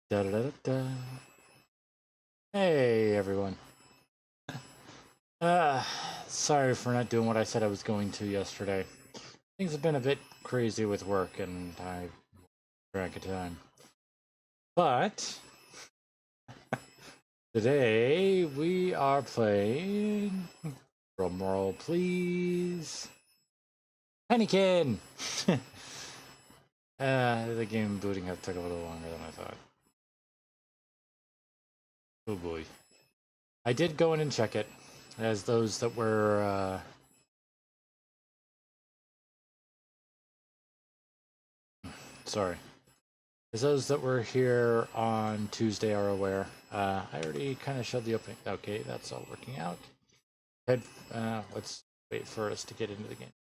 Da, da, da, da. Hey everyone. Uh, Sorry for not doing what I said I was going to yesterday. Things have been a bit crazy with work and I track of time. But today we are playing, drum roll please, Tinykin! The game booting up took a little longer than I thought. Oh boy. I did go in and check it, as those that were sorry. As those that were here on Tuesday are aware, I already kind of showed the opening. Okay, that's all working out. Let's wait for us to get into the game.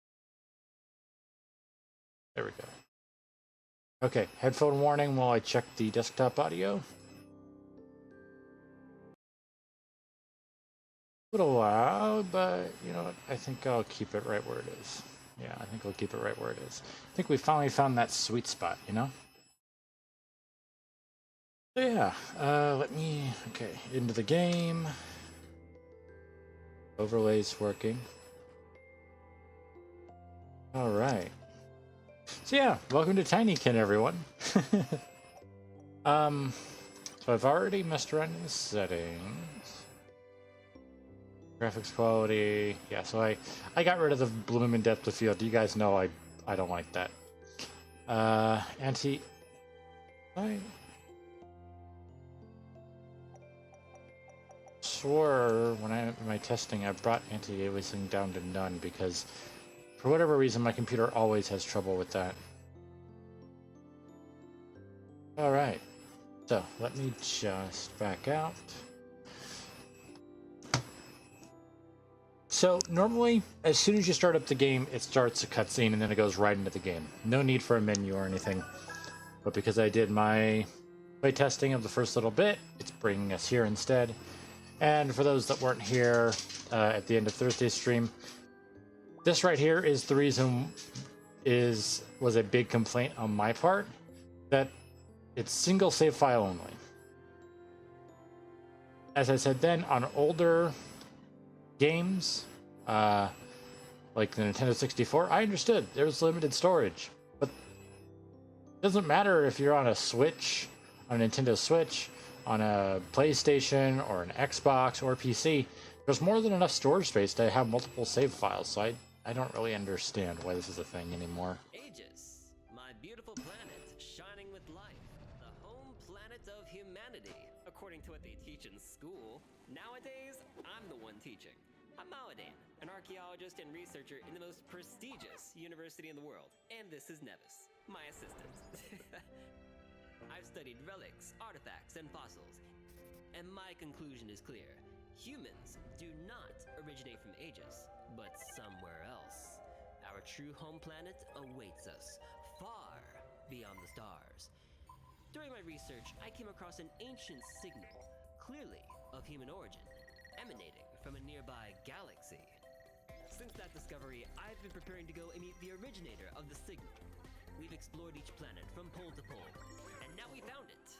There we go. Okay, headphone warning while I check the desktop audio. A little loud, but you know what? I think I'll keep it right where it is. Yeah, I think I'll keep it right where it is. I think we finally found that sweet spot, you know? So yeah, okay, into the game. Overlays working. All right. So yeah, welcome to Tinykin, everyone. So I've already messed around in the settings. Graphics quality, yeah. So I got rid of the bloom and depth of field. You guys know I don't like that. I swore when in my testing I brought anti-aliasing down to none because for whatever reason my computer always has trouble with that. Alright, so let me just back out. So normally as soon as you start up the game it starts a cutscene and then it goes right into the game. No need for a menu or anything, but because I did my play testing of the first little bit, it's bringing us here instead. And for those that weren't here at the end of Thursday's stream, this right here is the reason was a big complaint on my part, that it's single save file only. As I said then, on older games, like the Nintendo 64, I understood there's limited storage, but it doesn't matter if you're on a Switch, on a Nintendo Switch, on a PlayStation or an Xbox or PC, there's more than enough storage space to have multiple save files, so I don't really understand why this is a thing anymore. Aegis, my beautiful planet, shining with life, the home planet of humanity, according to what they teach in school. Nowadays, I'm the one teaching. I'm Maladan, an archaeologist and researcher in the most prestigious university in the world. And this is Nevis, my assistant. I've studied relics, artifacts, and fossils, and my conclusion is clear. Humans do not originate from Aegis, but somewhere else. Our true home planet awaits us, far beyond the stars. During my research, I came across an ancient signal, clearly of human origin, emanating from a nearby galaxy. Since that discovery, I've been preparing to go and meet the originator of the signal. We've explored each planet from pole to pole, and now we found it.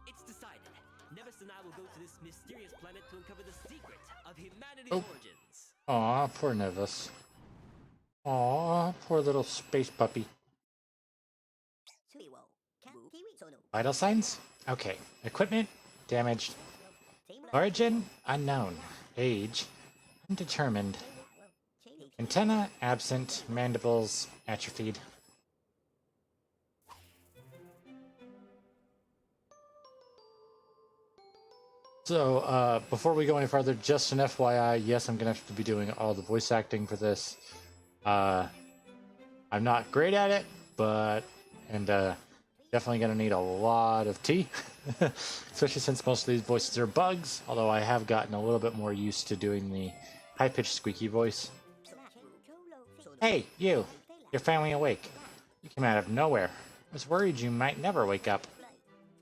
It's decided. Nevis and I will go to this mysterious planet to uncover the secret of humanity's origins. Aw, poor Nevis. Aw, poor little space puppy. Vital signs? Okay. Equipment? Damaged. Origin? Unknown. Age? Undetermined. Antenna? Absent. Mandibles? Atrophied. So, before we go any farther, just an FYI, yes, I'm going to have to be doing all the voice acting for this. I'm not great at it, but, definitely going to need a lot of tea, especially since most of these voices are bugs, although I have gotten a little bit more used to doing the high-pitched squeaky voice. Hey, you! You're finally awake. You came out of nowhere. I was worried you might never wake up.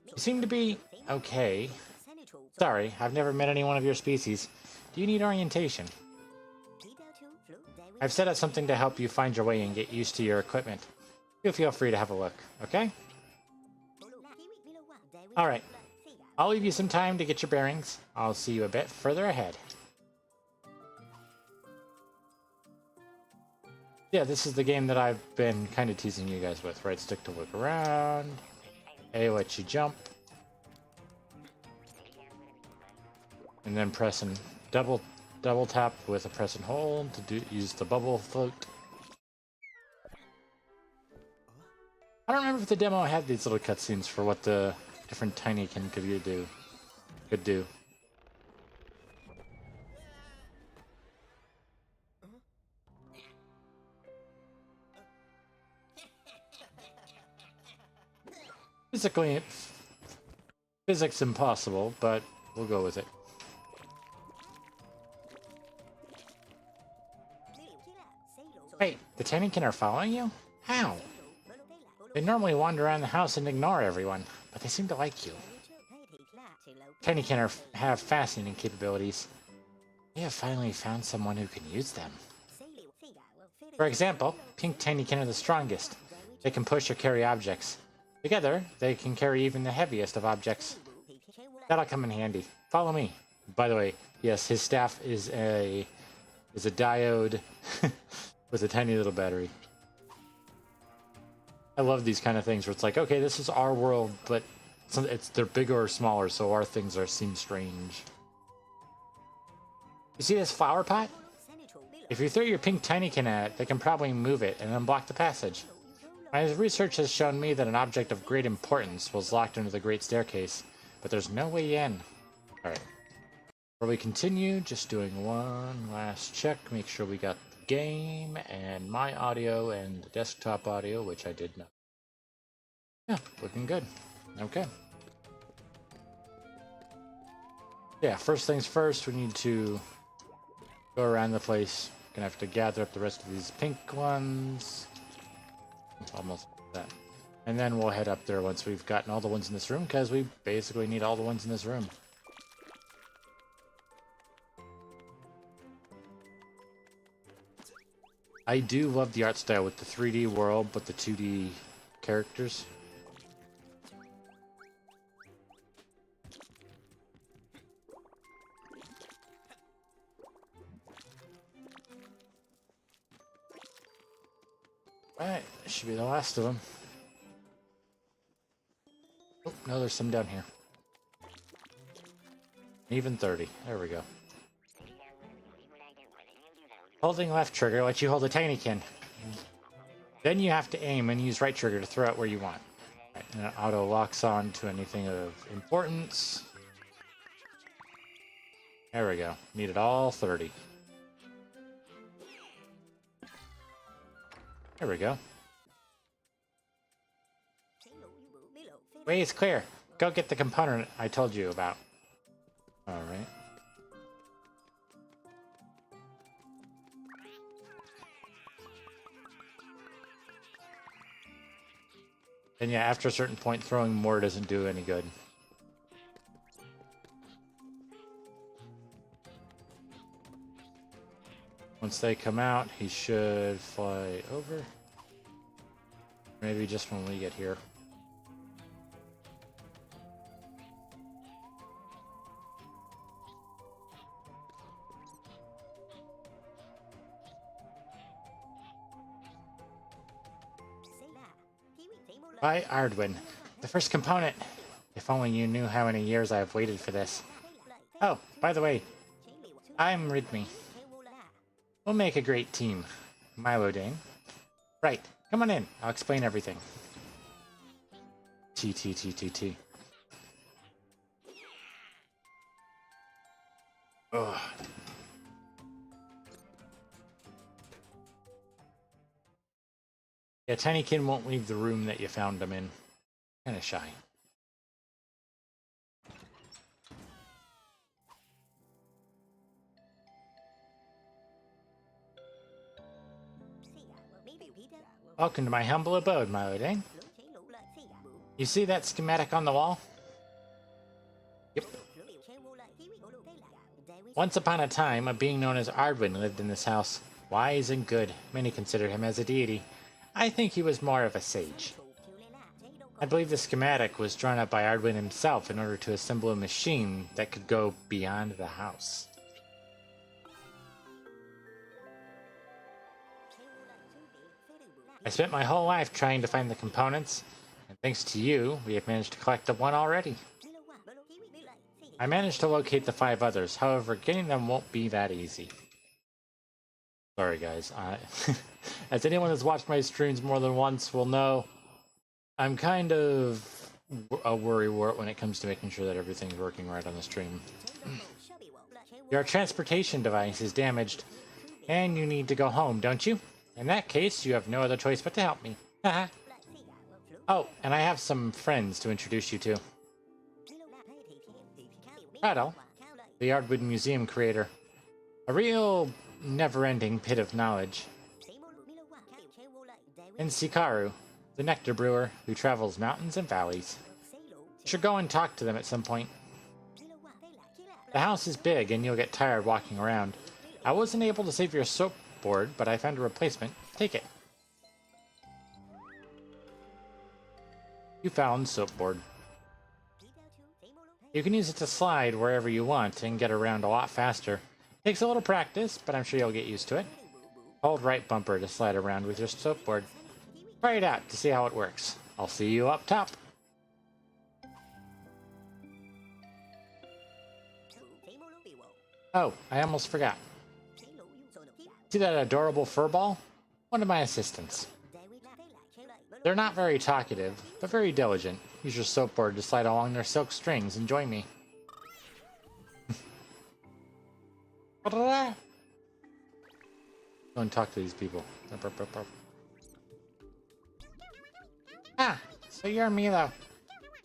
You seem to be okay. Sorry, I've never met anyone of your species. Do you need orientation? I've set up something to help you find your way and get used to your equipment. You feel free to have a look, okay? Alright, I'll leave you some time to get your bearings. I'll see you a bit further ahead. Yeah, this is the game that I've been kind of teasing you guys with. Right stick to look around. A lets you jump. And then press and double tap with a press and hold to use the bubble float. I don't remember if the demo had these little cutscenes for what the different Tinykin could do. Physics impossible, but we'll go with it. Wait, the Tinykin are following you? How? They normally wander around the house and ignore everyone, but they seem to like you. Tinykin have fascinating capabilities. They have finally found someone who can use them. For example, pink Tinykin are the strongest. They can push or carry objects. Together, they can carry even the heaviest of objects. That'll come in handy. Follow me. By the way, yes, his staff is a diode with a tiny little battery. I love these kind of things where it's like, okay, this is our world, but they're bigger or smaller, so our things seem strange. You see this flower pot? If you throw your pink Tinykin at it, they can probably move it and unblock the passage. My research has shown me that an object of great importance was locked under the Great Staircase, but there's no way in. Alright. Before we continue, just doing one last check, make sure we got the game and my audio and the desktop audio, which I did not. Yeah, looking good. Okay. Yeah, first things first, we need to go around the place. Gonna have to gather up the rest of these pink ones. Almost that. And then we'll head up there once we've gotten all the ones in this room, because we basically need all the ones in this room. I do love the art style with the 3D world, but the 2D characters. Alright, this should be the last of them. Oh, no, there's some down here. Even 30. There we go. Holding left trigger lets you hold a Tinykin. Then you have to aim and use right trigger to throw it where you want. Right, and it auto locks on to anything of importance. There we go. Needed all 30. There we go. Way is clear. Go get the component I told you about. Alright. And yeah, after a certain point, throwing more doesn't do any good. Once they come out, he should fly over. Maybe just when we get here. By Ardwin, the first component. If only you knew how many years I've waited for this. Oh, by the way, I'm Ridme. We'll make a great team. Milo Dane. Right, come on in. I'll explain everything. T. Ugh. Yeah, Tinykin won't leave the room that you found him in. Kinda shy. Welcome to my humble abode, Milo Dane. You see that schematic on the wall? Yep. Once upon a time, a being known as Ardwin lived in this house. Wise and good, many considered him as a deity. I think he was more of a sage. I believe the schematic was drawn up by Ardwin himself in order to assemble a machine that could go beyond the house. I spent my whole life trying to find the components, and thanks to you, we have managed to collect the one already. I managed to locate the 5 others, however, getting them won't be that easy. Sorry guys, as anyone who's watched my streams more than once will know, I'm kind of a worrywart when it comes to making sure that everything's working right on the stream. Your transportation device is damaged, and you need to go home, don't you? In that case, you have no other choice but to help me. Oh, and I have some friends to introduce you to. Prattle, the Ardwood Museum creator. A real never-ending pit of knowledge. And Sikaru, the nectar brewer who travels mountains and valleys. You should go and talk to them at some point. The house is big and you'll get tired walking around. I wasn't able to save your soap board, but I found a replacement. Take it. You found soap board. You can use it to slide wherever you want and get around a lot faster. Takes a little practice, but I'm sure you'll get used to it. Hold right bumper to slide around with your soap board. Try it out to see how it works. I'll see you up top. Oh, I almost forgot. See that adorable fur ball? One of my assistants. They're not very talkative, but very diligent. Use your soap board to slide along their silk strings and join me. Go and talk to these people. Ah, so you're Milo.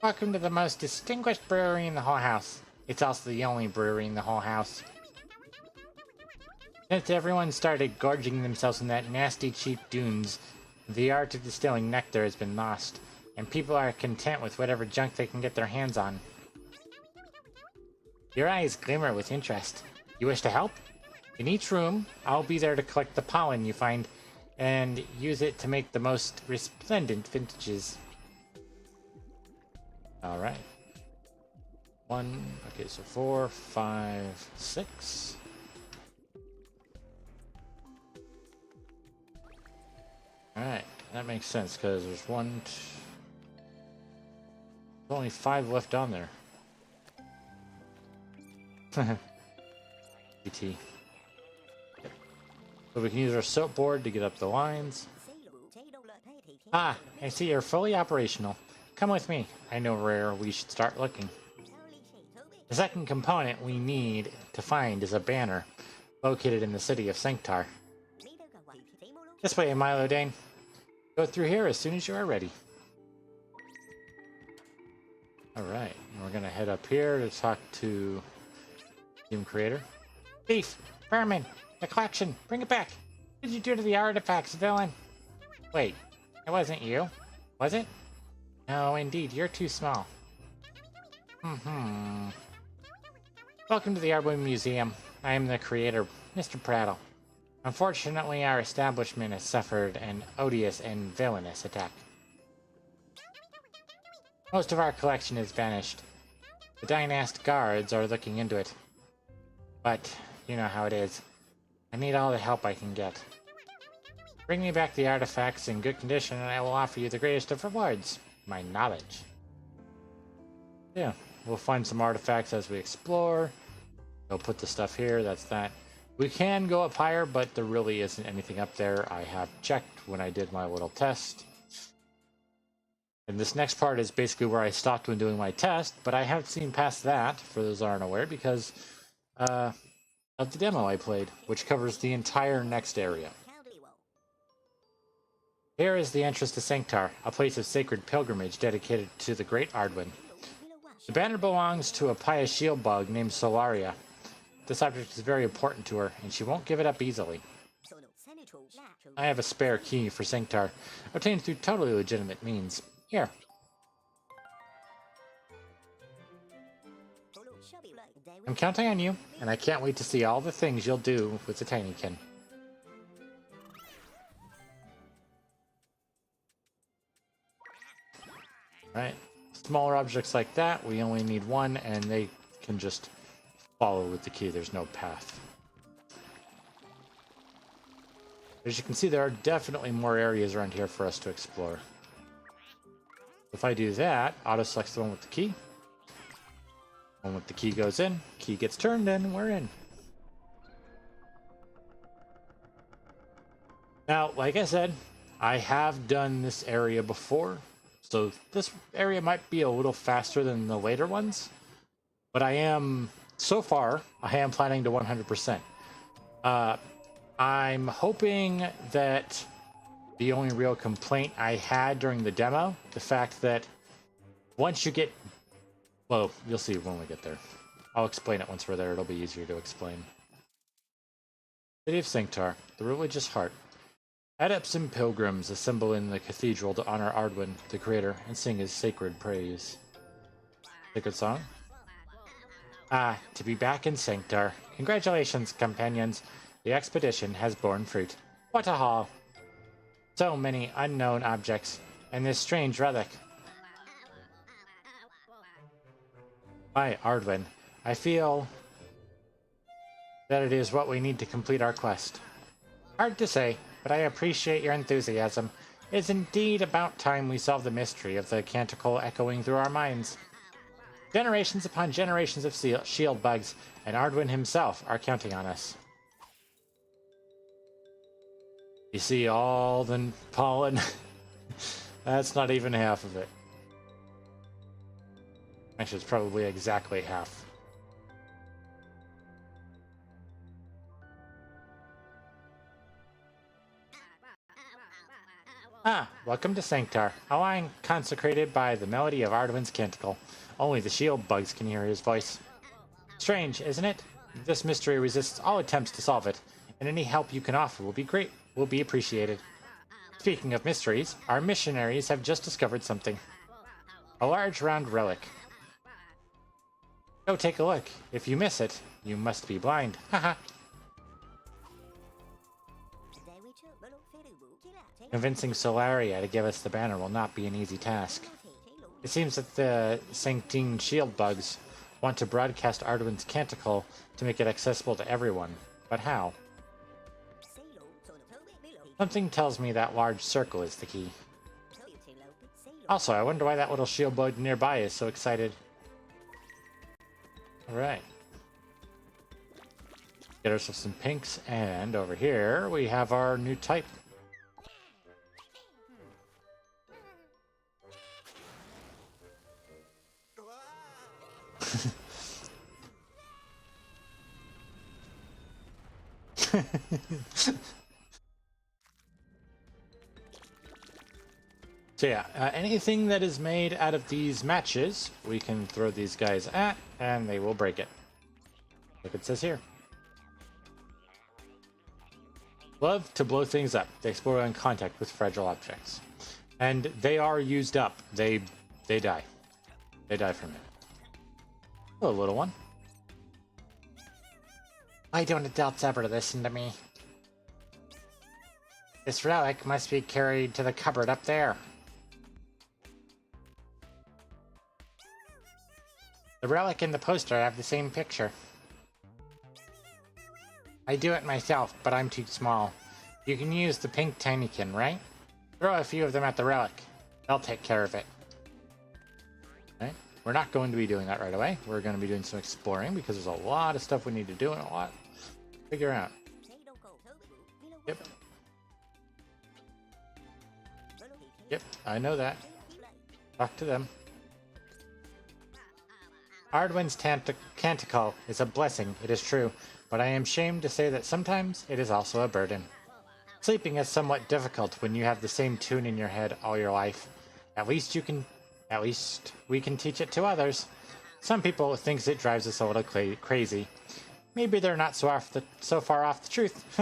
Welcome to the most distinguished brewery in the whole house. It's also the only brewery in the whole house. Since everyone started gorging themselves in that nasty cheap dunes, the art of distilling nectar has been lost, and people are content with whatever junk they can get their hands on. Your eyes glimmer with interest. You wish to help? In each room, I'll be there to collect the pollen you find and use it to make the most resplendent vintages. Alright. 1, okay, so 4, 5, 6. Alright, that makes sense because there's there's only 5 left on there. GT. So we can use our soap board to get up the lines. Ah, I see you're fully operational. Come with me. I know where we should start looking. The second component we need to find is a banner located in the city of Sanctar. This way, Milo Dane. Go through here as soon as you are ready. Alright, we're gonna head up here to talk to Game Creator. Thief! Vermin! The collection! Bring it back! What did you do to the artifacts, villain? Wait, it wasn't you, was it? No, indeed, you're too small. Welcome to the Ardwood Museum. I am the creator, Mr. Prattle. Unfortunately, our establishment has suffered an odious and villainous attack. Most of our collection has vanished. The Dynast guards are looking into it. But, you know how it is. I need all the help I can get. Bring me back the artifacts in good condition and I will offer you the greatest of rewards. My knowledge. Yeah, we'll find some artifacts as we explore. I'll put the stuff here, that's that. We can go up higher, but there really isn't anything up there. I have checked when I did my little test. And this next part is basically where I stopped when doing my test, but I haven't seen past that, for those who aren't aware, because of the demo I played, which covers the entire next area. Here is the entrance to Sanctar, a place of sacred pilgrimage dedicated to the great Ardwin. The banner belongs to a pious shield bug named Solaria. This object is very important to her, and she won't give it up easily. I have a spare key for Sanctar, obtained through totally legitimate means. Here. I'm counting on you, and I can't wait to see all the things you'll do with the Tinykin. Right? Smaller objects like that, we only need one, and they can just follow with the key. There's no path. As you can see, there are definitely more areas around here for us to explore. If I do that, auto selects the one with the key. One with the key goes in, key gets turned, and we're in. Now, like I said, I have done this area before, so this area might be a little faster than the later ones, but so far, I am planning to 100%. I'm hoping that the only real complaint I had during the demo, the fact that once you get... Well, you'll see when we get there. I'll explain it once we're there. It'll be easier to explain. City of Sanctar, the religious heart. Adepts and pilgrims assemble in the cathedral to honor Ardwin, the creator, and sing his sacred praise. Sacred song? Ah, to be back in Sanctar. Congratulations, companions. The expedition has borne fruit. What a haul! So many unknown objects, and this strange relic. By Ardwin, I feel that it is what we need to complete our quest. Hard to say, but I appreciate your enthusiasm. It is indeed about time we solve the mystery of the canticle echoing through our minds. Generations upon generations of shield bugs, and Ardwin himself are counting on us. You see all the pollen? That's not even half of it. Actually, it's probably exactly half. Ah, welcome to Sanctar, a line consecrated by the melody of Ardwin's canticle. Only the shield bugs can hear his voice. Strange, isn't it? This mystery resists all attempts to solve it, and any help you can offer will be appreciated. Speaking of mysteries, our missionaries have just discovered something. A large round relic. Go take a look. If you miss it, you must be blind. Haha. Convincing Solaria to give us the banner will not be an easy task. It seems that the Sanctine shield bugs want to broadcast Ardwin's canticle to make it accessible to everyone. But how? Something tells me that large circle is the key. Also, I wonder why that little shield bug nearby is so excited. Alright. Get ourselves some pinks, and over here we have our new type. So yeah, anything that is made out of these matches, we can throw these guys at, and they will break it. Like it says here. Love to blow things up. They explode in contact with fragile objects. And they are used up. They die. They die from it. Hello, little one. Why don't adults ever listen to me? This relic must be carried to the cupboard up there. The relic and the poster have the same picture. I do it myself, but I'm too small. You can use the pink Tinykin, right? Throw a few of them at the relic. They'll take care of it. Okay. We're not going to be doing that right away. We're going to be doing some exploring because there's a lot of stuff we need to do and a lot to figure out. Yep. Yep, I know that. Talk to them. Ardwin's canticle is a blessing, it is true, but I am ashamed to say that sometimes it is also a burden. Sleeping is somewhat difficult when you have the same tune in your head all your life. At least we can teach it to others. Some people think it drives us a little crazy. Maybe they're not so far off the truth.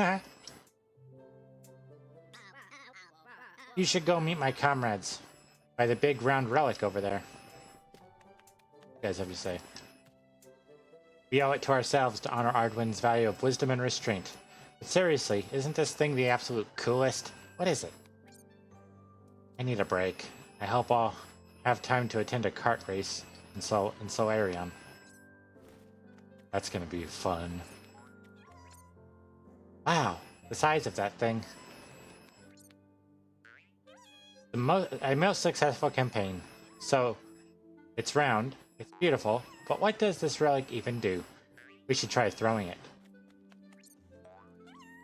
You should go meet my comrades by the big round relic over there. What do you guys have to say? We owe it to ourselves to honor Ardwin's value of wisdom and restraint. But seriously, isn't this thing the absolute coolest? What is it? I need a break. I hope all have time to attend a kart race in Solarium. That's gonna be fun. Wow, the size of that thing. A most successful campaign. So, it's round, it's beautiful, but what does this relic even do? We should try throwing it.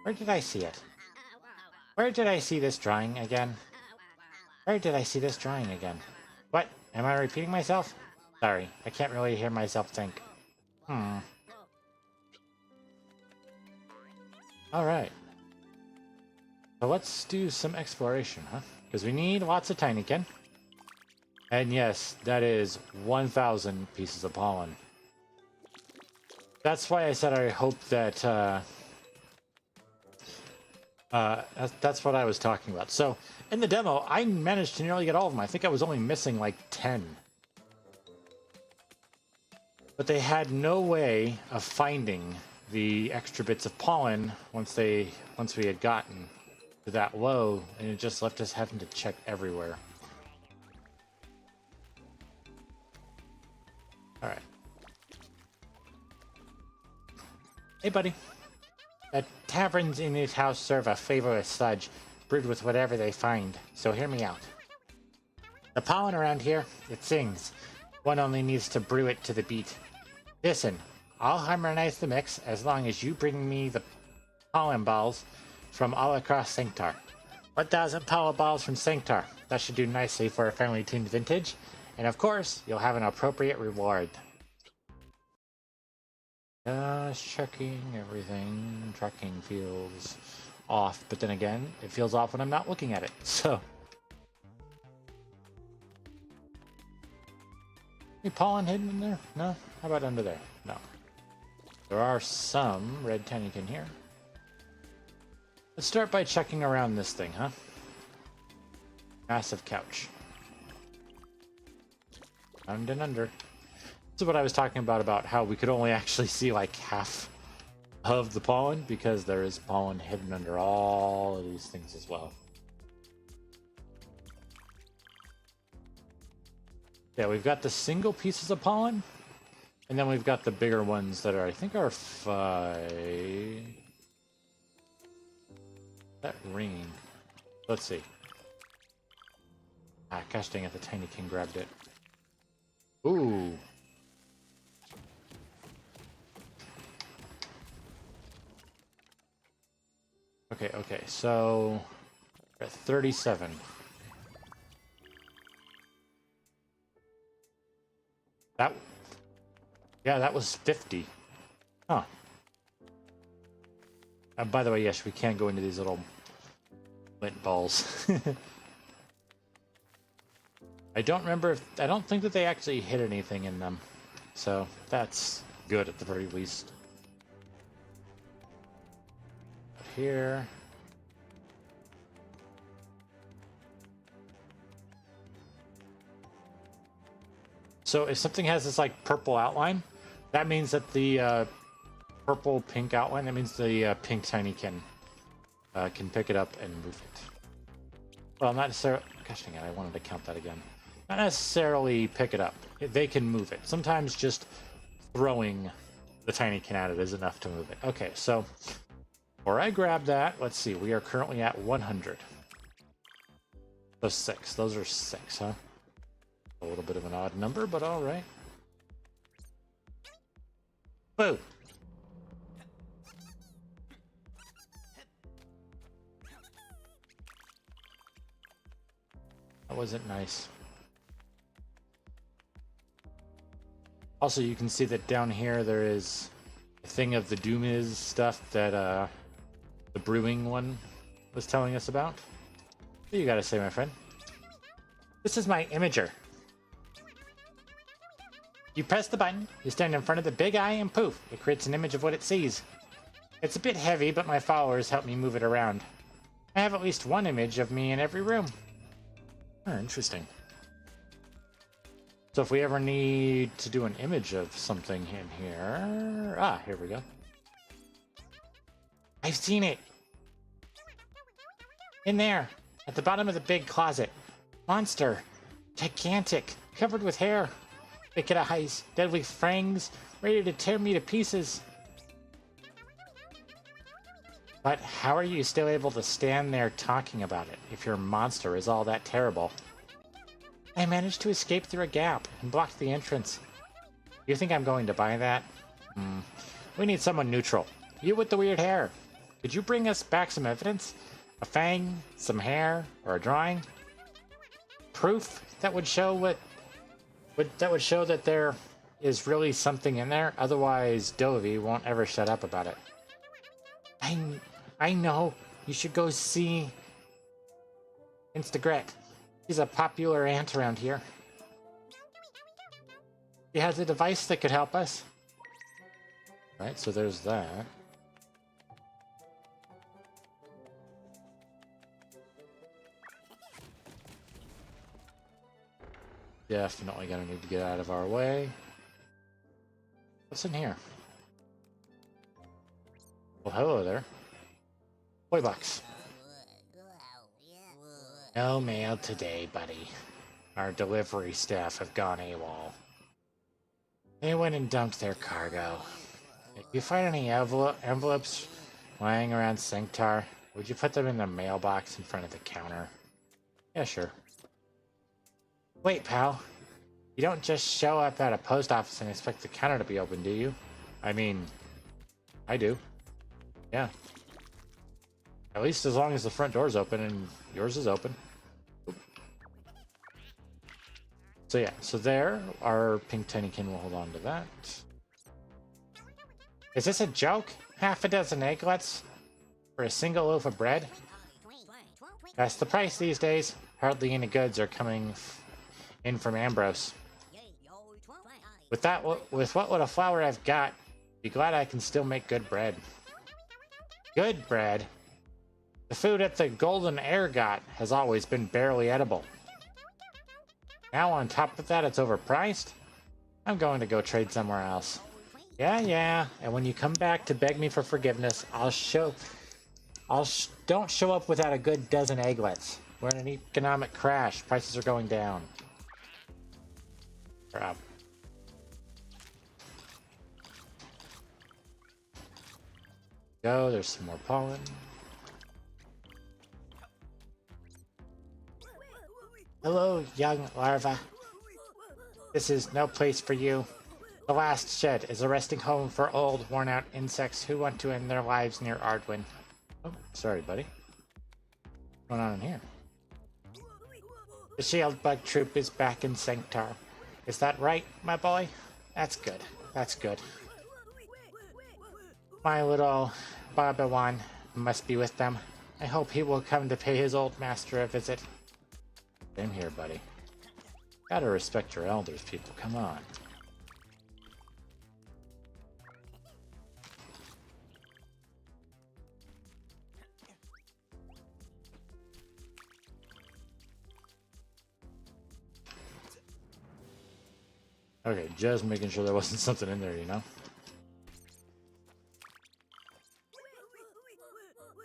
Where did I see it? Where did I see this drawing again? Where did I see this drawing again? What? Am I repeating myself? Sorry, I can't really hear myself think. Alright. So let's do some exploration, huh? Because we need lots of Tinykin. And yes, that is 1,000 pieces of pollen. That's why I said I hope that, that's what I was talking about. So, in the demo, I managed to nearly get all of them. I think I was only missing like 10. But they had no way of finding the extra bits of pollen once we had gotten to that low, and it just left us having to check everywhere. Alright. Hey, buddy. The taverns in this house serve a flavorless sludge, brewed with whatever they find, so hear me out. The pollen around here, it sings. One only needs to brew it to the beat. Listen, I'll harmonize the mix as long as you bring me the pollen balls from all across Sanctar. 1,000 pollen balls from Sanctar. That should do nicely for a family tuned vintage, and of course, you'll have an appropriate reward. Just checking everything. Tracking feels off, but then again, it feels off when I'm not looking at it, so. Any pollen hidden in there? No? How about under there? No. There are some red Tinykin here. Let's start by checking around this thing, huh? Massive couch. Round and under. This is what I was talking about how we could only actually see like half of the pollen because there is pollen hidden under all of these things as well. Yeah, we've got the single pieces of pollen, and then we've got the bigger ones that are, I think, are 5. That ringing. Let's see. Ah, gosh dang it, the Tinykin grabbed it. Ooh. Okay, so we're at 37. That was 50. Huh. By the way, yes, we can go into these little lint balls. I don't think that they actually hit anything in them. So that's good at the very least. Here. So if something has this like purple outline, that means that the purple pink outline, that means the pink Tinykin can pick it up and move it. Well, not necessarily. Gosh dang it, I wanted to count that again. Not necessarily pick it up. They can move it. Sometimes just throwing the Tinykin at it is enough to move it. Okay, so before I grab that, let's see. We are currently at 100. So 6. Those are 6, huh? A little bit of an odd number, but all right. Boo! That wasn't nice. Also, you can see that down here there is a thing of the Doom is stuff that the brewing one was telling us about. What do you gotta say, my friend? This is my imager. You press the button, you stand in front of the big eye, and poof, it creates an image of what it sees. It's a bit heavy, but my followers help me move it around. I have at least one image of me in every room. Oh, interesting. So if we ever need to do an image of something in here... Ah, here we go. I've seen it! In there, at the bottom of the big closet. Monster. Gigantic, covered with hair. Wicked eyes, deadly fangs, ready to tear me to pieces. But how are you still able to stand there talking about it if your monster is all that terrible? I managed to escape through a gap and blocked the entrance. You think I'm going to buy that? We need someone neutral. You with the weird hair. Could you bring us back some evidence? A fang, some hair, or a drawing? Proof that would show that there is really something in there. Otherwise, Dovey won't ever shut up about it. I know. You should go see Instagret. She's a popular aunt around here. She has a device that could help us. Right, so there's that. Definitely gonna need to get out of our way. What's in here? Well, hello there. Toy box. No mail today, buddy. Our delivery staff have gone AWOL. They went and dumped their cargo. If you find any envelopes lying around Sanctar, would you put them in the mailbox in front of the counter? Yeah, sure. Wait, pal. You don't just show up at a post office and expect the counter to be open, do you? I mean, I do. Yeah. At least as long as the front door's open and yours is open. Oop. So yeah, so there, our pink Tinykin will hold on to that. Is this a joke? Half a dozen egglets for a single loaf of bread? That's the price these days. Hardly any goods are coming in from Ambrose. With what little flour I've got, be glad I can still make good bread. Good bread? The food at the Golden Ergot has always been barely edible. Now on top of that, it's overpriced? I'm going to go trade somewhere else. Yeah, and when you come back to beg me for forgiveness, don't show up without a good dozen egglets. We're in an economic crash. Prices are going down. Crap. Go, there's some more pollen. Hello, young larva. This is no place for you. The last shed is a resting home for old, worn-out insects who want to end their lives near Ardwin. Oh, sorry, buddy. What's going on in here? The shield bug troop is back in Sanctar. Is that right, my boy? That's good. That's good. My little Barbawan must be with them. I hope he will come to pay his old master a visit. Same here, buddy. Gotta respect your elders, people. Come on. Okay, just making sure there wasn't something in there, you know?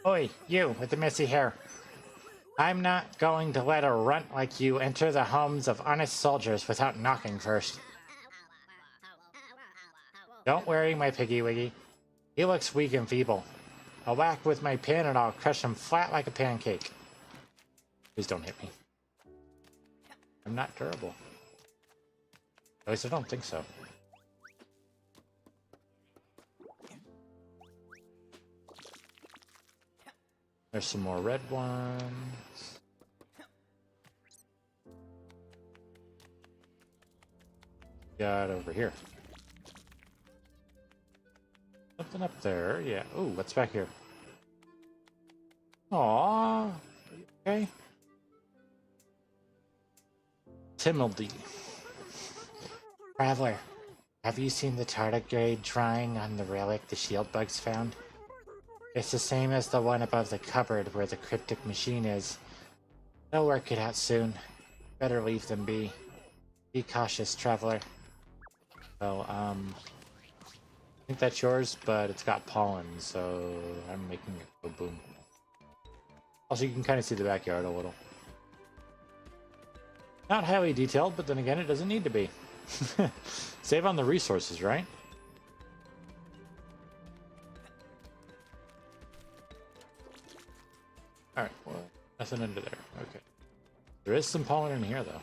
Oi, you with the messy hair. I'm not going to let a runt like you enter the homes of honest soldiers without knocking first. Don't worry, my piggy wiggy. He looks weak and feeble. I'll whack with my pin and I'll crush him flat like a pancake. Please don't hit me. I'm not durable. At least I don't think so. There's some more red ones. Got over here. Something up there, yeah. Ooh, what's back here? Aww. Okay. Timildy. Traveler, have you seen the tardigrade drawing on the relic the shield bugs found? It's the same as the one above the cupboard where the cryptic machine is. They'll work it out soon. Better leave them be. Be cautious, traveler. Well, I think that's yours, but it's got pollen, so I'm making it go boom. Also, you can kind of see the backyard a little. Not highly detailed, but then again, it doesn't need to be. Save on the resources, right? Alright, well, nothing under there. Okay. There is some pollen in here, though.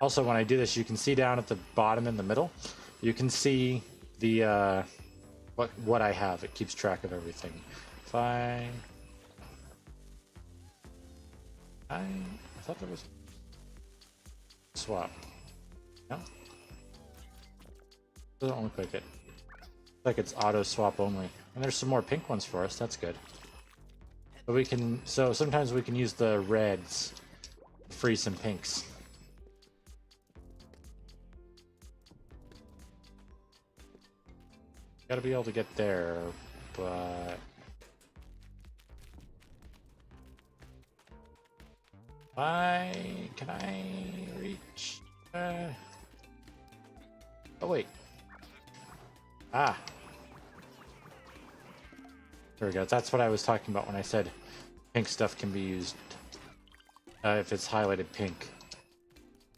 Also, when I do this, you can see down at the bottom in the middle, you can see the, what I have. It keeps track of everything. If I thought there was swap. No? Doesn't look like it. Looks like it's auto swap only. And there's some more pink ones for us. That's good. But we can, so sometimes we can use the reds to free some pinks. Gotta be able to get there, but can I reach? Oh wait. Ah. There we go. That's what I was talking about when I said pink stuff can be used. If it's highlighted pink,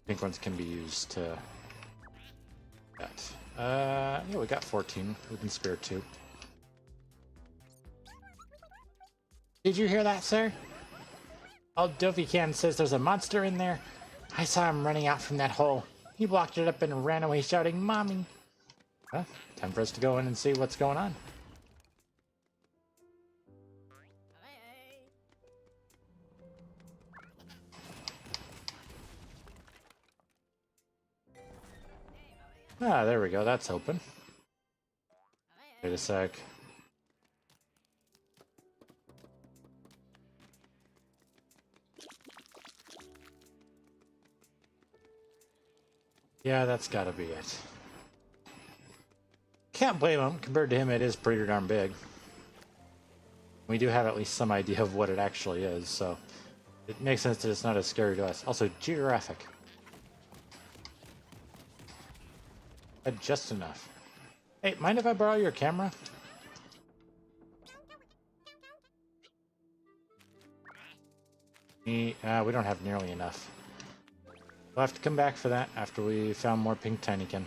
pink ones can be used to that. Yeah, we got 14. We can spare 2. Did you hear that, sir? Old Tinykin says there's a monster in there. I saw him running out from that hole. He blocked it up and ran away shouting, "Mommy!" Well, time for us to go in and see what's going on. Ah, there we go. That's open. Wait a sec. Yeah, that's gotta be it. Can't blame him. Compared to him, it is pretty darn big. We do have at least some idea of what it actually is, so it makes sense that it's not as scary to us. Also, geographic. Just enough. Hey, mind if I borrow your camera? We don't have nearly enough. We'll have to come back for that after we found more pink Tinykin.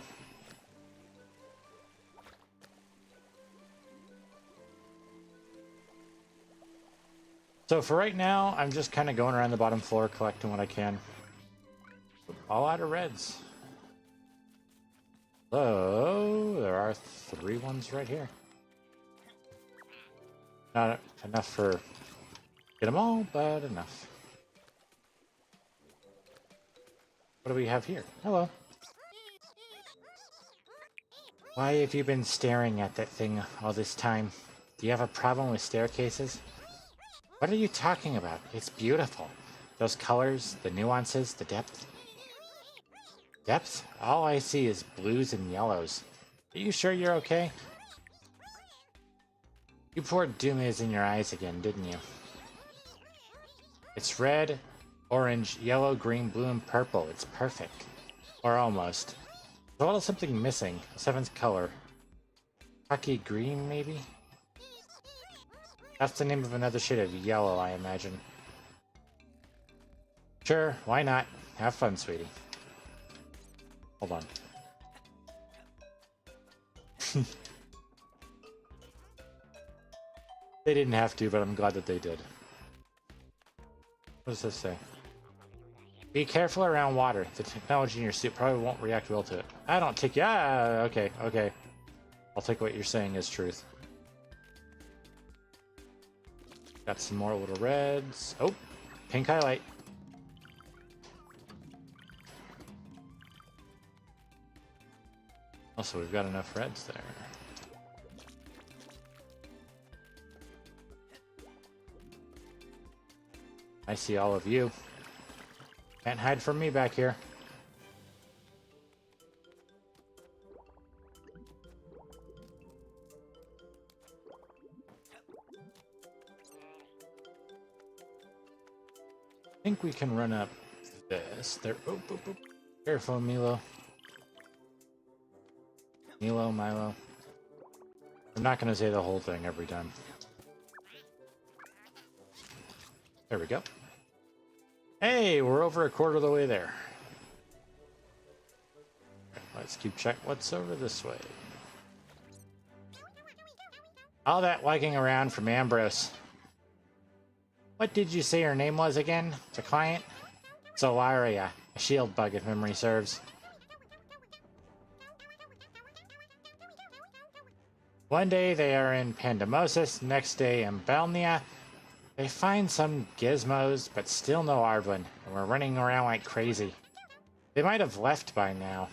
So for right now, I'm just kind of going around the bottom floor collecting what I can. All out of reds. So there are 3 ones right here. Not enough for get them all, but enough. What do we have here? Hello. Why have you been staring at that thing all this time? Do you have a problem with staircases? What are you talking about? It's beautiful. Those colors, the nuances, the depth. Depth? All I see is blues and yellows. Are you sure you're okay? You poured doomies in your eyes again, didn't you? It's red, orange, yellow, green, blue, and purple. It's perfect. Or almost. There's a little something missing. A 7th color. Hockey green, maybe? That's the name of another shade of yellow, I imagine. Sure, why not? Have fun, sweetie. Hold on. They didn't have to, but I'm glad that they did. What does this say? Be careful around water. The technology in your suit probably won't react well to it. I don't take you. Ah, okay, okay. I'll take what you're saying as truth. Got some more little reds. Oh, pink highlight. Also, we've got enough reds there. I see all of you. Can't hide from me back here. I think we can run up this. There. Oh, oh, oh. Careful, Milo. Milo. I'm not going to say the whole thing every time. There we go. Hey, we're over a quarter of the way there. let's keep check. What's over this way? All that wagging around from Ambrose. What did you say her name was again? The client? Solaria, a shield bug if memory serves. One day they are in Pandemosis, next day in Belnia. They find some gizmos, but still no Ardwin, and we're running around like crazy. They might have left by now.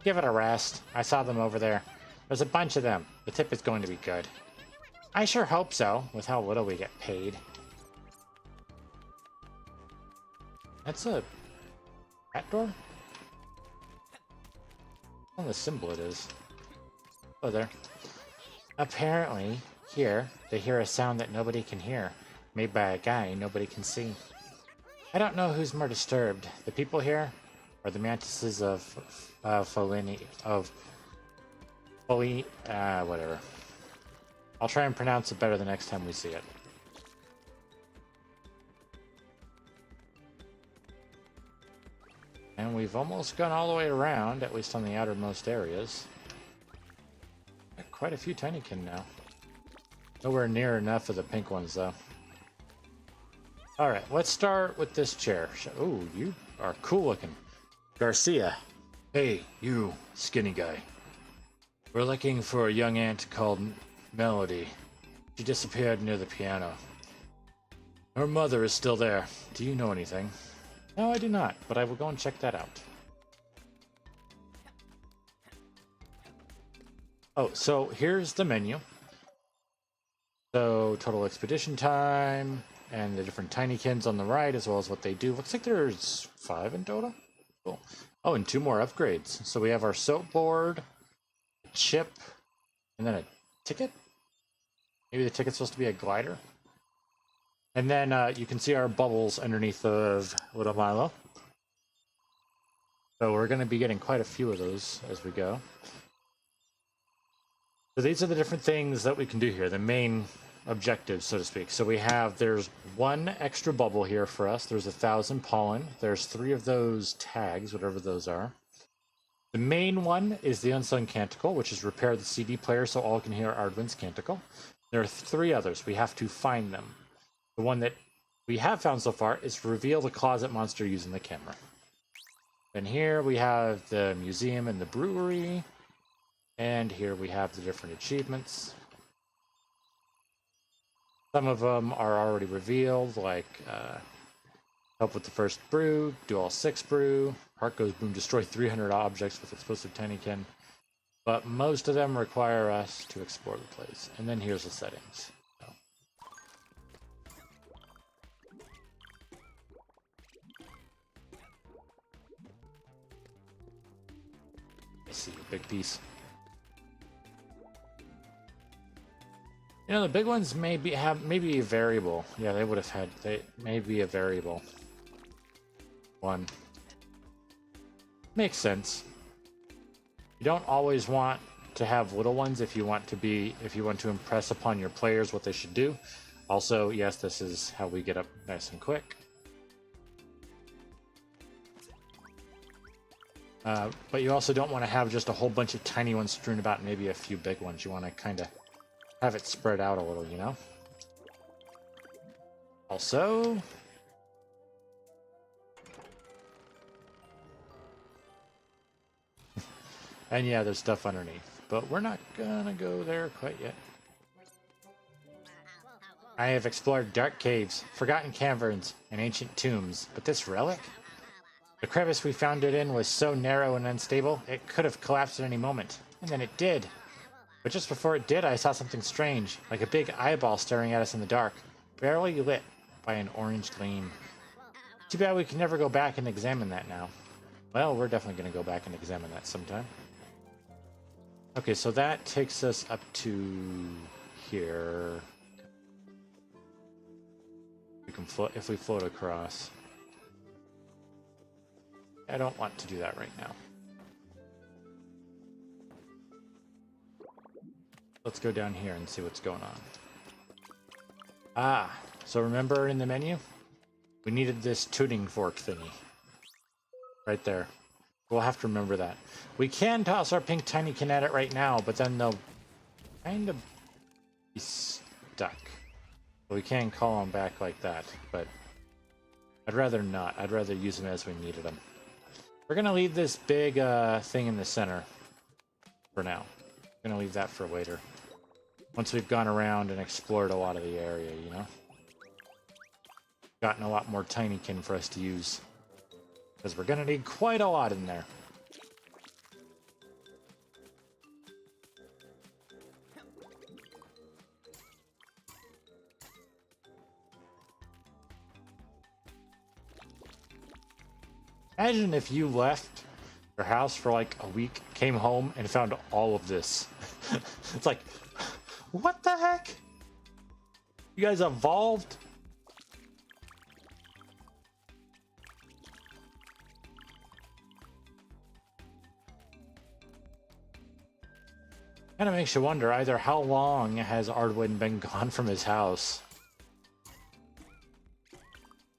Give it a rest. I saw them over there. There's a bunch of them. The tip is going to be good. I sure hope so, with how little we get paid. That's a cat door? What the symbol it is. Oh, there. Apparently, here, they hear a sound that nobody can hear, made by a guy nobody can see. I don't know who's more disturbed, the people here, or the mantises of whatever. I'll try and pronounce it better the next time we see it. And we've almost gone all the way around, at least on the outermost areas. Got quite a few Tinykin now. Nowhere near enough of the pink ones, though. Alright, let's start with this chair. Oh, you are cool looking. Garcia. Hey, you, skinny guy. We're looking for a young ant called Melody. She disappeared near the piano. Her mother is still there. Do you know anything? No, I do not, but I will go and check that out. Oh, so here's the menu. So, total expedition time, and the different Tinykins on the right, as well as what they do. Looks like there's 5 in total. Cool. Oh, and 2 more upgrades. So we have our soap board, chip, and then a ticket? Maybe the ticket's supposed to be a glider? And then you can see our bubbles underneath of Little Milo. So we're going to be getting quite a few of those as we go. So these are the different things that we can do here, the main objectives, so to speak. So we have, there's 1 extra bubble here for us. There's 1,000 pollen. There's 3 of those tags, whatever those are. The main one is the Unsung Canticle, which is repair the CD player so all can hear Ardwin's Canticle. There are 3 others. We have to find them. The one that we have found so far is reveal the closet monster using the camera. Then here we have the museum and the brewery. And here we have the different achievements. Some of them are already revealed, like help with the first brew, do all 6 brew, heart goes boom, destroy 300 objects with explosive Tinykin. But most of them require us to explore the place. And then here's the settings. I see a big piece. You know, the big ones maybe a variable. Yeah, they would have had, they may be a variable. 1. Makes sense. You don't always want to have little ones if you want to impress upon your players what they should do. Also, yes, this is how we get up nice and quick. But you also don't want to have just a whole bunch of tiny ones strewn about and maybe a few big ones. You want to kind of have it spread out a little, you know? Also... and yeah, there's stuff underneath. But we're not gonna go there quite yet. I have explored dark caves, forgotten caverns, and ancient tombs, but this relic? The crevice we found it in was so narrow and unstable, it could have collapsed at any moment. And then it did. But just before it did, I saw something strange, like a big eyeball staring at us in the dark, barely lit by an orange gleam. Too bad we can never go back and examine that now. Well, we're definitely going to go back and examine that sometime. Okay, so that takes us up to here. We can float if we float across. I don't want to do that right now. Let's go down here and see what's going on. Ah, so remember in the menu? We needed this tuning fork thingy. Right there. We'll have to remember that. We can toss our pink Tinykin at it right now, but then they'll kind of be stuck. So we can call them back like that, but I'd rather not. I'd rather use them as we needed them. We're going to leave this big thing in the center for now. We're going to leave that for later. Once we've gone around and explored a lot of the area, you know? Gotten a lot more Tinykin for us to use. Because we're going to need quite a lot in there. Imagine if you left your house for like a week, came home, and found all of this. It's like, what the heck? You guys evolved? Kind of makes you wonder either how long has Ardwin been gone from his house,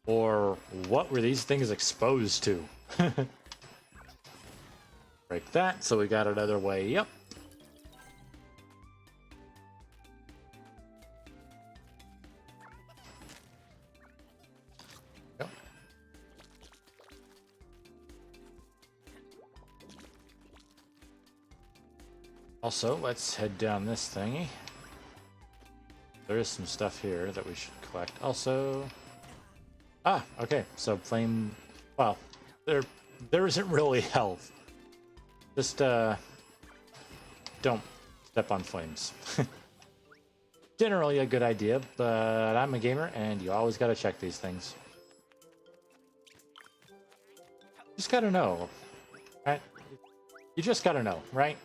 or what were these things exposed to? Break that, so we got another way up. Yep. Also, let's head down this thingy. There is some stuff here that we should collect. Also, okay, so flame, well, there isn't really health. Just, don't step on flames. Generally a good idea, but I'm a gamer, and you always gotta check these things. Just gotta know, right? You just gotta know, right?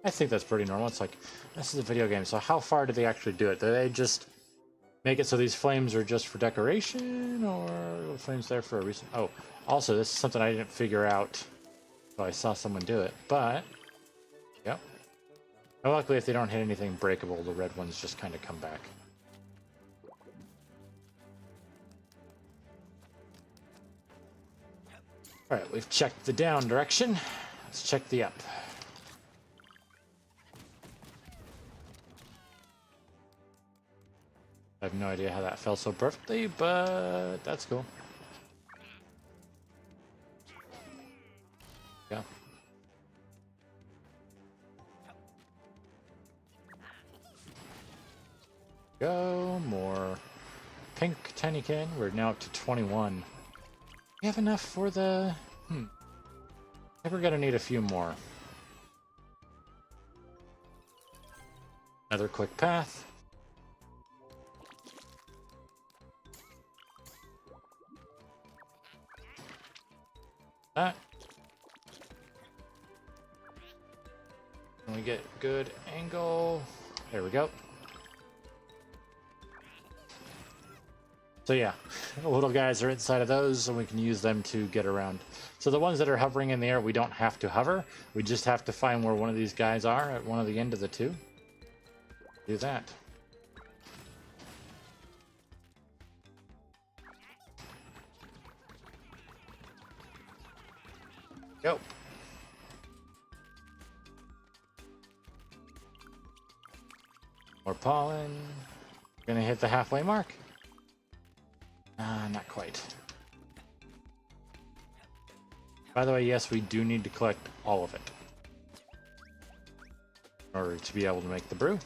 I think that's pretty normal. It's like, this is a video game, so how far do they actually do it? Do they just make it so these flames are just for decoration, or are the flames there for a reason? Oh, also, this is something I didn't figure out until I saw someone do it, but, yep. And luckily, if they don't hit anything breakable, the red ones just kind of come back. Alright, we've checked the down direction. Let's check the up. I have no idea how that fell so perfectly, but that's cool. Yeah. Go, more pink Tinykin. We're now up to 21. We have enough for the... I think we're gonna need a few more. Another quick path. That. And we get good angle. There we go. So yeah, the little guys are inside of those, and we can use them to get around. So the ones that are hovering in the air, we don't have to hover. We just have to find where one of these guys are at one of the end of the two. Do that. Go. More pollen. Gonna hit the halfway mark. Not quite. By the way, yes, we do need to collect all of it in order to be able to make the brew.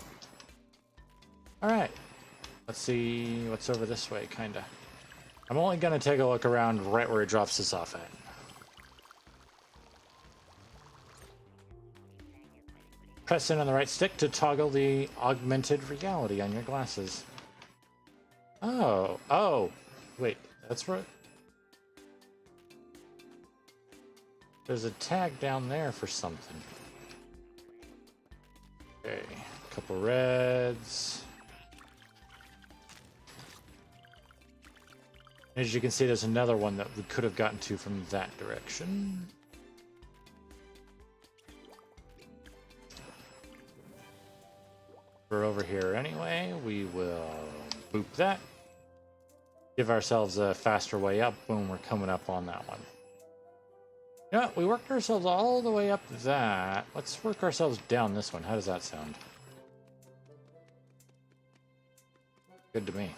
Alright. Let's see what's over this way, kinda. I'm only gonna take a look around right where it drops us off at. Press in on the right stick to toggle the augmented reality on your glasses. Oh, wait, that's right. There's a tag down there for something. Okay, a couple reds. As you can see, there's another one that we could have gotten to from that direction. We're over here anyway. We will boop that. Give ourselves a faster way up when we're coming up on that one. You know what? We worked ourselves all the way up that. Let's work ourselves down this one. How does that sound? Good to me.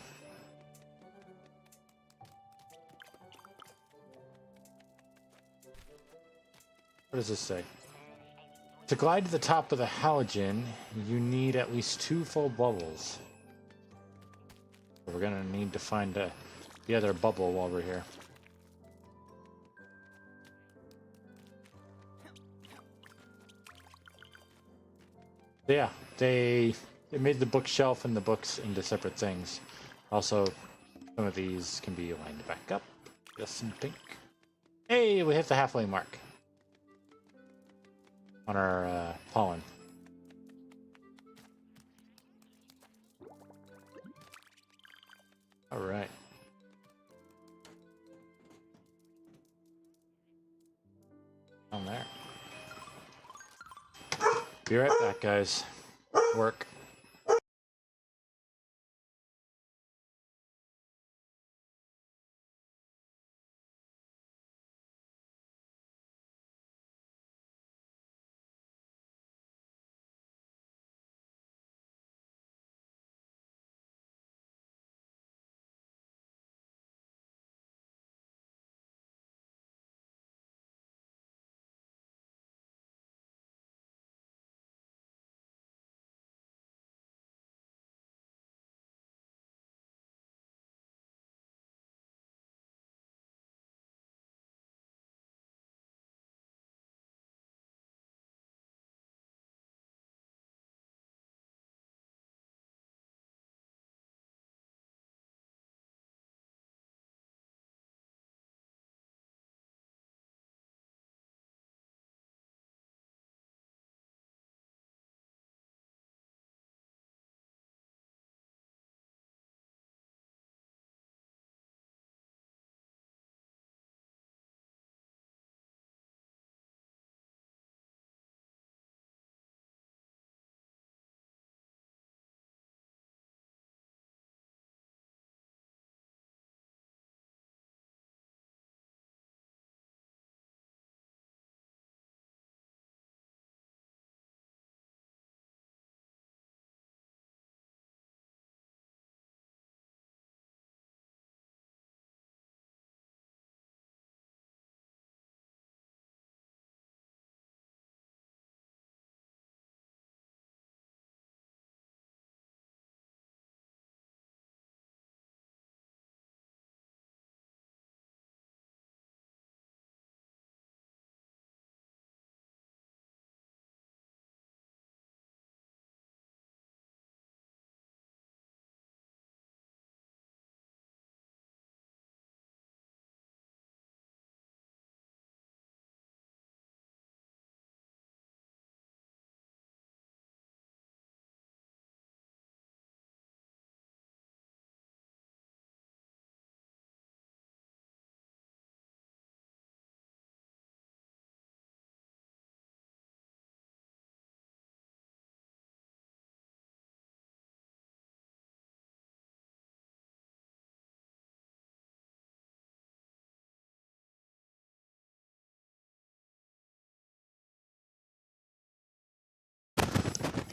What does this say? To glide to the top of the halogen, you need at least 2 full bubbles. So we're gonna need to find the other bubble while we're here. Yeah, they made the bookshelf and the books into separate things. Also, some of these can be lined back up. Just in pink. Hey, we hit the halfway mark on our pollen. All right. On there. Be right back, guys. Work.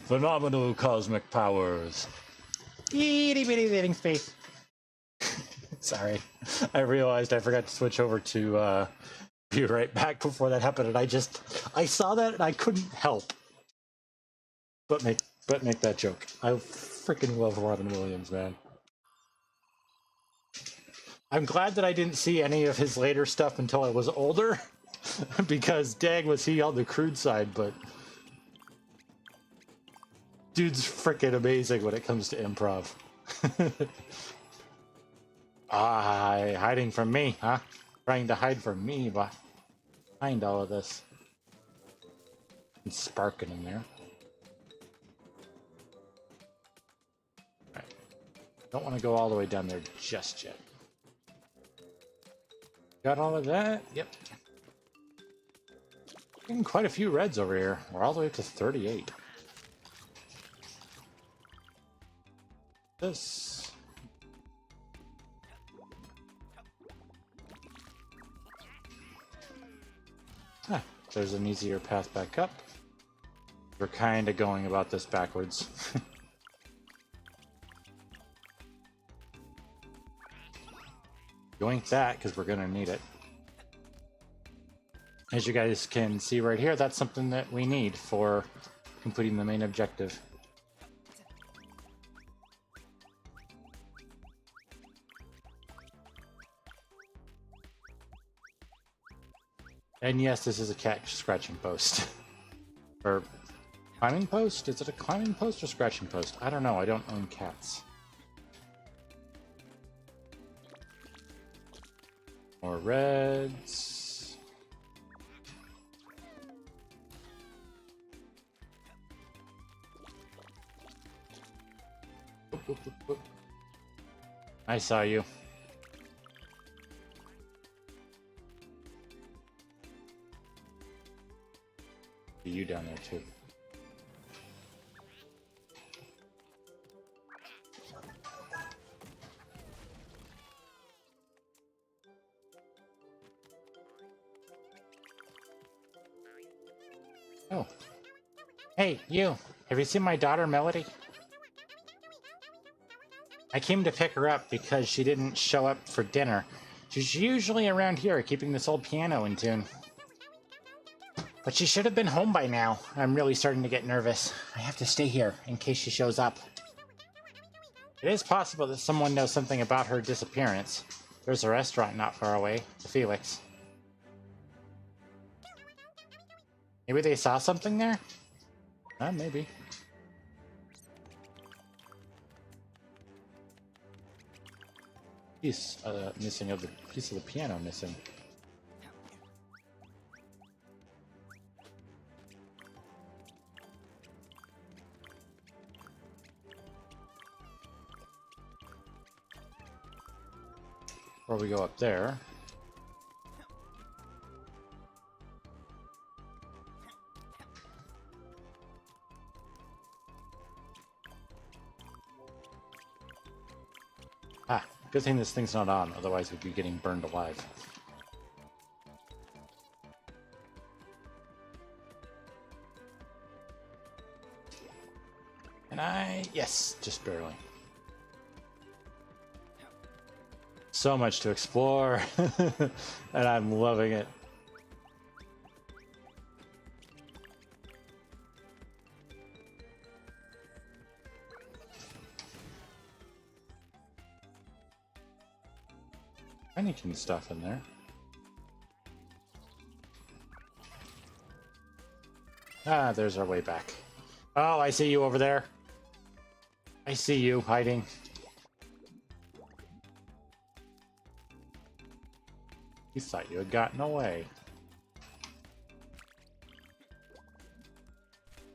Phenomenal cosmic powers. Itty bitty living space. Sorry. I realized I forgot to switch over to be right back before that happened, and I saw that and I couldn't help but make that joke. I freaking love Robin Williams, man. I'm glad that I didn't see any of his later stuff until I was older, because dang was he on the crude side, but dude's freaking amazing when it comes to improv. Hiding from me, huh? Trying to hide from me behind all of this. And sparking in there. Right. Don't want to go all the way down there just yet. Got all of that? Yep. Getting quite a few reds over here. We're all the way up to 38. This. there's an easier path back up. We're kind of going about this backwards. Yoink that, because we're going to need it. As you guys can see right here, that's something that we need for completing the main objective. And yes, this is a cat scratching post. Or climbing post? Is it a climbing post or scratching post? I don't know. I don't own cats. More reds. Oop, oop, oop, oop. I saw you. You down there too. Oh. Hey, you. Have you seen my daughter, Melody? I came to pick her up because she didn't show up for dinner. She's usually around here keeping this old piano in tune. But she should have been home by now. I'm really starting to get nervous. I have to stay here in case she shows up. It is possible that someone knows something about her disappearance. There's a restaurant not far away, the Felix. Maybe they saw something there? Maybe. Piece missing of the piece of the piano missing. Or we go up there. Ah, good thing this thing's not on, otherwise we'd be getting burned alive. And yes, just barely. So much to explore, and I'm loving it. Tinykin stuff in there. Ah, there's our way back. Oh, I see you over there. I see you hiding. You thought you had gotten away.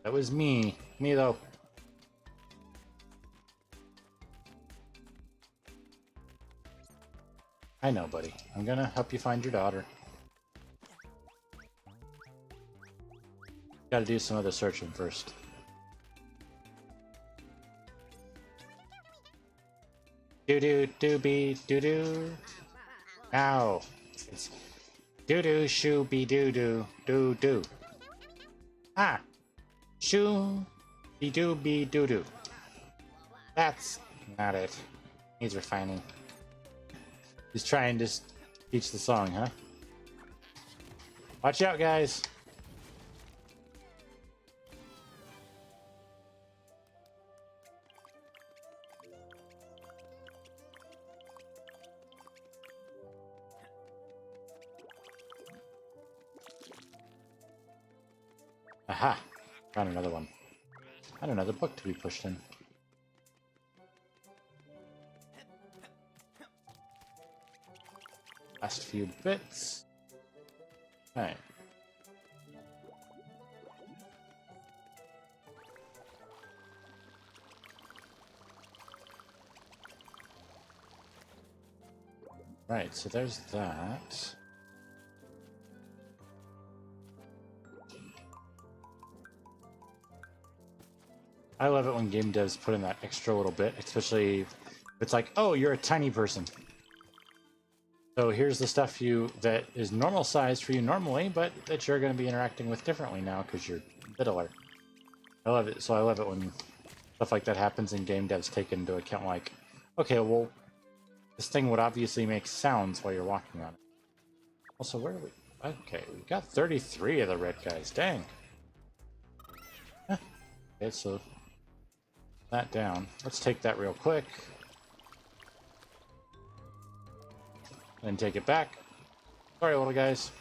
That was me. Me, though. I know, buddy. I'm gonna help you find your daughter. Gotta do some other searching first. Do-do-do-be-do-do. Ow. It's doo-doo, shoo-be-doo-doo, doo-doo. Ah! Shoo-be-doo-be-doo-doo. That's not it. He's refining. He's trying to teach the song, huh? Watch out, guys. Aha! Found another one. And another book to be pushed in. Last few bits. Alright. Right, so there's that. I love it when game devs put in that extra little bit, especially if it's like, oh, you're a tiny person. So here's the stuff that is normal size for you normally, but that you're going to be interacting with differently now because you're littler. I love it. So I love it when stuff like that happens and game devs take into account, like, okay, well, this thing would obviously make sounds while you're walking on it. Also, where are we? Okay, we got 33 of the red guys. Dang. Huh. Okay, so that down. Let's take that real quick. Then take it back. Sorry, little guys.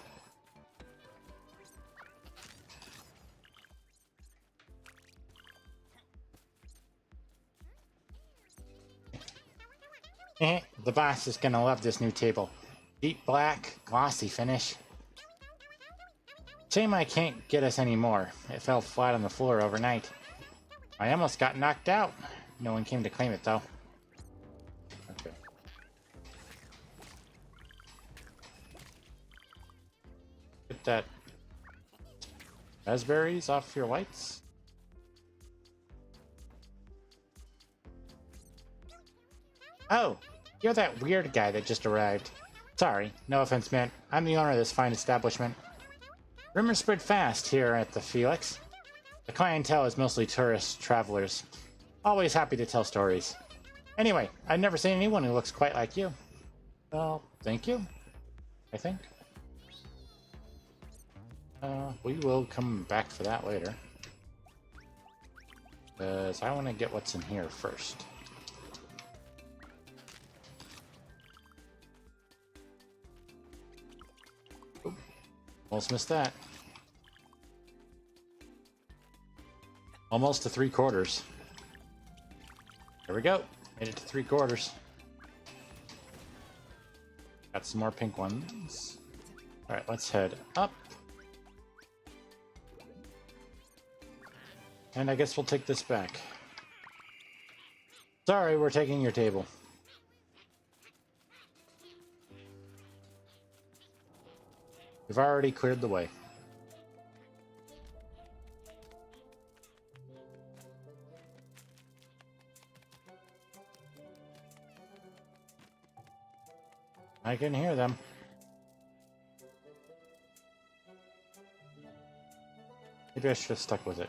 The boss is gonna love this new table. Deep black, glossy finish. Shame I can't get us any more. It fell flat on the floor overnight. I almost got knocked out. No one came to claim it, though. Okay. Get that raspberries off your lights. Oh, you're that weird guy that just arrived. Sorry, no offense meant. I'm the owner of this fine establishment. Rumors spread fast here at the Felix. The clientele is mostly tourist travelers. Always happy to tell stories. Anyway, I've never seen anyone who looks quite like you. Well, thank you, I think. We will come back for that later. Because I want to get what's in here first. Oop, almost missed that. Almost to 3/4. There we go. Made it to 3/4. Got some more pink ones. Alright, let's head up. And I guess we'll take this back. Sorry, we're taking your table. We've already cleared the way. I can hear them. Maybe I should have stuck with it.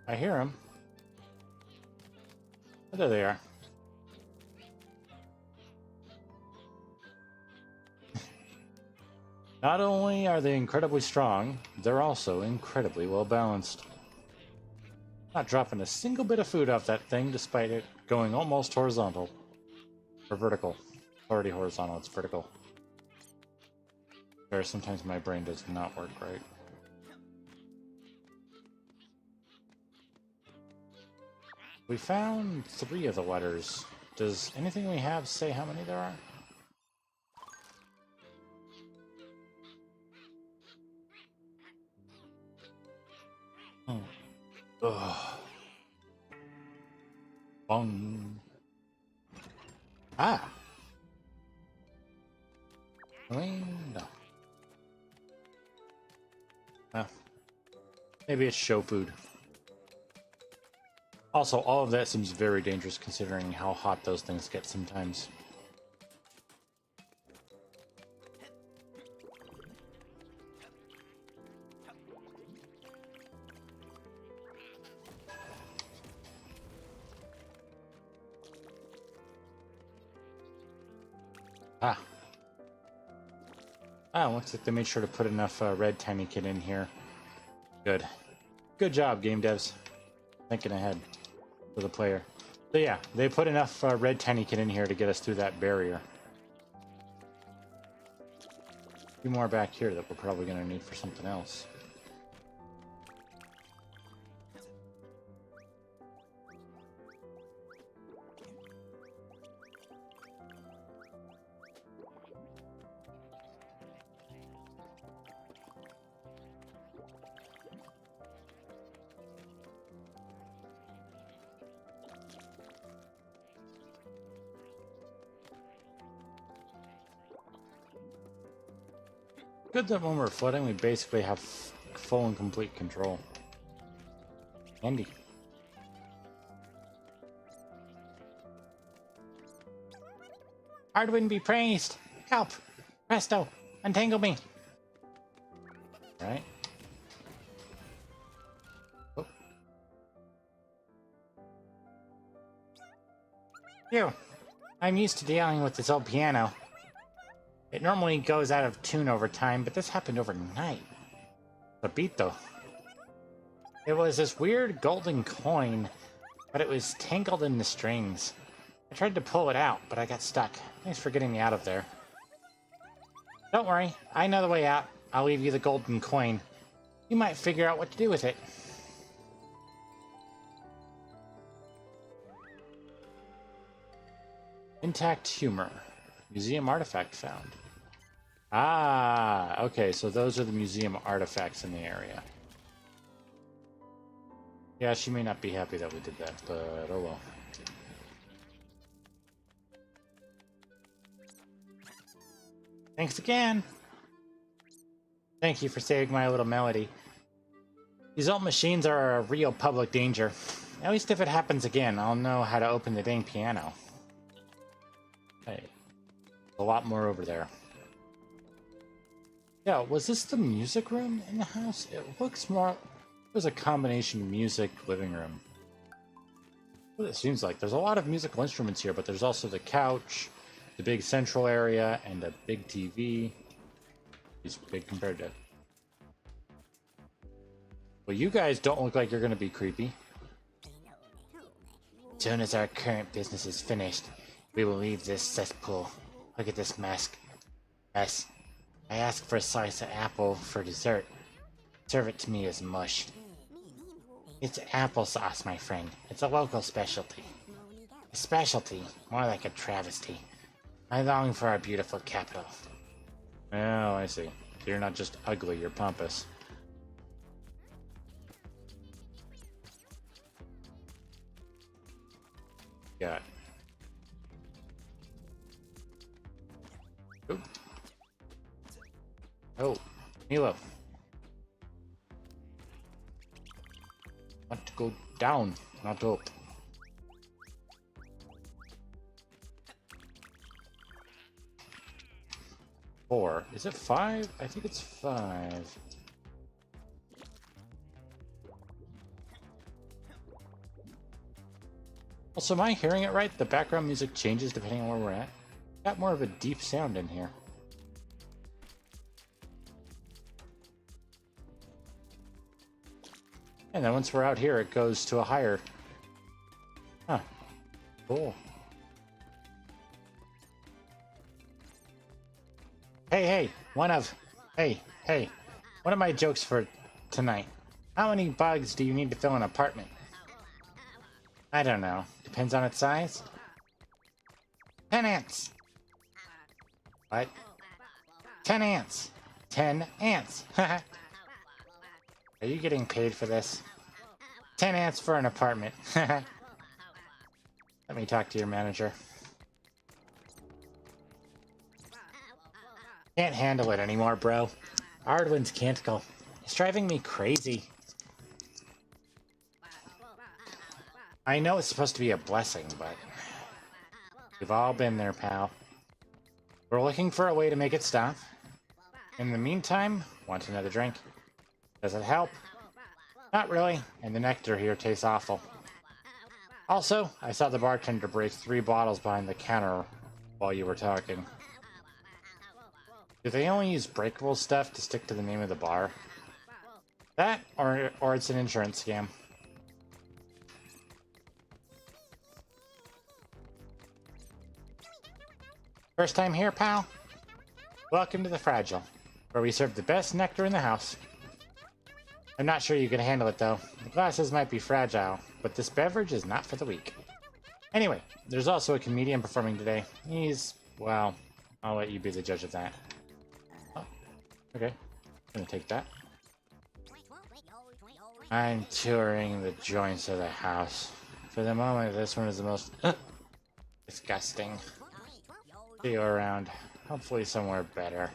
I hear them. Oh, there they are. Not only are they incredibly strong, they're also incredibly well balanced. Not dropping a single bit of food off that thing despite it going almost horizontal. Or vertical. It's already horizontal, it's vertical. Where sometimes my brain does not work right. We found 3 of the letters. Does anything we have say how many there are? Oh. Ugh. Bong. Ah. No. Well, maybe it's show food. Also, all of that seems very dangerous considering how hot those things get sometimes. Ah. Ah, looks like they made sure to put enough red Tinykin in here. Good. Good job, game devs. Thinking ahead for the player. So yeah, they put enough red Tinykin in here to get us through that barrier. A few more back here that we're probably going to need for something else. Good that when we're flooding, we basically have full and complete control. Handy. Hardwind be praised! Help! Presto! Untangle me! Right. Oh. Phew! I'm used to dealing with this old piano. It normally goes out of tune over time, but this happened overnight. A beat though. It was this weird golden coin, but it was tangled in the strings. I tried to pull it out, but I got stuck. Thanks for getting me out of there. Don't worry, I know the way out. I'll leave you the golden coin. You might figure out what to do with it. Intact humor. Museum artifact found. Ah, okay, so those are the museum artifacts in the area. Yeah, she may not be happy that we did that, but oh well. Thanks again! Thank you for saving my little melody. These old machines are a real public danger. At least if it happens again, I'll know how to open the dang piano. Hey, a lot more over there. Yeah, was this the music room in the house? It looks more... It was a combination of music, living room. What it seems like. There's a lot of musical instruments here, but there's also the couch, the big central area, and a big TV. It's big compared to... Well, you guys don't look like you're going to be creepy. As soon as our current business is finished, we will leave this cesspool. Look at this mess. I asked for a slice of apple for dessert. Serve it to me as mush. It's applesauce, my friend. It's a local specialty. A specialty? More like a travesty. I long for our beautiful capital. Oh, I see. You're not just ugly, you're pompous. Got. Oop. Oh, Milo. Want to go down, not up. Four. Is it 5? I think it's 5. Also, am I hearing it right? The background music changes depending on where we're at. Got more of a deep sound in here. And then once we're out here, it goes to a higher. Huh. Cool. Hey, one of my jokes for tonight. How many bugs do you need to fill an apartment? I don't know. Depends on its size. 10 ants. What? 10 ants. 10 ants. Are you getting paid for this? 10 ants for an apartment. Let me talk to your manager. Can't handle it anymore, bro. Ardwin's canticle. It's driving me crazy. I know it's supposed to be a blessing, but we've all been there, pal. We're looking for a way to make it stop. In the meantime, want another drink? Does it help? Not really, and the nectar here tastes awful. Also, I saw the bartender break 3 bottles behind the counter while you were talking. Do they only use breakable stuff to stick to the name of the bar? That, or it's an insurance scam. First time here, pal? Welcome to the Fragile, where we serve the best nectar in the house. I'm not sure you can handle it, though. The glasses might be fragile, but this beverage is not for the weak. Anyway, there's also a comedian performing today. He's, well, I'll let you be the judge of that. Oh, okay. I'm gonna take that. I'm touring the joints of the house. For the moment, this one is the most disgusting. See you around. Hopefully somewhere better.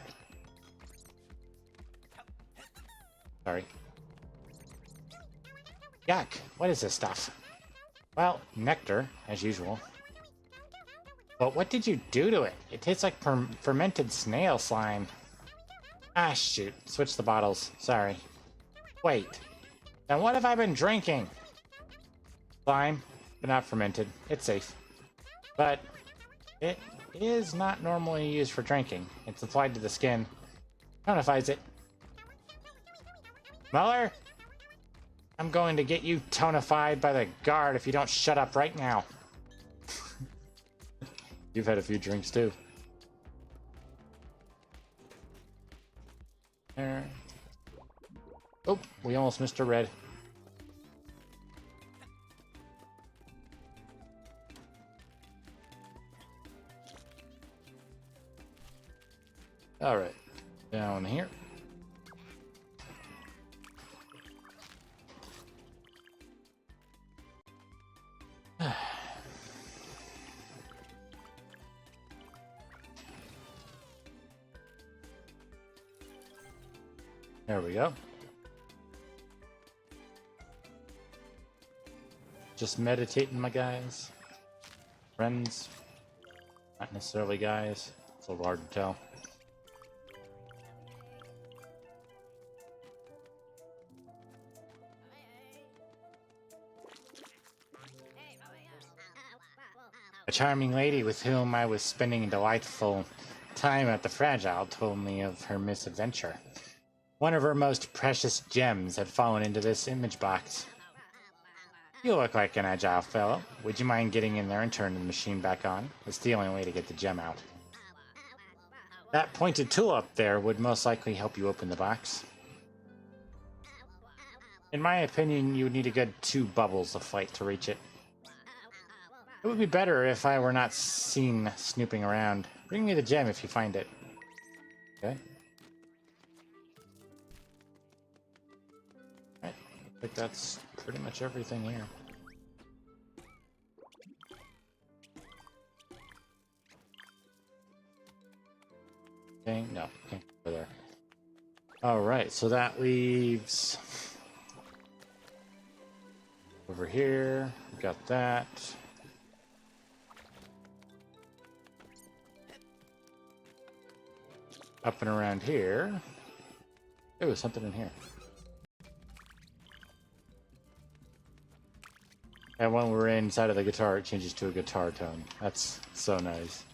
Sorry. Yuck! What is this stuff? Well, nectar, as usual. But what did you do to it? It tastes like fermented snail slime. Ah, shoot. Switch the bottles. Sorry. Wait. Then what have I been drinking? Slime, but not fermented. It's safe. But it is not normally used for drinking. It's applied to the skin. Tonifies it. Muller? I'm going to get you tonified by the guard if you don't shut up right now. You've had a few drinks too. There. Oh, we almost missed a red. All right, down here. There we go. Just meditating, my guys. Friends. Not necessarily guys. It's a little hard to tell. A charming lady with whom I was spending a delightful time at the Fragile told me of her misadventure. One of her most precious gems had fallen into this image box. You look like an agile fellow. Would you mind getting in there and turning the machine back on? It's the only way to get the gem out. That pointed tool up there would most likely help you open the box. In my opinion, you would need a good 2 bubbles of flight to reach it. It would be better if I were not seen snooping around. Bring me the gem if you find it. Okay. Alright, I think that's pretty much everything here. Okay, no, can't go there. Alright, so that leaves over here. We got that. Up and around here. There was something in here. And when we're inside of the guitar, it changes to a guitar tone. That's so nice.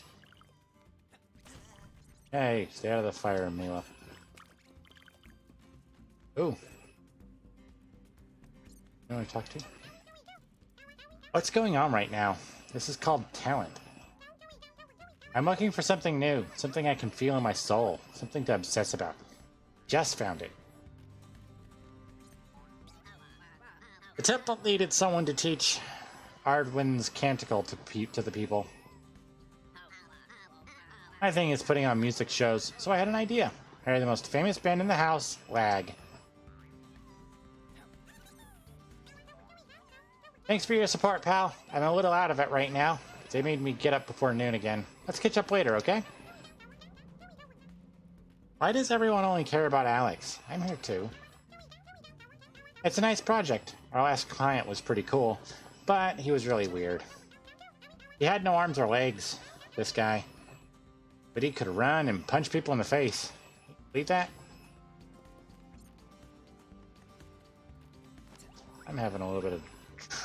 Hey, stay out of the fire, Mila. Ooh. You want to talk to? What's going on right now? This is called talent. I'm looking for something new, something I can feel in my soul, something to obsess about. Just found it. The temple needed someone to teach Ardwin's canticle to the people. My thing is putting on music shows, so I had an idea. Hire the most famous band in the house, Lag. Thanks for your support, pal. I'm a little out of it right now. They made me get up before noon again. Let's catch up later, okay? Why does everyone only care about Alex? I'm here too. It's a nice project. Our last client was pretty cool, but he was really weird. He had no arms or legs, this guy. But he could run and punch people in the face. Believe that? I'm having a little bit of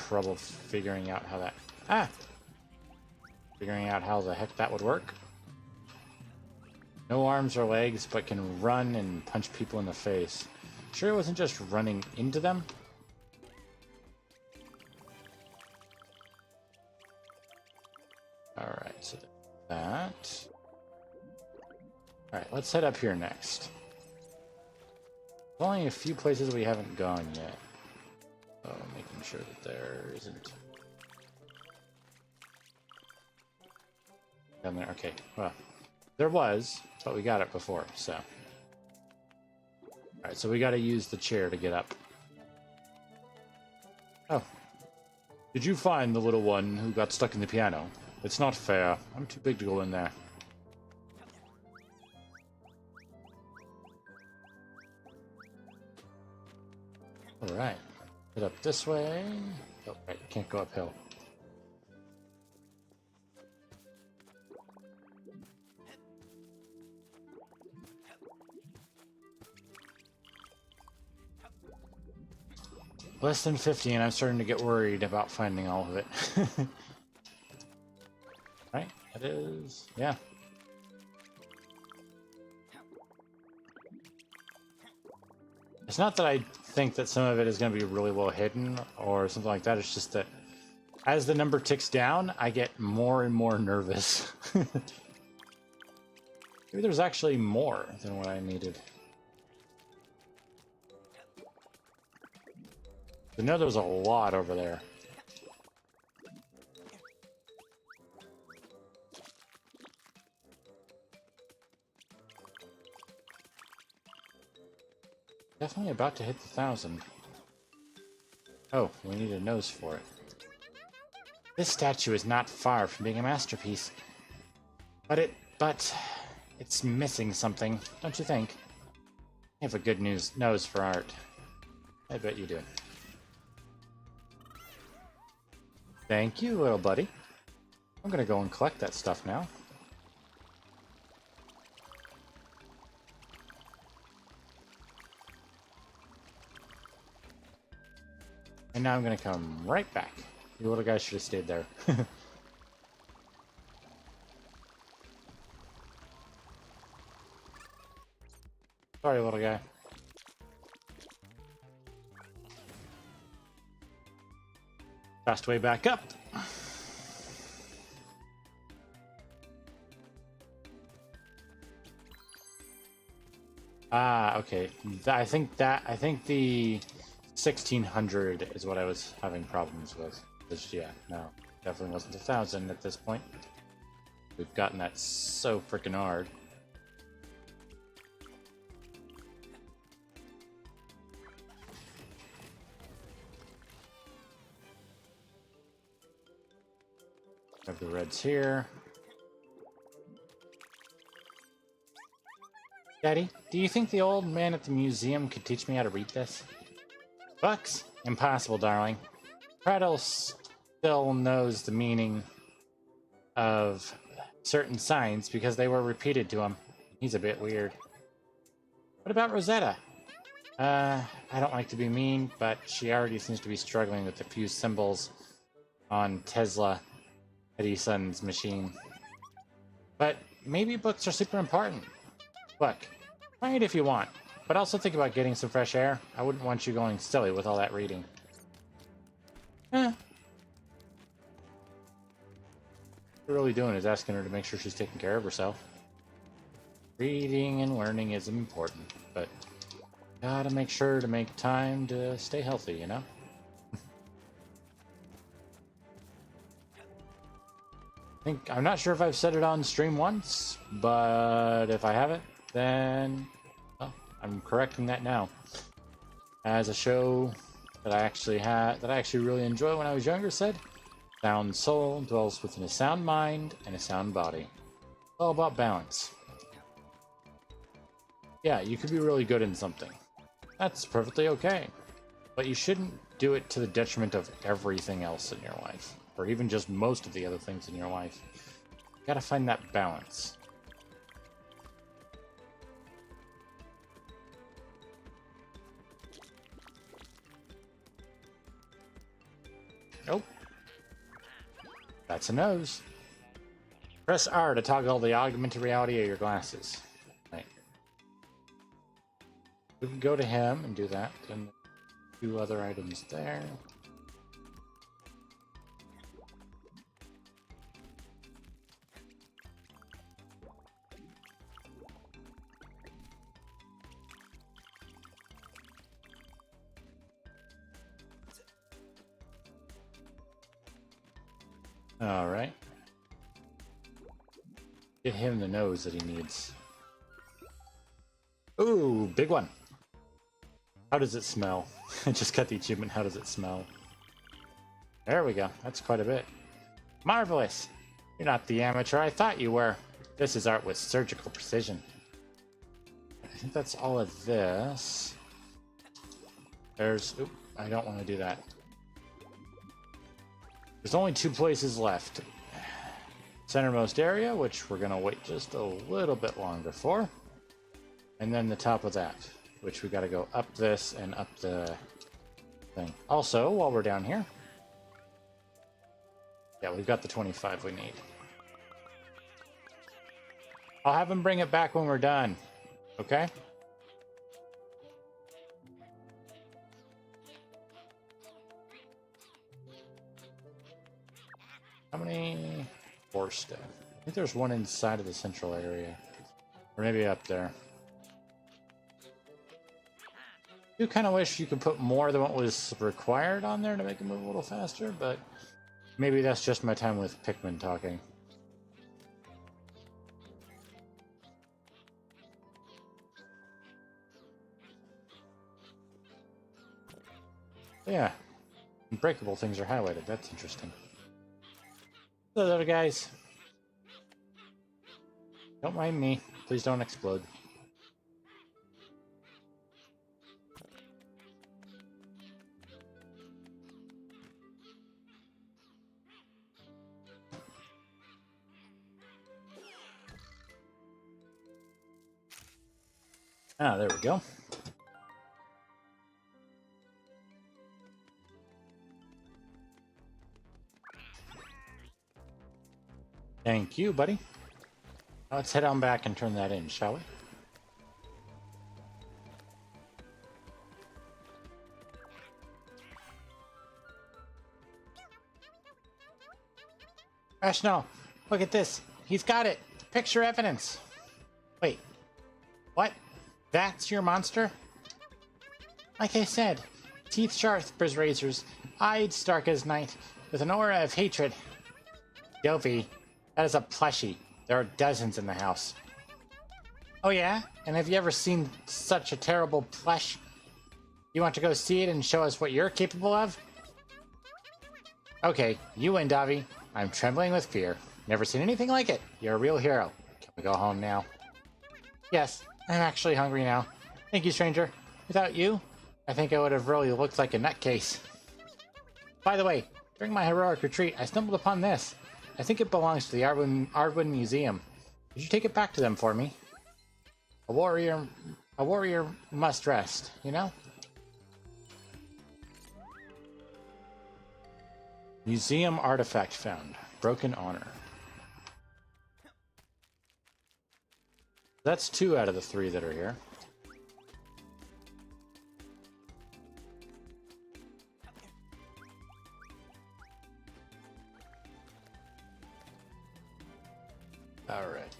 trouble figuring out how that... Figuring out how the heck that would work. No arms or legs, but can run and punch people in the face. Sure it wasn't just running into them? Alright, so that... Alright, let's head up here next. There's only a few places we haven't gone yet. So making sure that there isn't... Down there, okay. Well, there was, but we got it before, so. Alright, so we gotta use the chair to get up. Oh. Did you find the little one who got stuck in the piano? It's not fair. I'm too big to go in there. Alright. Head up this way. Oh, right, can't go uphill. less than 50, and I'm starting to get worried about finding all of it. Right? It is. Yeah. It's not that I think that some of it is going to be really well hidden or something like that. It's just that as the number ticks down, I get more and more nervous. Maybe there's actually more than what I needed. I know there's a lot over there. Definitely about to hit the 1,000. Oh, we need a nose for it. This statue is not far from being a masterpiece. But it's missing something, don't you think? I have a good nose for art. I bet you do. Thank you, little buddy. I'm gonna go and collect that stuff now. And now I'm gonna come right back. You little guy should have stayed there. Sorry, little guy. Fast way back up. Ah, okay. I think the 1600 is what I was having problems with. Yeah, no, definitely wasn't 1,000 at this point. We've gotten that so freaking hard. Have the reds here. Daddy, do you think the old man at the museum could teach me how to read this? Bucks? Impossible, darling. Prattle still knows the meaning of certain signs because they were repeated to him. He's a bit weird. What about Rosetta? I don't like to be mean, but she already seems to be struggling with a few symbols on Tesla Edison's machine. But maybe books are super important. Look, try it if you want, but also think about getting some fresh air. I wouldn't want you going silly with all that reading. What we're really doing is asking her to make sure she's taking care of herself. Reading and learning is important, but gotta make sure to make time to stay healthy, you know? I'm not sure if I've said it on stream once, but if I haven't, then well, I'm correcting that now. As a show that I actually really enjoyed when I was younger said, sound soul dwells within a sound mind and a sound body. It's all about balance. Yeah, you could be really good in something. That's perfectly okay. But you shouldn't do it to the detriment of everything else in your life, or even just most of the other things in your life. You gotta find that balance. Nope. That's a nose. Press R to toggle the augmented reality of your glasses. Right. We can go to him and do that. And 2 other items there. All right. Get him the nose that he needs. Ooh, big one. How does it smell? I just got the achievement. How does it smell? There we go. That's quite a bit. Marvelous. You're not the amateur I thought you were. This is art with surgical precision. I think that's all of this. There's... Oop, I don't want to do that. There's only 2 places left. Centermost area, which we're going to wait just a little bit longer for. And then the top of that, which we got to go up this and up the thing. Also, while we're down here, yeah, we've got the 25 we need. I'll have him bring it back when we're done. Okay? How many? 4 staff. I think there's one inside of the central area. Or maybe up there. I do kind of wish you could put more than what was required on there to make it move a little faster, but maybe that's just my time with Pikmin talking. Yeah, unbreakable things are highlighted. That's interesting. Those other guys. Don't mind me. Please don't explode. Ah, there we go. Thank you, buddy. Now let's head on back and turn that in, shall we? Rational, look at this. He's got it. Picture evidence. Wait, what? That's your monster? Like I said, teeth sharp as razors, eyes dark as night, with an aura of hatred. Dopey, that is a plushie. There are dozens in the house. Oh yeah? And have you ever seen such a terrible plush? You want to go see it and show us what you're capable of? Okay, you win, Davi. I'm trembling with fear. Never seen anything like it. You're a real hero. Can we go home now? Yes, I'm actually hungry now. Thank you, stranger. Without you, I think I would have really looked like a nutcase. By the way, during my heroic retreat, I stumbled upon this. I think it belongs to the Ardwin Museum. Could you take it back to them for me? A warrior must rest, you know? Museum artifact found. Broken honor. That's 2 out of the 3 that are here. All right.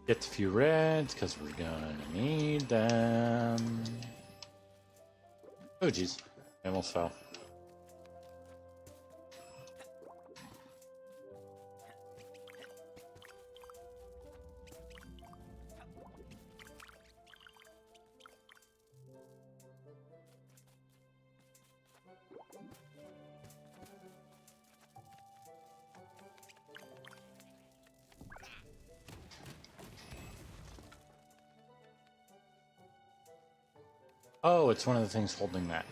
Get a few reds because we're gonna need them. Oh geez, I almost fell. Oh, it's one of the things holding that.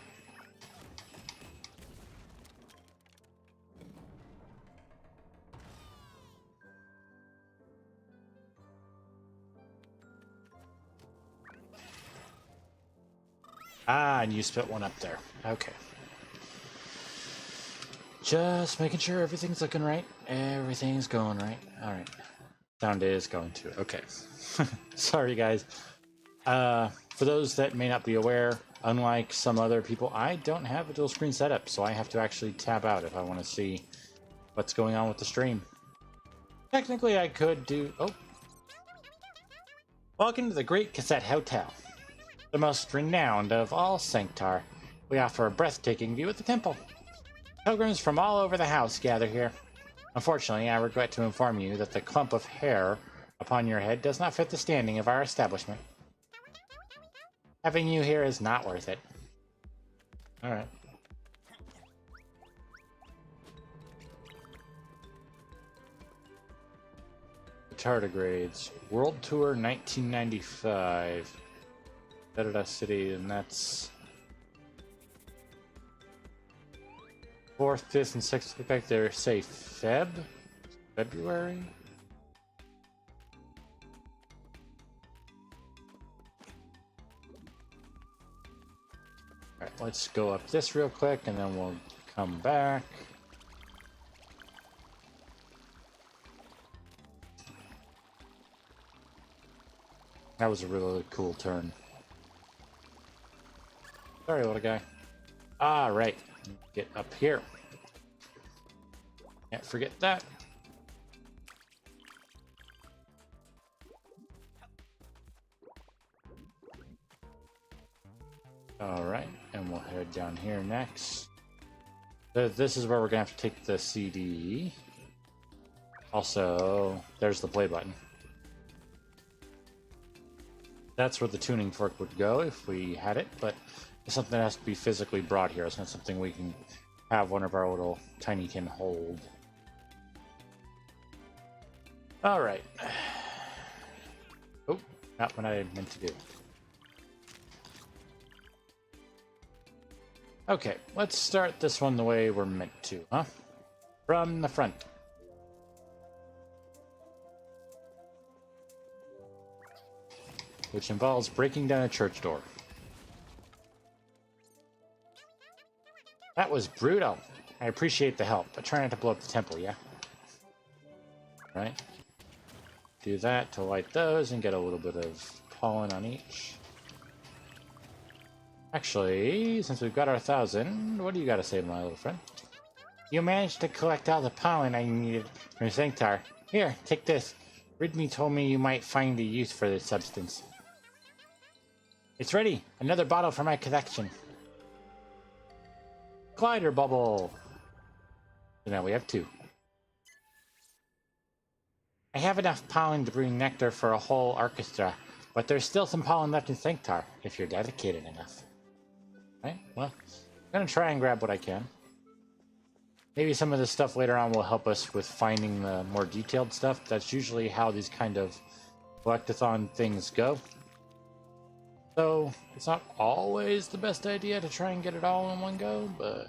Ah, and you spit one up there. Okay. Just making sure everything's looking right. Everything's going right. All right. Sound is going to. Okay. Sorry, guys. For those that may not be aware, unlike some other people, I don't have a dual screen setup, so I have to actually tab out if I want to see what's going on with the stream. Technically, I could do... Oh. Welcome to the Great Cassette Hotel, the most renowned of all Sanctar. We offer a breathtaking view of the temple. Pilgrims from all over the house gather here. Unfortunately, I regret to inform you that the clump of hair upon your head does not fit the standing of our establishment. Having you here is not worth it. Alright. Tardigrades. World Tour 1995. Da-da-da City, and that's... 4th, 5th, and 6th. Look like they're, say, February? let's go up this real quick and then we'll come back. That was a really cool turn. Sorry, little guy. Ah, right. Get up here. Can't forget that. Alright, and we'll head down here next. This is where we're going to have to take the CD. Also, there's the play button. That's where the tuning fork would go if we had it, but it's something that has to be physically brought here. It's not something we can have one of our little Tinykin hold. Alright. Oh, not what I meant to do. Okay, let's start this one the way we're meant to, huh? From the front. Which involves breaking down a church door. That was brutal. I appreciate the help, but try not to blow up the temple, yeah? Right? Do that to light those and get a little bit of pollen on each. Actually, since we've got our 1,000, what do you got to say, my little friend? You managed to collect all the pollen I needed from Sanctar. Here, take this. Ridme told me you might find a use for this substance. It's ready. Another bottle for my collection. Glider bubble. So now we have 2. I have enough pollen to bring nectar for a whole orchestra, but there's still some pollen left in Sanctar, if you're dedicated enough. Right, well, I'm gonna try and grab what I can. Maybe some of this stuff later on will help us with finding the more detailed stuff. That's usually how these kind of collectathon things go. So, it's not always the best idea to try and get it all in one go, but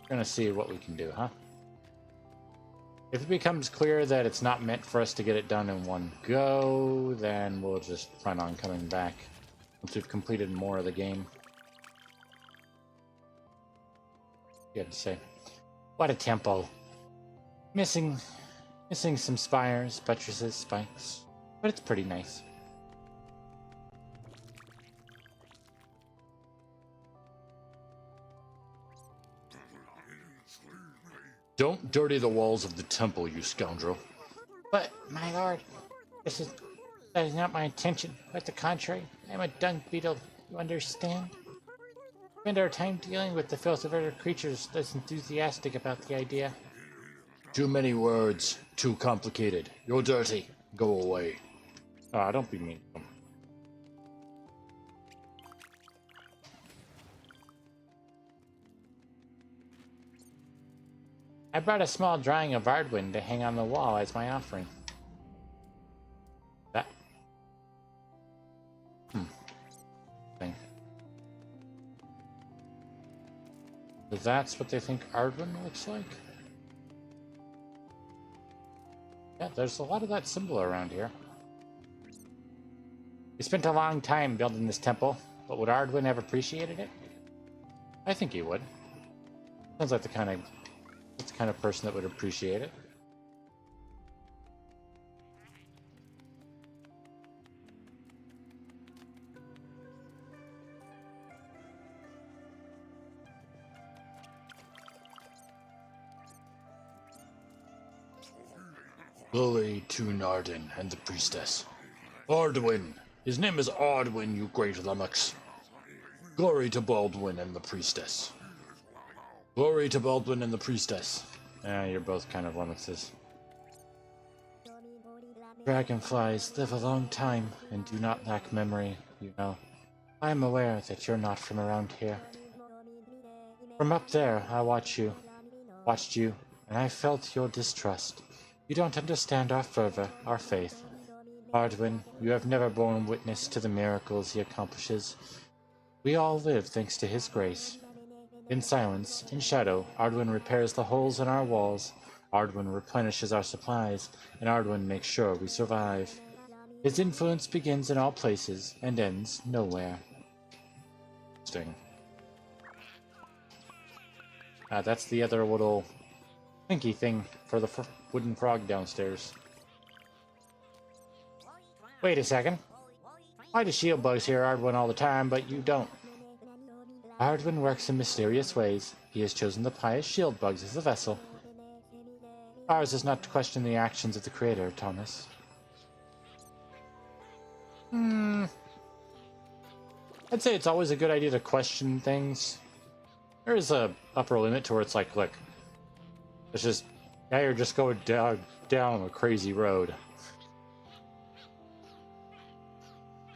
we're gonna see what we can do, huh? If it becomes clear that it's not meant for us to get it done in one go, then we'll just plan on coming back once we've completed more of the game. You have to say, what a temple. Missing some spires, buttresses, spikes, but it's pretty nice. Don't dirty the walls of the temple, you scoundrel. But, my lord, that is not my intention. Quite the contrary. I am a dung beetle, you understand? Spend our time dealing with the filth of other creatures less enthusiastic about the idea. Too many words. Too complicated. You're dirty. Go away. Ah, don't be mean. I brought a small drawing of Ardwin to hang on the wall as my offering. That... Thing. So that's what they think Ardwin looks like? Yeah, there's a lot of that symbol around here. We spent a long time building this temple, but would Ardwin have appreciated it? I think he would. Sounds like the kind of person that would appreciate it. Glory to Narden and the priestess. Ardwin! His name is Ardwin, you great lummox. Glory to Baldwin and the priestess. Glory to Baldwin and the priestess. You're both kind of lummoxes. Dragonflies live a long time and do not lack memory, you know. I am aware that you're not from around here. From up there, I watched you, and I felt your distrust. You don't understand our fervor, our faith. Ardwin, you have never borne witness to the miracles he accomplishes. We all live thanks to his grace. In silence, in shadow, Ardwin repairs the holes in our walls, Ardwin replenishes our supplies, and Ardwin makes sure we survive. His influence begins in all places and ends nowhere. Interesting. That's the other little thinky thing for the wooden frog downstairs. Wait a second. Why do shield bugs hear Ardwin all the time, but you don't? Ardwin works in mysterious ways. He has chosen the pious shield bugs as the vessel. Ours is not to question the actions of the Creator, Thomas. I'd say it's always a good idea to question things. There is a upper limit to where it's like, look, it's just, now you're just going down a crazy road.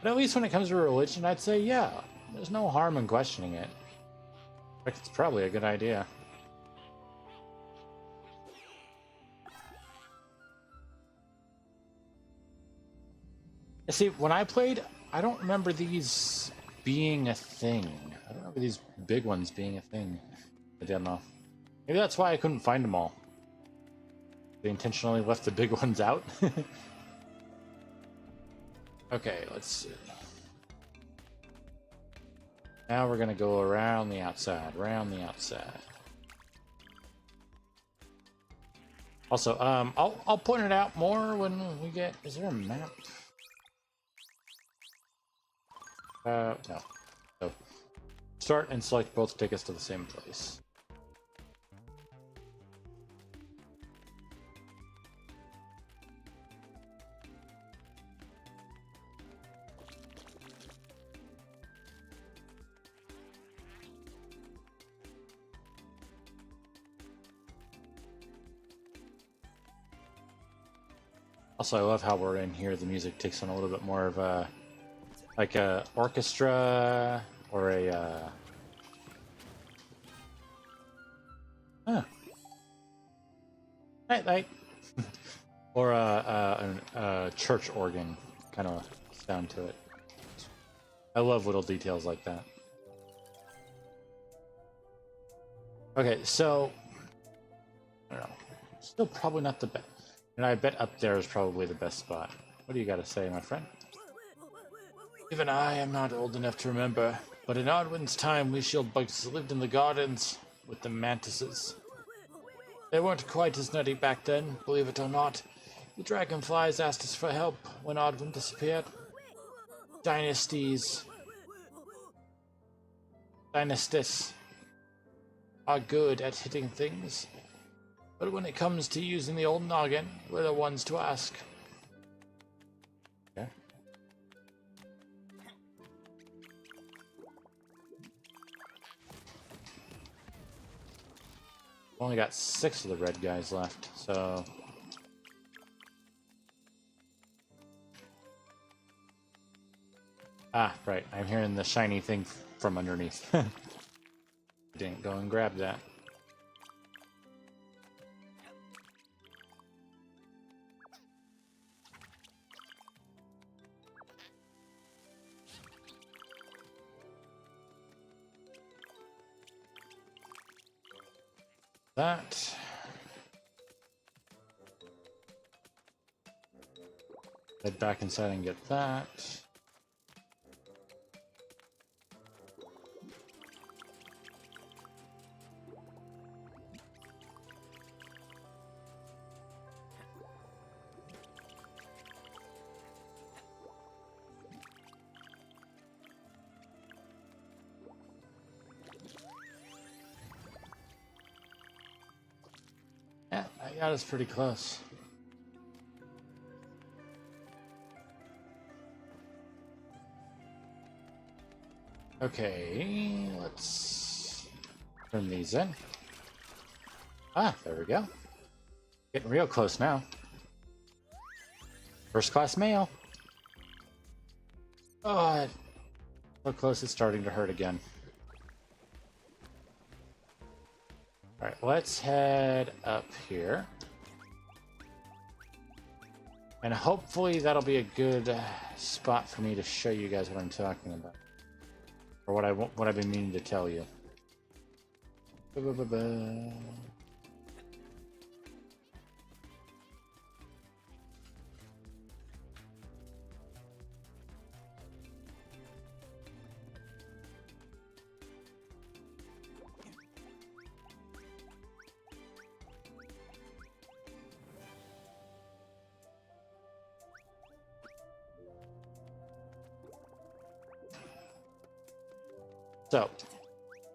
But at least when it comes to religion, I'd say, yeah, there's no harm in questioning it. In fact, it's probably a good idea. See, when I played, I don't remember these being a thing. I don't remember these big ones being a thing. I don't know. Maybe that's why I couldn't find them all. They intentionally left the big ones out. Okay, let's see. Now we're gonna go around the outside, Also, I'll point it out more when we get. Is there a map? No. So, start and select both take us to the same place. Also, I love how we're in here. The music takes on a little bit more of a, like a orchestra or a, night, or a church organ kind of sound to it. I love little details like that. Okay, so I don't know. Still probably not the best. And I bet up there is probably the best spot. What do you got to say, my friend? Even I am not old enough to remember, but in Ardwin's time, we shield bugs lived in the gardens with the mantises. They weren't quite as nutty back then, believe it or not. The dragonflies asked us for help when Ardwin disappeared. Dynasties are good at hitting things. But when it comes to using the old noggin, we're the ones to ask. Okay. Only got 6 of the red guys left, so... Ah, right. I'm hearing the shiny thing from underneath. Didn't go and grab that. That. Head back inside and get that. Yeah, I got us pretty close. Okay, let's turn these in. Ah, there we go. Getting real close now. First class mail. Oh, so close it's starting to hurt again. Alright, let's head up here. And hopefully that'll be a good spot for me to show you guys what I'm talking about. Or what I've been meaning to tell you. So,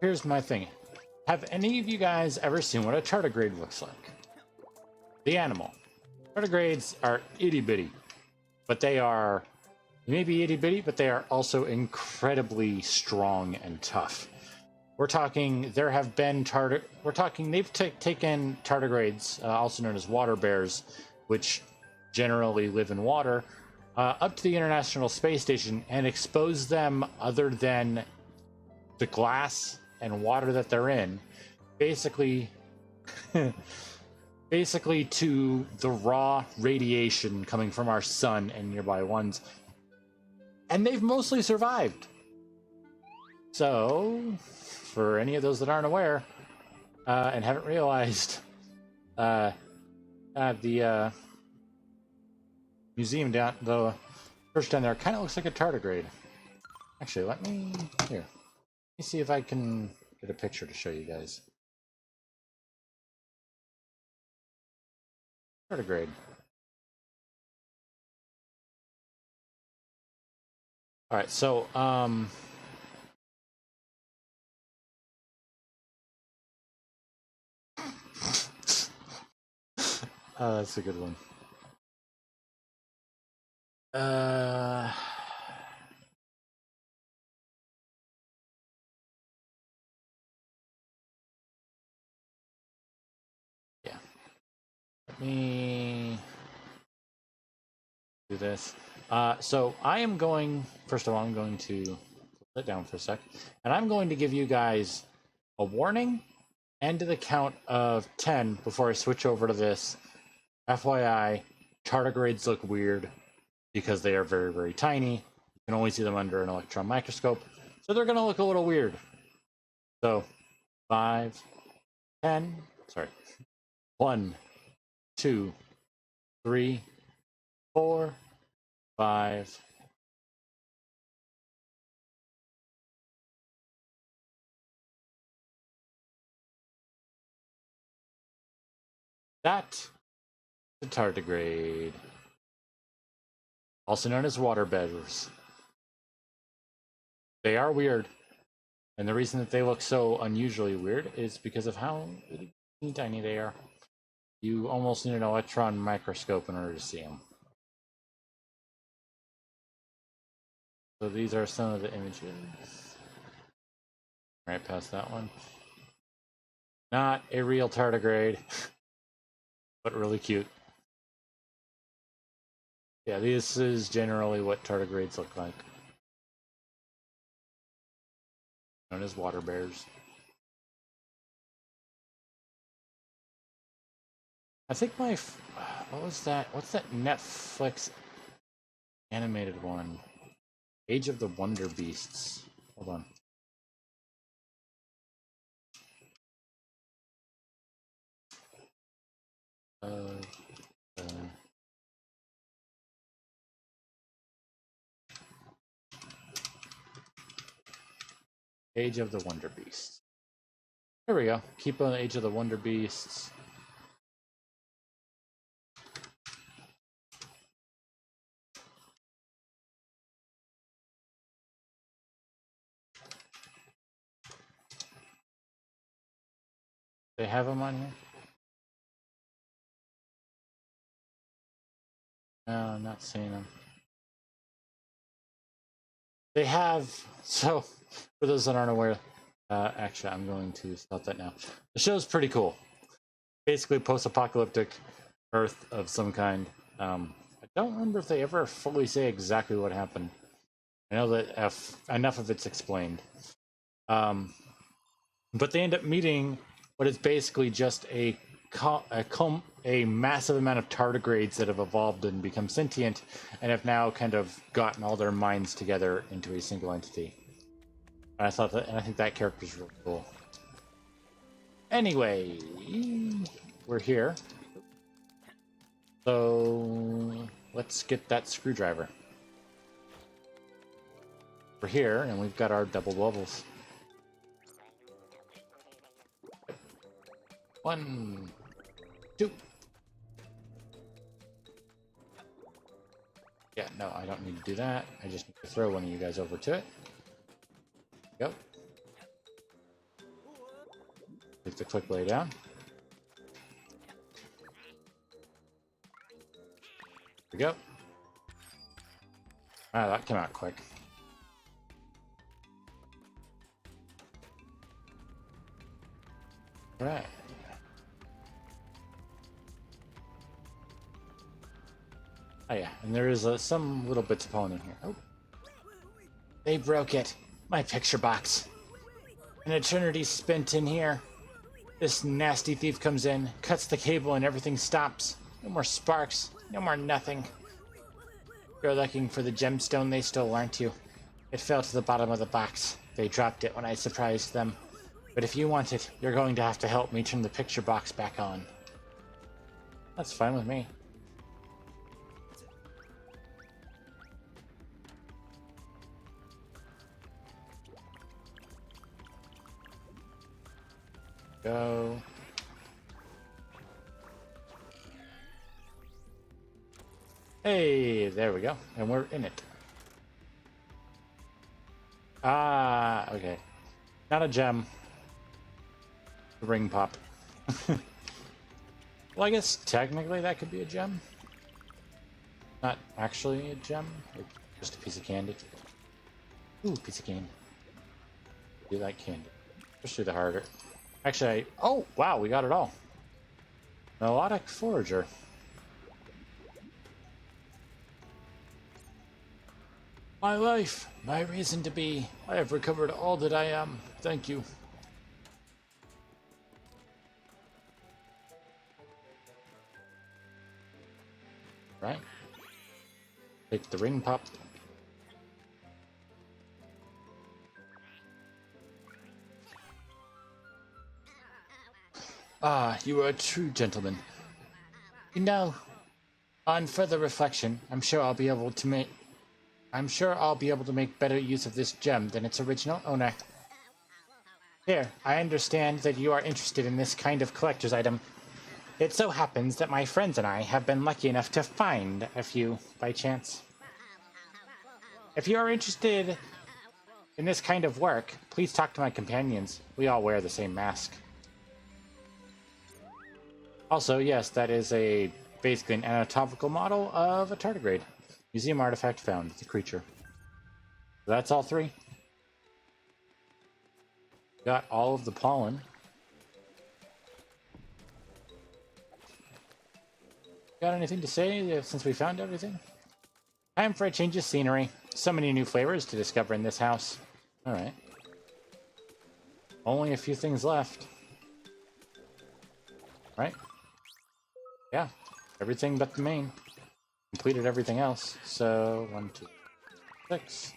here's my thing. Have any of you guys ever seen what a tardigrade looks like? The animal. Tardigrades are itty-bitty, but they are, maybe itty-bitty, but they are also incredibly strong and tough. We're talking, there have been they've taken tardigrades, also known as water bears, which generally live in water, up to the International Space Station and exposed them other than the glass and water that they're in, basically to the raw radiation coming from our sun and nearby ones. And they've mostly survived. So, for any of those that aren't aware and haven't realized, the museum down, the church down there, kind of looks like a tardigrade. Actually, let me see if I can get a picture to show you guys. Tardigrade. All right, so that's a good one. Yeah. Let me do this. So I am going, first of all, I'm going to sit down for a sec, and I'm going to give you guys a warning and to the count of 10 before I switch over to this. FYI, tardigrades look weird because they are very, very tiny. You can only see them under an electron microscope, so they're going to look a little weird. So 5, 10, sorry, 1, 2, 3, 4, 5. That the tardigrade, also known as water bears. They are weird, and the reason that they look so unusually weird is because of how tiny they are. You almost need an electron microscope in order to see them. So these are some of the images. Right past that one. Not a real tardigrade, but really cute. Yeah, this is generally what tardigrades look like. Known as water bears. I think what was that? What's that Netflix animated one? Age of the Wonder Beasts. Hold on. Age of the Wonder Beasts. Here we go. Keep on Age of the Wonder Beasts. They have them on here? No, I'm not seeing them. They have, so for those that aren't aware, actually I'm going to stop that now. The show's pretty cool. Basically post-apocalyptic Earth of some kind. I don't remember if they ever fully say exactly what happened. I know that enough of it's explained. But they end up meeting what is basically just a massive amount of tardigrades that have evolved and become sentient and have now kind of gotten all their minds together into a single entity. And I think that character's really cool. Anyway, we're here. So let's get that screwdriver. We're here and we've got our double bubbles. 1, 2. Yeah, no, I don't need to do that. I just need to throw one of you guys over to it. Go. the quick lay down. There we go. Ah, that came out quick. Right. Oh yeah, and there is some little bits of pollen in here. Oh, they broke it. My picture box. An eternity spent in here. This nasty thief comes in, cuts the cable, and everything stops. No more sparks. No more nothing. You're looking for the gemstone they stole, aren't you? It fell to the bottom of the box. They dropped it when I surprised them. But if you want it, you're going to have to help me turn the picture box back on. That's fine with me. Go. Hey, there we go. And we're in it. Ah, okay. Not a gem. Ring pop. Well, I guess technically that could be a gem. Not actually a gem. Just a piece of candy. Ooh, piece of candy. Do like candy. Especially the harder. Actually, oh, wow, we got it all. Melodic Forager. My life, my reason to be. I have recovered all that I am. Thank you. Right. Take the ring pop. Ah, you are a true gentleman. You know, on further reflection, I'm sure I'll be able to make better use of this gem than its original owner. Here, I understand that you are interested in this kind of collector's item. It so happens that my friends and I have been lucky enough to find a few by chance. If you are interested in this kind of work, please talk to my companions. We all wear the same mask. Also, yes, that is basically an anatomical model of a tardigrade. Museum artifact found, the creature. So that's all three. Got all of the pollen. Got anything to say since we found everything? Time for a change of scenery. So many new flavors to discover in this house. Alright. Only a few things left. Right? Yeah. Everything but the main. Completed everything else. So, 1, 2, 6.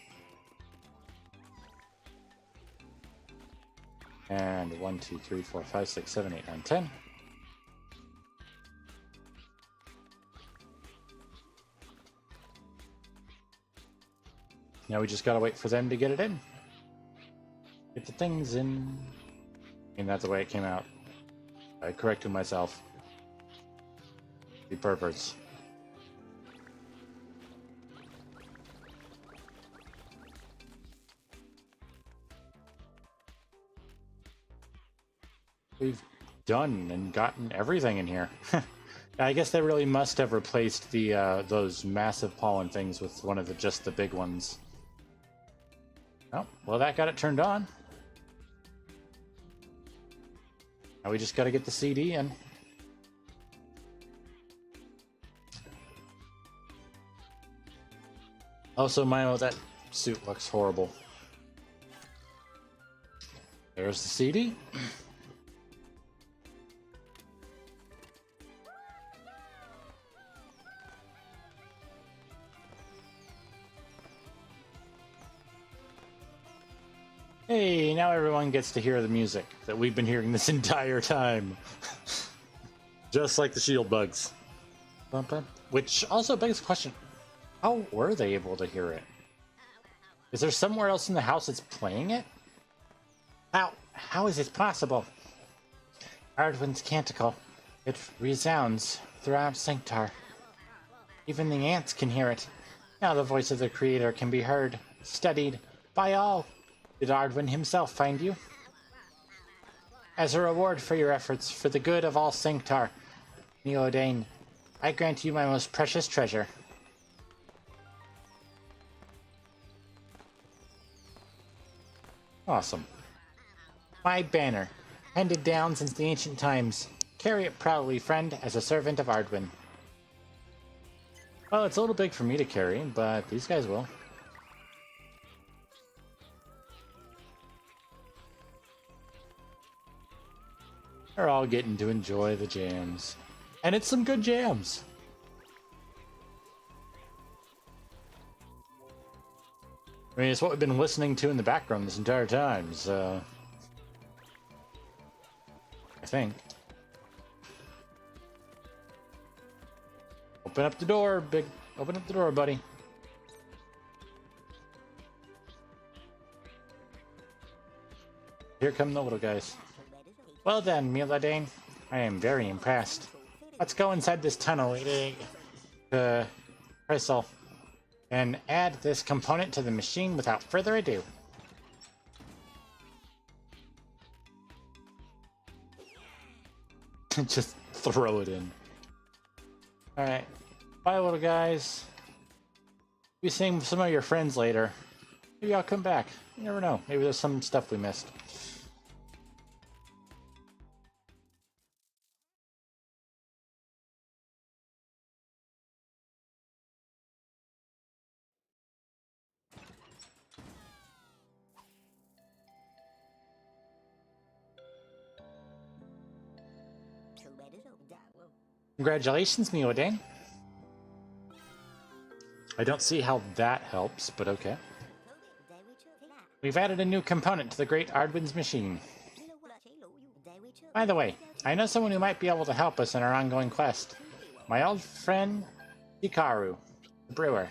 And 1, 2, 3, 4, 5, 6, 7, 8, 9, 10. Now we just gotta wait for them to get it in. Get the things in. And that's the way it came out. I corrected myself. The perverts. We've done and gotten everything in here. I guess they really must have replaced the those massive pollen things with one of just the big ones. Oh, well, that got it turned on. Now we just got to get the CD in. Also, Milo, that suit looks horrible. There's the CD. Hey, now everyone gets to hear the music that we've been hearing this entire time. Just like the shield bugs. Which also begs the question, how were they able to hear it? Is there somewhere else in the house that's playing it? How is it possible? Ardwin's canticle. It resounds throughout Sanctar. Even the ants can hear it. Now the voice of the creator can be heard, studied by all. Did Ardwin himself find you? As a reward for your efforts, for the good of all Sanctar, Neodane, I grant you my most precious treasure. Awesome. My banner, handed down since the ancient times. Carry it proudly, friend, as a servant of Ardwin. Well, it's a little big for me to carry, but these guys will. They're all getting to enjoy the jams. And it's some good jams. I mean, it's what we've been listening to in the background this entire time, so... I think. Open up the door, big... Open up the door, buddy. Here come the little guys. Well done, Miladane. I am very impressed. Let's go inside this tunnel, Crystal, and add this component to the machine without further ado. Just throw it in. Alright. Bye, little guys. Be seeing some of your friends later. Maybe I'll come back. You never know. Maybe there's some stuff we missed. Congratulations, Miodane. I don't see how that helps, but okay. We've added a new component to the Great Ardwin's machine. By the way, I know someone who might be able to help us in our ongoing quest. My old friend, Hikaru, the brewer.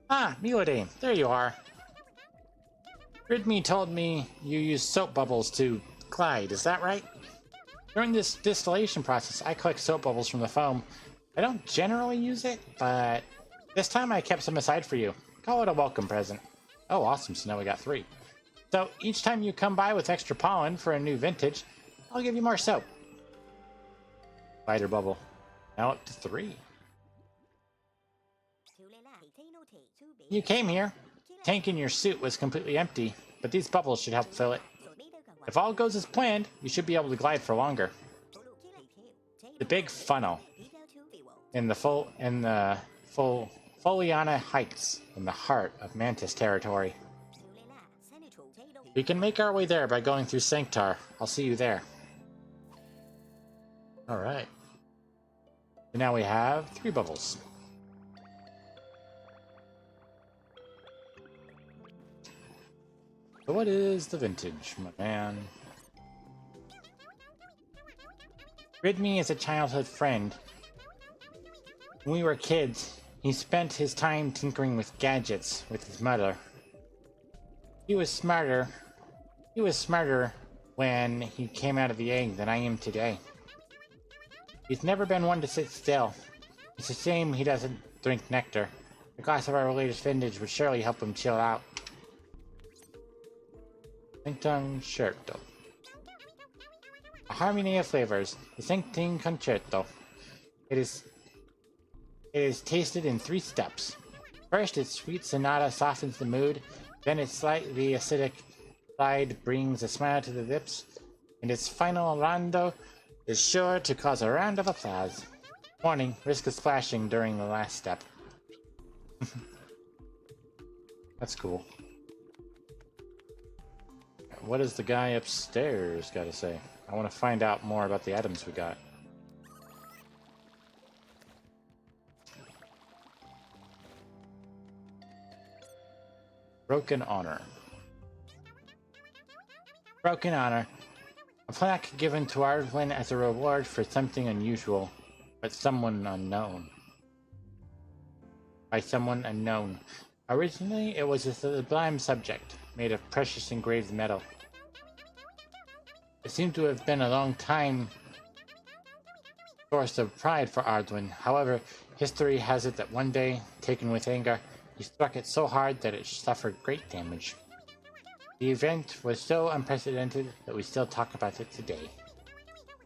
Ah, Miodane, there you are. Ridme told me you use soap bubbles to glide, is that right? During this distillation process, I collect soap bubbles from the foam. I don't generally use it, but this time I kept some aside for you. Call it a welcome present. Oh, awesome, so now we got 3. So each time you come by with extra pollen for a new vintage, I'll give you more soap. Glider bubble. Now up to 3. You came here. Tank in your suit was completely empty, but these bubbles should help fill it. If all goes as planned, you should be able to glide for longer. The big funnel in the Foliana Heights in the heart of Mantis territory. We can make our way there by going through Sanctar. I'll see you there. Alright. Now we have 3 bubbles. So what is the vintage, my man? Ridme is a childhood friend. When we were kids, he spent his time tinkering with gadgets with his mother. He was smarter when he came out of the egg than I am today. He's never been one to sit still. It's a shame he doesn't drink nectar. A glass of our latest vintage would surely help him chill out. Tinykin Concerto. A harmony of flavors. The Tinykin Concerto. It is tasted in 3 steps. First, its sweet sonata softens the mood. Then its slightly acidic slide brings a smile to the lips. And its final rondo is sure to cause a round of applause. Warning, risk of splashing during the last step. That's cool. What does the guy upstairs got to say? I want to find out more about the items we got. Broken Honor. Broken Honor. A plaque given to Ardwin as a reward for something unusual, but someone unknown. By someone unknown. Originally, it was a sublime subject, made of precious engraved metal. It seemed to have been a long time source of pride for Ardwin. However, history has it that one day, taken with anger, he struck it so hard that it suffered great damage. The event was so unprecedented that we still talk about it today.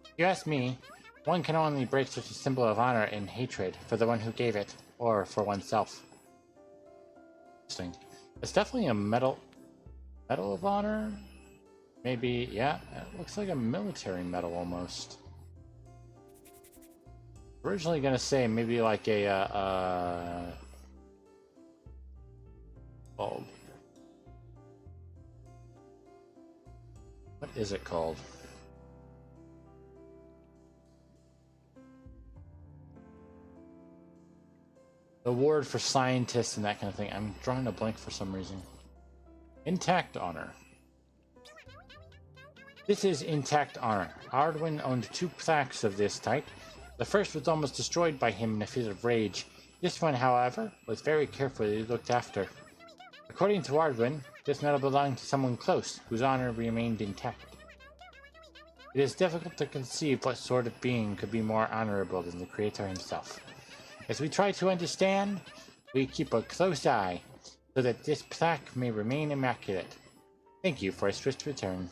If you ask me, one can only break such a symbol of honor and hatred for the one who gave it, or for oneself. Interesting. It's definitely a medal of honor? Maybe, yeah, it looks like a military medal almost. Originally gonna say maybe like a, called. What is it called? Award for scientists and that kind of thing. I'm drawing a blank for some reason. Intact honor. This is intact honor. Arduin owned 2 plaques of this type. The first was almost destroyed by him in a fit of rage. This one, however, was very carefully looked after. According to Arduin, this medal belonged to someone close, whose honor remained intact. It is difficult to conceive what sort of being could be more honorable than the Creator himself. As we try to understand, we keep a close eye, so that this plaque may remain immaculate. Thank you for a swift return.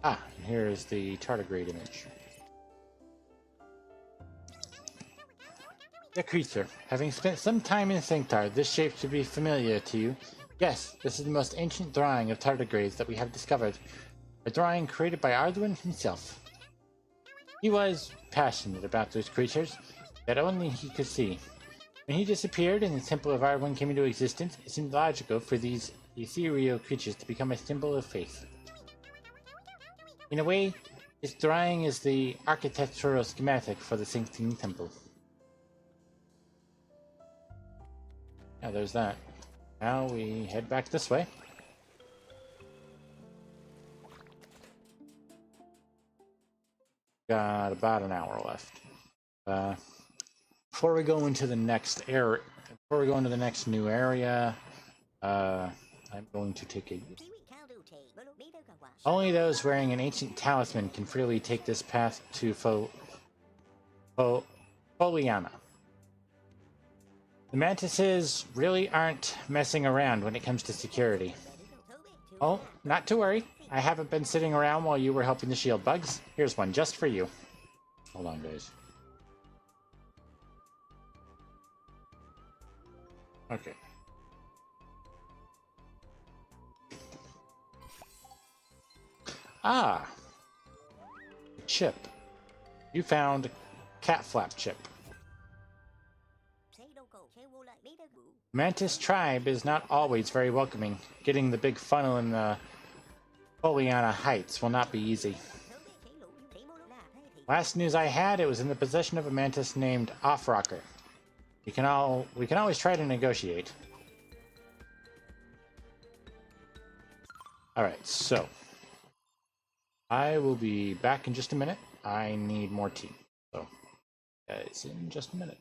Ah, and here is the tardigrade image. The creature. Having spent some time in Sanctar, this shape should be familiar to you. Yes, this is the most ancient drawing of tardigrades that we have discovered. A drawing created by Arduin himself. He was passionate about those creatures that only he could see. When he disappeared and the Temple of Arduin came into existence, it seemed logical for these ethereal creatures to become a symbol of faith. In a way, this drawing is the architectural schematic for the Tinykin temple. Yeah, there's that. Now we head back this way. Got about an hour left. Before we go into the next new area, I'm going to take a... Only those wearing an ancient talisman can freely take this path to Foliana. The mantises really aren't messing around when it comes to security. Oh, not to worry. I haven't been sitting around while you were helping the shield bugs. Here's one just for you. Hold on, guys. Okay. Ah! Chip. You found cat flap chip. Mantis tribe is not always very welcoming. Getting the big funnel in the Foliana Heights will not be easy. Last news I had, it was in the possession of a mantis named Offrocker. We can always try to negotiate. Alright, so I will be back in just a minute. I need more tea. So, guys, in just a minute.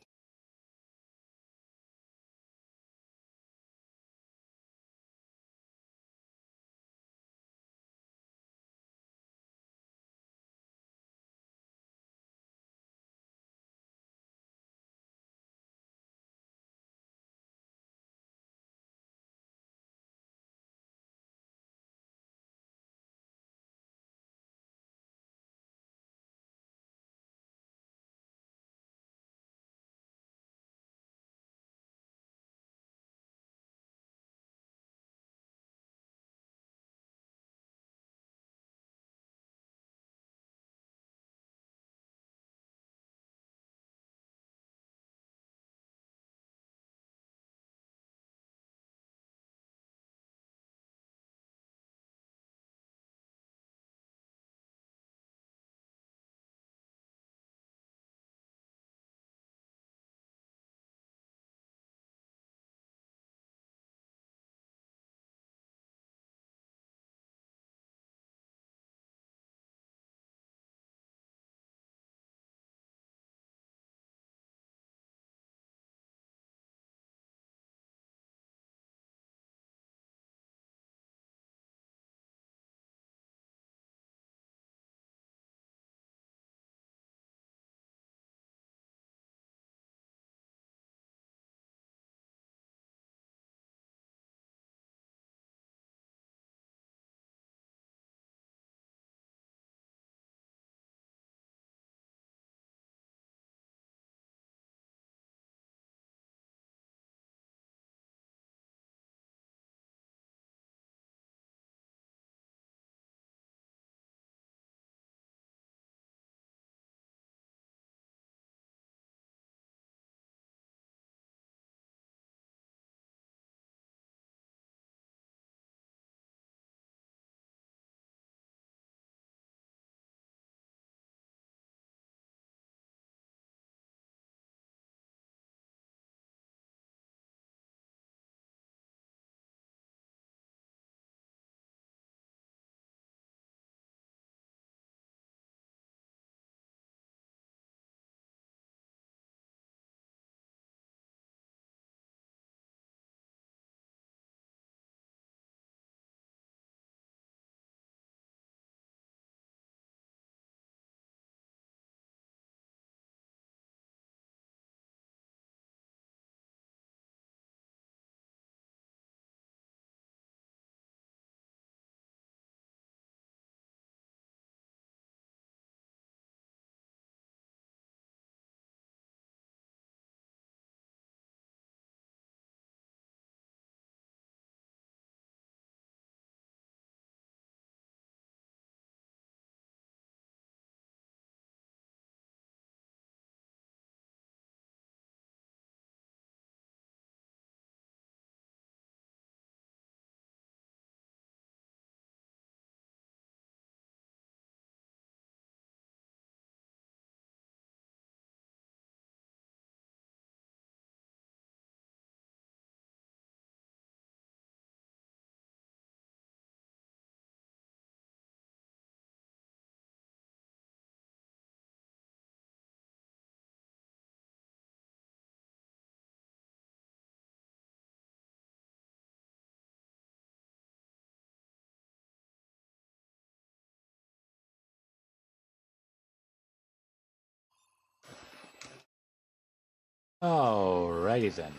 Alrighty then.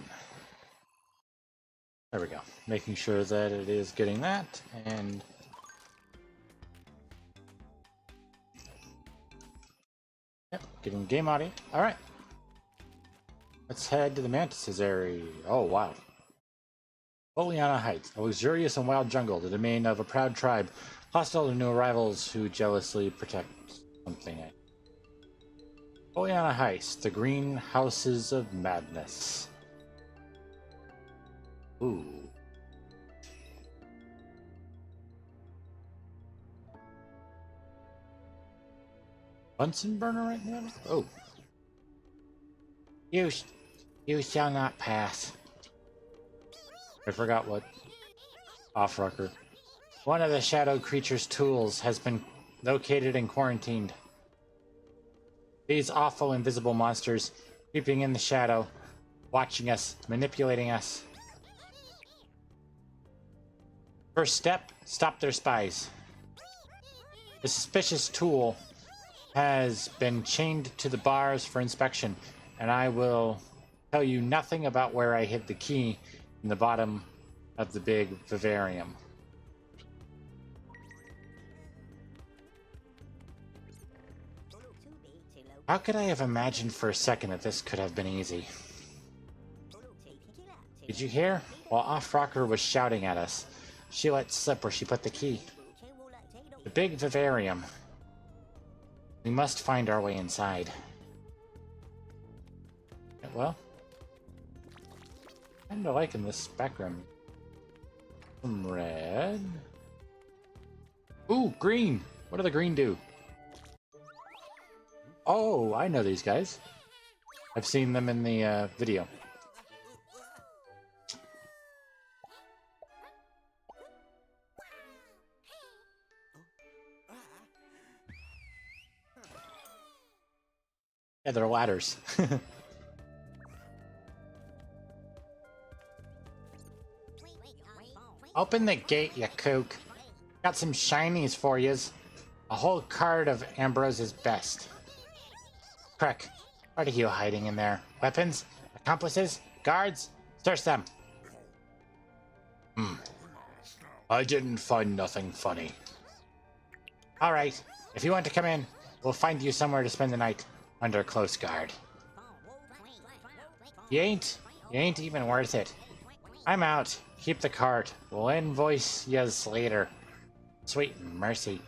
There we go. Making sure that it is getting that, and yep, getting game audio. Alright. Let's head to the Mantis's area. Oh, wow. Foliana Heights, a luxurious and wild jungle, the domain of a proud tribe, hostile to new arrivals who jealously protect something. Foliana Heights, the green houses of madness. Ooh. Bunsen burner right now? Oh. You shall not pass. I forgot what. Off-rocker. One of the shadow creature's tools has been located and quarantined. These awful invisible monsters, creeping in the shadow, watching us, manipulating us. First step, stop their spies. The suspicious tool has been chained to the bars for inspection, and I will tell you nothing about where I hid the key in the bottom of the big vivarium. How could I have imagined for a second that this could have been easy? Did you hear? While Off-Rocker was shouting at us, she let slip where she put the key. The big vivarium. We must find our way inside. Well, kinda liking this background. Some red. Ooh, green! What do the green do? Oh, I know these guys. I've seen them in the video. Yeah, they're ladders. Open the gate, you kook. Got some shinies for yous. A whole card of Ambrose's best. Crick, what are you hiding in there? Weapons? Accomplices? Guards? Search them. I didn't find nothing funny. Alright, if you want to come in, we'll find you somewhere to spend the night under close guard. You ain't even worth it. I'm out. Keep the cart. We'll invoice yous later. Sweet mercy.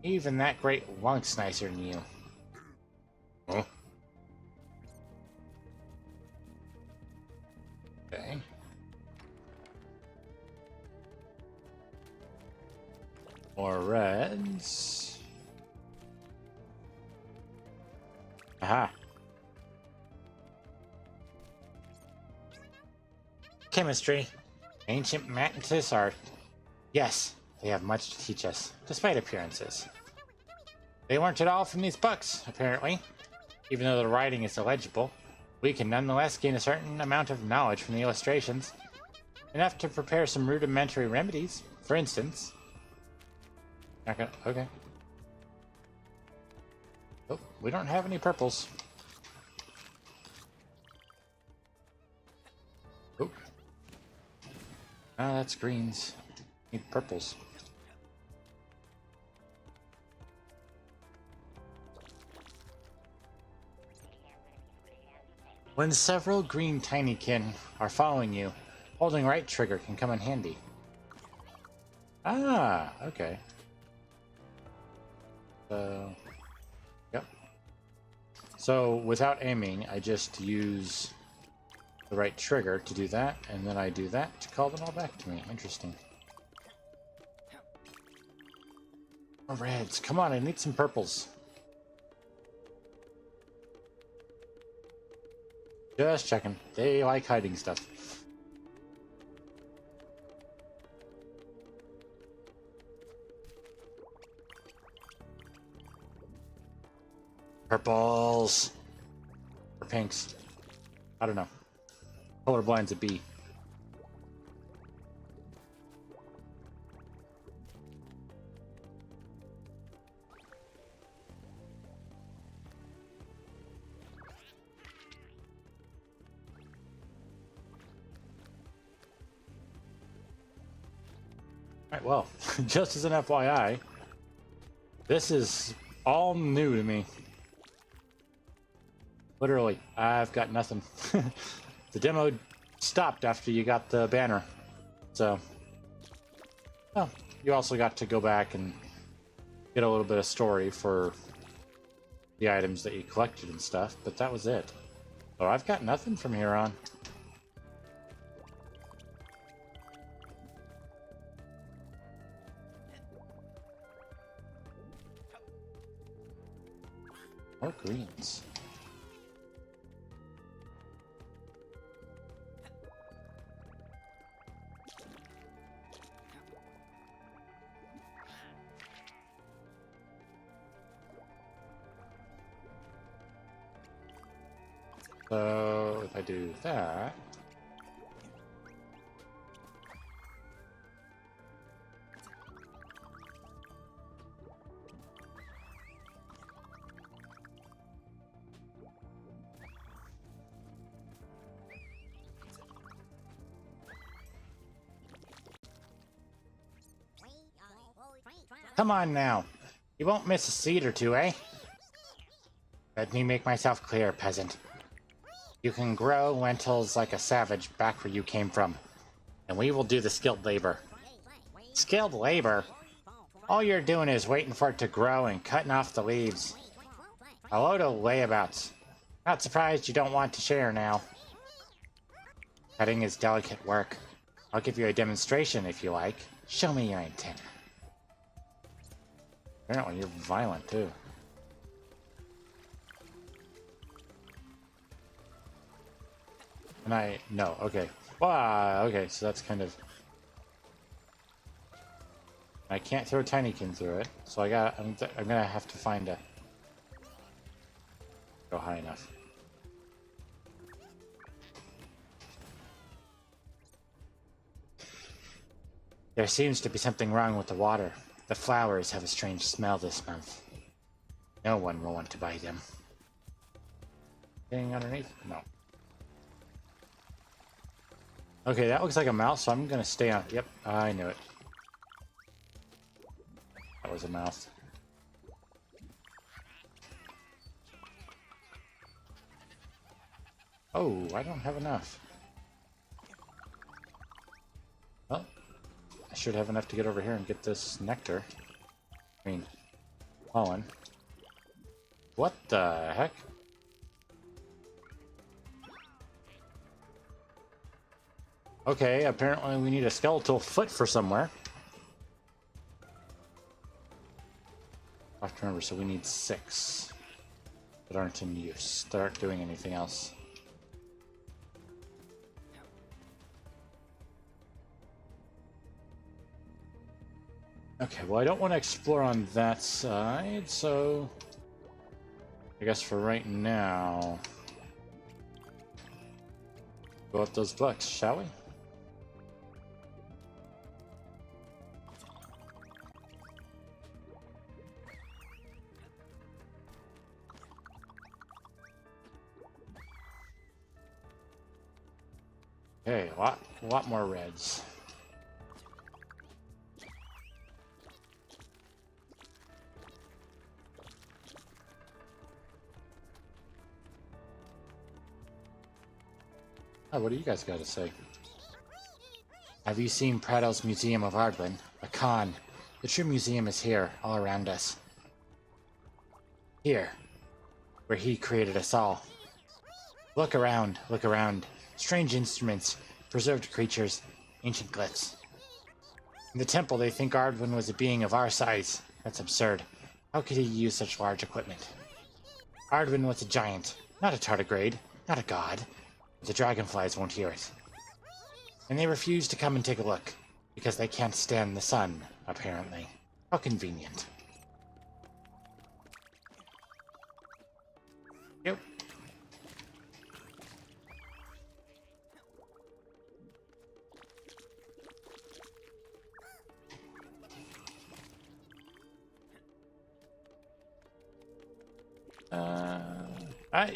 Even that great wunk's nicer than you. Huh? Okay. More reds. Aha. Chemistry. Ancient mantis art. Yes, they have much to teach us, despite appearances. They learned it all from these books, apparently. Even though the writing is illegible, we can nonetheless gain a certain amount of knowledge from the illustrations. Enough to prepare some rudimentary remedies, for instance. Not gonna, okay. Oh, we don't have any purples. Oh. Ah, that's greens. Need purples. When several green Tinykin are following you, holding right trigger can come in handy. Ah, okay. Yep. So without aiming, I just use the right trigger to do that, and then I do that to call them all back to me. Interesting. More reds. Come on, I need some purples. Just checking. They like hiding stuff. Purples. Or pinks. I don't know. Colorblind's a B. Alright, well, just as an FYI, this is all new to me. Literally, I've got nothing. The demo stopped after you got the banner. So, well, you also got to go back and get a little bit of story for the items that you collected and stuff, but that was it. So I've got nothing from here on. More greens. So if I do that, come on now. You won't miss a seed or two, eh? Let me make myself clear, peasant. You can grow lentils like a savage back where you came from, and we will do the skilled labor. Skilled labor? All you're doing is waiting for it to grow and cutting off the leaves. A load of layabouts. Not surprised you don't want to share now. Cutting is delicate work. I'll give you a demonstration if you like. Show me your antenna. Apparently you're violent too. And no, okay. Wow, okay, so that's kind of... I can't throw Tinykin through it, so I'm gonna have to find a... Go high enough. There seems to be something wrong with the water. The flowers have a strange smell this month. No one will want to buy them. Anything underneath? No. Okay, that looks like a mouse, so I'm gonna stay on. Yep, I knew it. That was a mouse. Oh, I don't have enough. Well, I should have enough to get over here and get this nectar. I mean, pollen. What the heck? Okay, apparently we need a skeletal foot for somewhere. I have to remember, so we need 6 that aren't in use, that aren't doing anything else. Okay, well I don't want to explore on that side, so I guess for right now, go up those books, shall we? Okay, a lot more reds. Oh, what do you guys got to say? Have you seen Prado's Museum of Ardwin? A con. The true museum is here, all around us. Here, where he created us all. Look around, look around. Strange instruments, preserved creatures, ancient glyphs. In the temple, they think Ardwin was a being of our size. That's absurd. How could he use such large equipment? Ardwin was a giant, not a tardigrade, not a god. The dragonflies won't hear it. And they refuse to come and take a look, because they can't stand the sun, apparently. How convenient. Yep.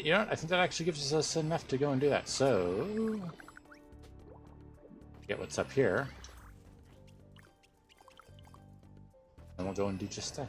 You know what? I think that actually gives us enough to go and do that. So, get what's up here. And we'll go and do just that.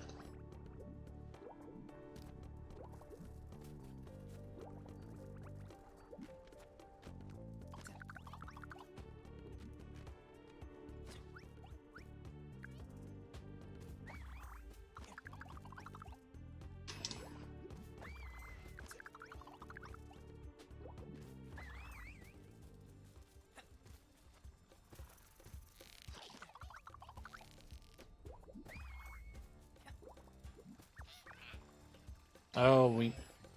Oh, we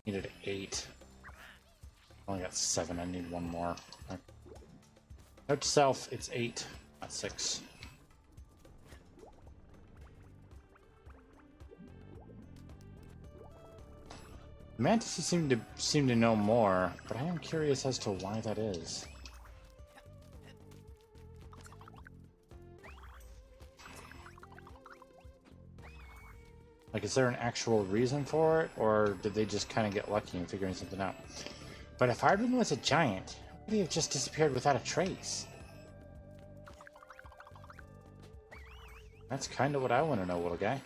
needed 8. Only got 7. I need 1 more. Note to self, it's 8, not 6. The mantises seem to know more, but I am curious as to why that is. Like, is there an actual reason for it, or did they just kind of get lucky in figuring something out? But if Ardwin was a giant, would he have just disappeared without a trace? That's kind of what I want to know, little guy.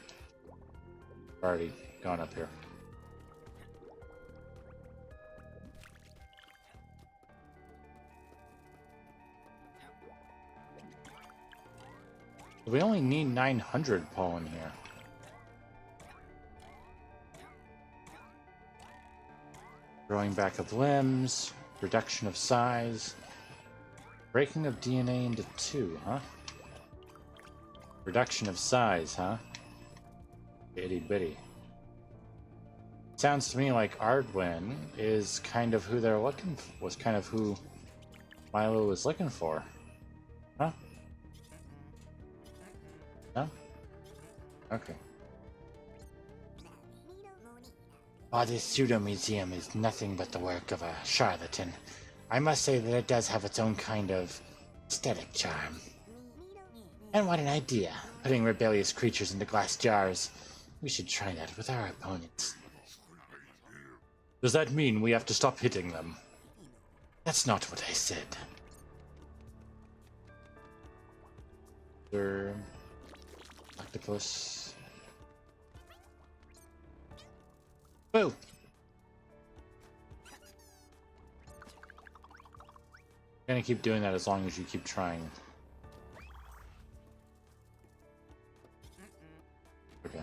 Already gone up here. We only need 900 pollen here. Growing back of limbs, reduction of size, breaking of DNA into 2, huh? Reduction of size, huh? Itty bitty. Sounds to me like Ardwin is kind of who they're looking for, was kind of who Milo was looking for. Huh? No? Okay. While this pseudo-museum is nothing but the work of a charlatan, I must say that it does have its own kind of aesthetic charm. And what an idea, putting rebellious creatures into glass jars. We should try that with our opponents. Does that mean we have to stop hitting them? That's not what I said. Octopus. Boo! I'm gonna keep doing that as long as you keep trying. Okay.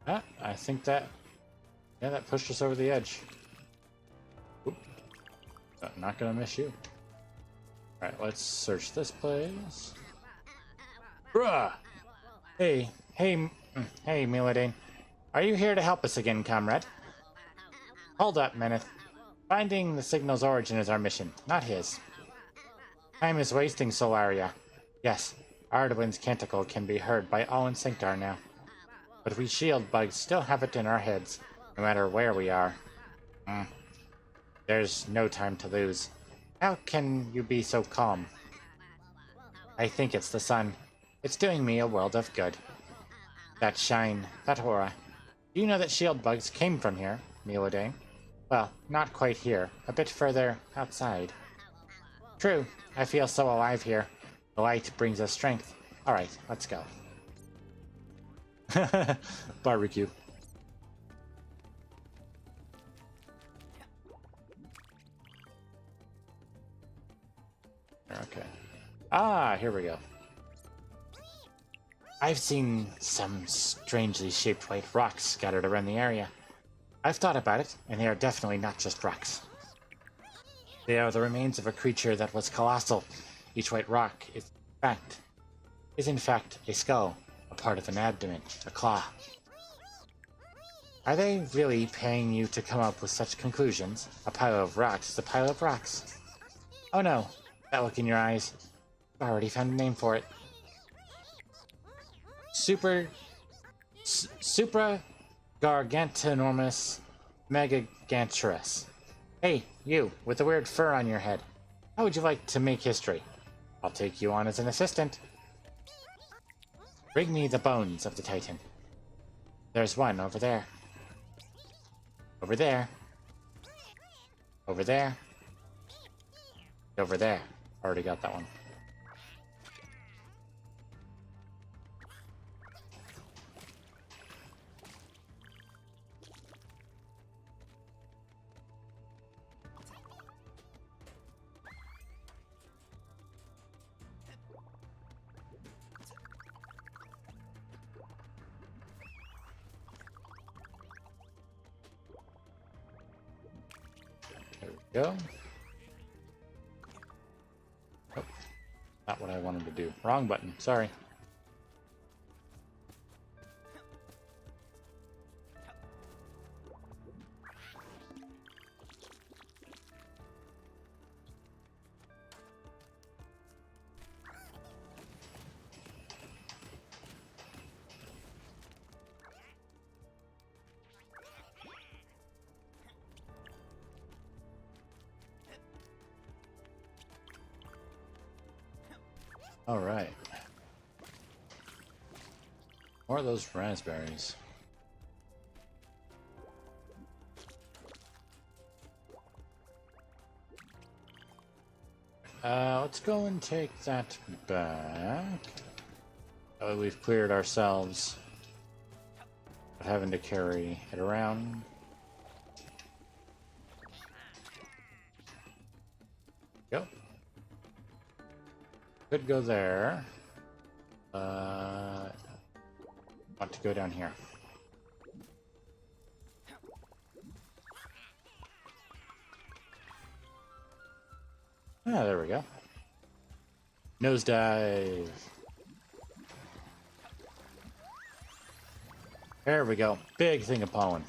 Ah, I think that... yeah, that pushed us over the edge. Oop. Not gonna miss you. Alright, let's search this place. Bruh! Hey, Miladine. Are you here to help us again, comrade? Hold up, Meneth. Finding the signal's origin is our mission, not his. Time is wasting, Solaria. Yes, Ardwin's canticle can be heard by all in Sanctar now. But we shield bugs still have it in our heads, no matter where we are. There's no time to lose. How can you be so calm? I think it's the sun. It's doing me a world of good. That shine, that aura. Do you know that shield bugs came from here, Miladane? Well, not quite here. A bit further outside. True. I feel so alive here. The light brings us strength. Alright, let's go. Barbecue. Okay. Ah, here we go. I've seen some strangely shaped white rocks scattered around the area. I've thought about it, and they are definitely not just rocks. They are the remains of a creature that was colossal. Each white rock is in fact a skull, a part of an abdomen, a claw. Are they really paying you to come up with such conclusions? A pile of rocks is a pile of rocks. Oh no, that look in your eyes. I've already found a name for it. Supra Gargantinormous Megaganturus. Hey, you, with the weird fur on your head. How would you like to make history? I'll take you on as an assistant. Bring me the bones of the Titan. There's one over there. Over there. Over there. Over there. Already got that one. There we go. Oh, not what I wanted to do. Wrong button. Sorry. All right. More of those raspberries. Let's go and take that back. That way we've cleared ourselves of having to carry it around. Go. Could go there. Want to go down here. Ah, there we go. Nosedive. There we go. Big thing of pollen.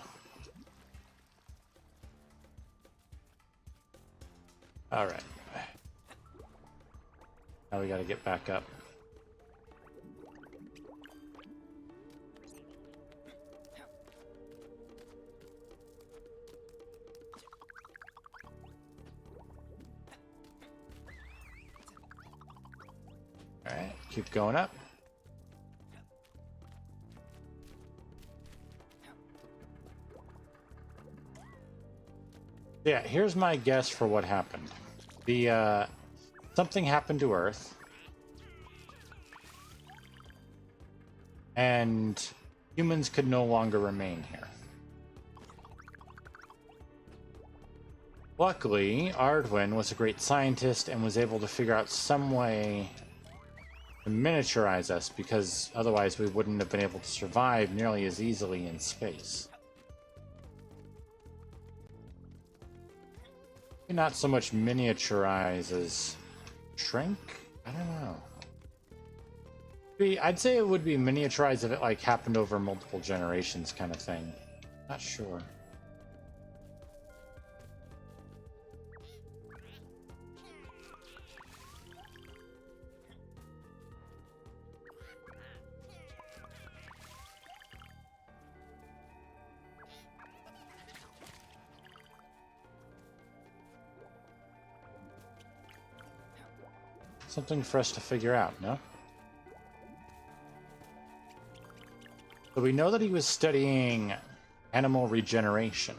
All right. Now we got to get back up. All right, keep going up. Yeah, here's my guess for what happened. The something happened to Earth, and humans could no longer remain here. Luckily, Ardwin was a great scientist and was able to figure out some way to miniaturize us, because otherwise we wouldn't have been able to survive nearly as easily in space. Not so much miniaturize as shrink? I don't know. I'd say it would be miniaturized if it like happened over multiple generations kind of thing. Not sure. Something for us to figure out, no? So we know that he was studying animal regeneration.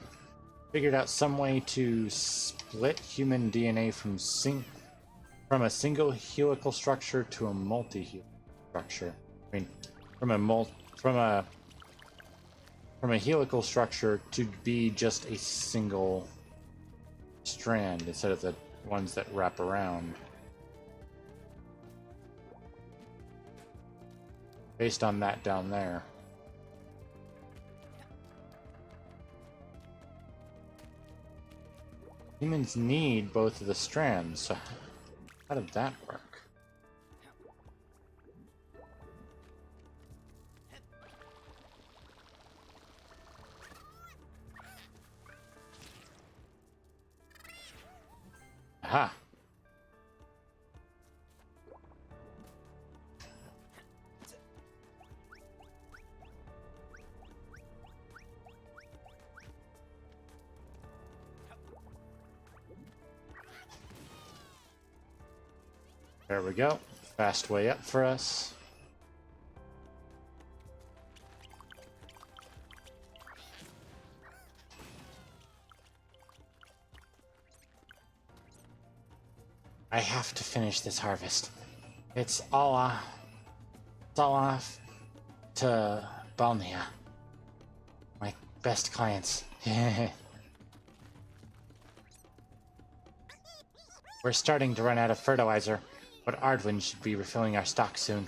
Figured out some way to split human DNA from a single helical structure to a multi-helical structure. I mean, from a helical structure to be just a single strand instead of the ones that wrap around. Based on that down there. Humans need both of the strands, so how did that work? Aha! There we go. Fast way up for us. I have to finish this harvest. It's all off to Balnia. My best clients. We're starting to run out of fertilizer, but Ardwin should be refilling our stock soon.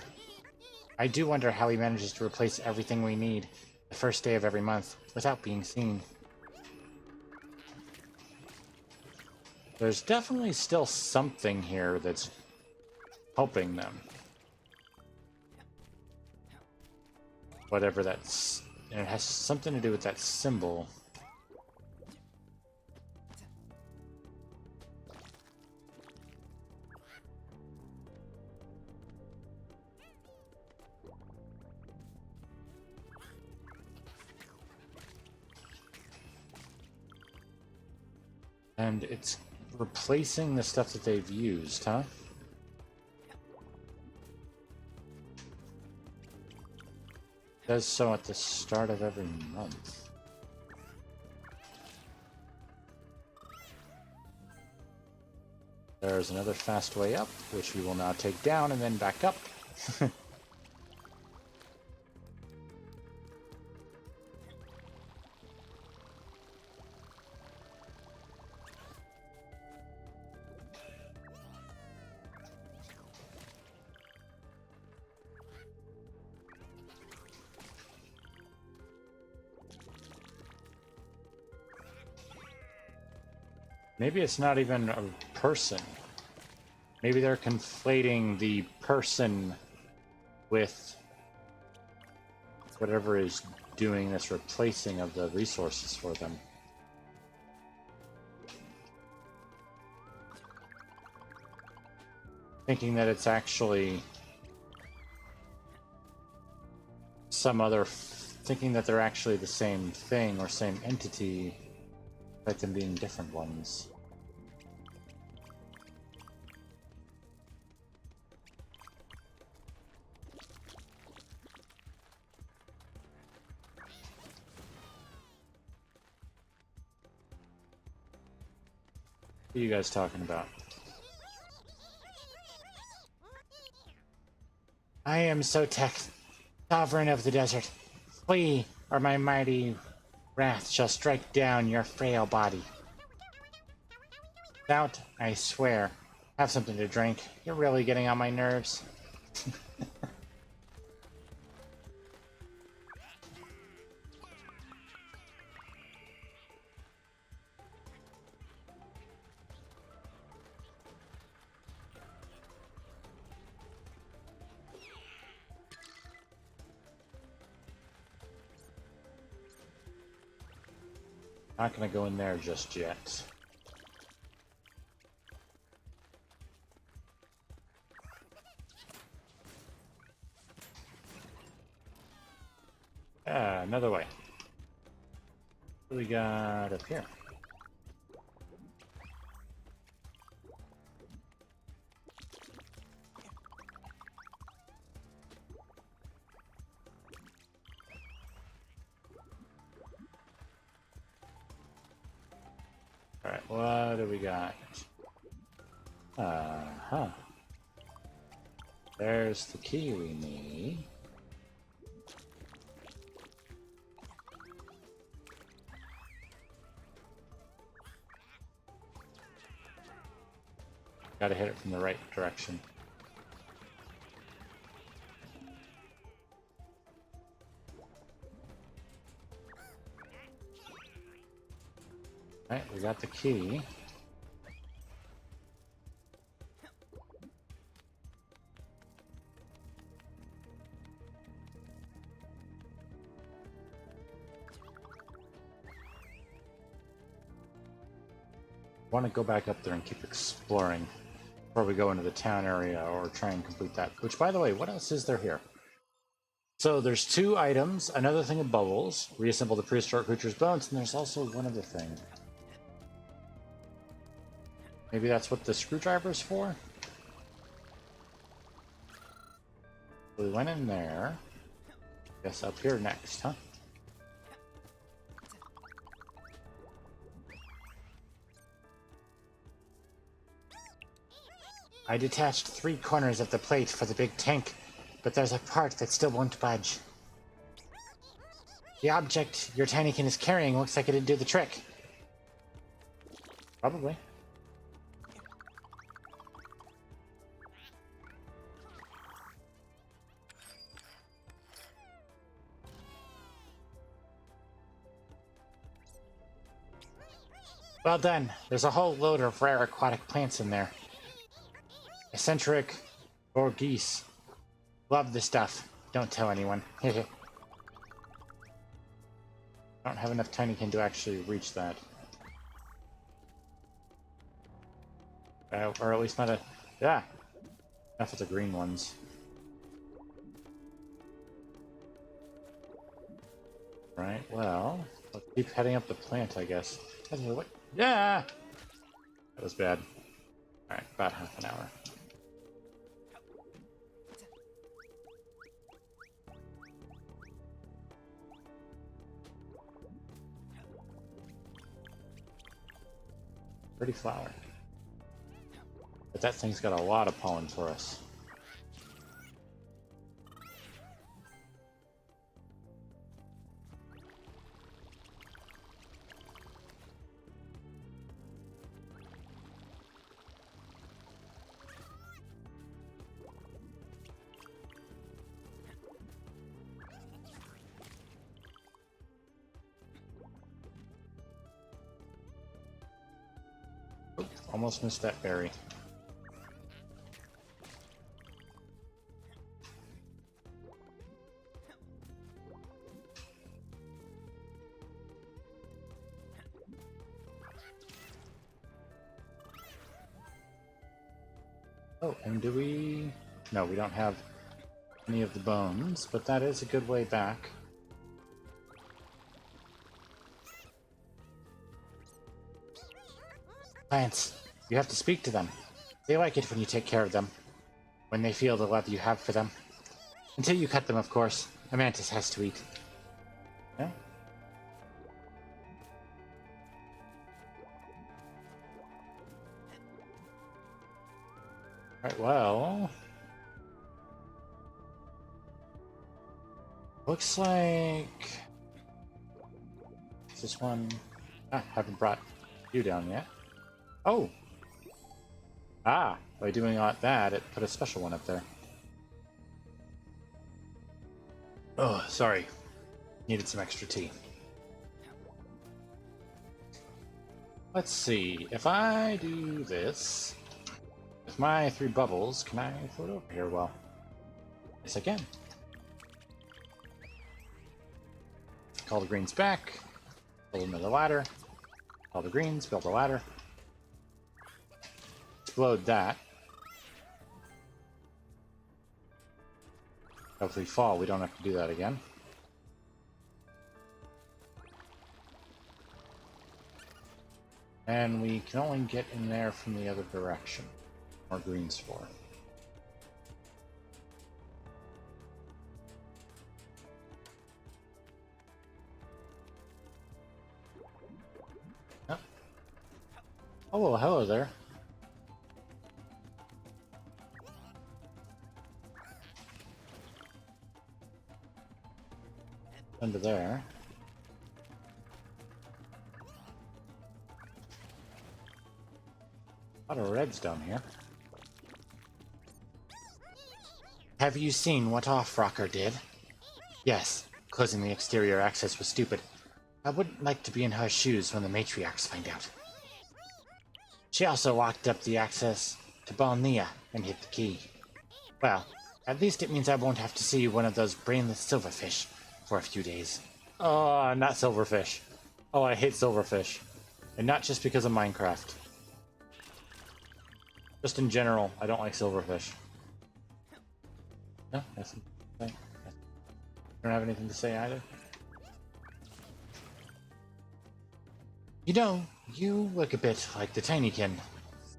I do wonder how he manages to replace everything we need the first day of every month without being seen. There's definitely still something here that's helping them. Whatever that's... And it has something to do with that symbol. And it's replacing the stuff that they've used, huh? It does so at the start of every month. There's another fast way up, which we will now take down and then back up. Maybe it's not even a person. Maybe they're conflating the person with whatever is doing this replacing of the resources for them. Thinking that it's actually some other... Thinking that they're actually the same thing or same entity, like them being different ones. What are you guys talking about? I am Sotek, sovereign of the desert. Flee, or my mighty wrath shall strike down your frail body. Without, I swear. Have something to drink. You're really getting on my nerves. Not gonna go in there just yet. Another way. What do we got up here? Alright, what do we got? Uh-huh. There's the key we need. Gotta hit it from the right direction. Alright, we got the key. I want to go back up there and keep exploring before we go into the town area or try and complete that. Which, by the way, what else is there here? So there's 2 items, another thing of bubbles, reassemble the prehistoric creature's bones, and there's also one other thing. Maybe that's what the screwdriver's for? We went in there. Guess up here next, huh? I detached 3 corners of the plate for the big tank, but there's a part that still won't budge. The object your Tinykin is carrying looks like it'd do the trick. Probably. Well done. There's a whole load of rare aquatic plants in there. Eccentric Borghese. Love the stuff. Don't tell anyone. I don't have enough Tinykin to actually reach that. Or at least not a... Yeah. Enough of the green ones. Right, well... Let's keep heading up the plant, I guess. What? Yeah! That was bad. Alright, about half an hour. Pretty flower. But that thing's got a lot of pollen for us. Almost missed that berry. Oh, and do we... No, we don't have any of the bones, but that is a good way back. Plants. You have to speak to them. They like it when you take care of them. When they feel the love you have for them. Until you cut them, of course. A mantis has to eat. Yeah? Alright, well... Looks like... Is this one... Ah, haven't brought you down yet. Oh! Ah, by doing that, it put a special one up there. Oh, sorry. Needed some extra tea. Let's see. If I do this, with my 3 bubbles, can I float over here? Well, yes I can. Call the greens back. Build another ladder. Call the greens, build a ladder. Explode that. Hopefully fall, we don't have to do that again. And we can only get in there from the other direction. More greens for. Yep. Oh, well, hello there. Under there. A lot of reds down here. Have you seen what Off-Rocker did? Yes, closing the exterior access was stupid. I wouldn't like to be in her shoes when the matriarchs find out. She also locked up the access to Balnea and hid the key. Well, at least it means I won't have to see one of those brainless silverfish for a few days. Oh, not silverfish. Oh, I hate silverfish. And not just because of Minecraft. Just in general, I don't like silverfish. No, nothing to say. You don't have anything to say either? You know, you look a bit like the Tinykin.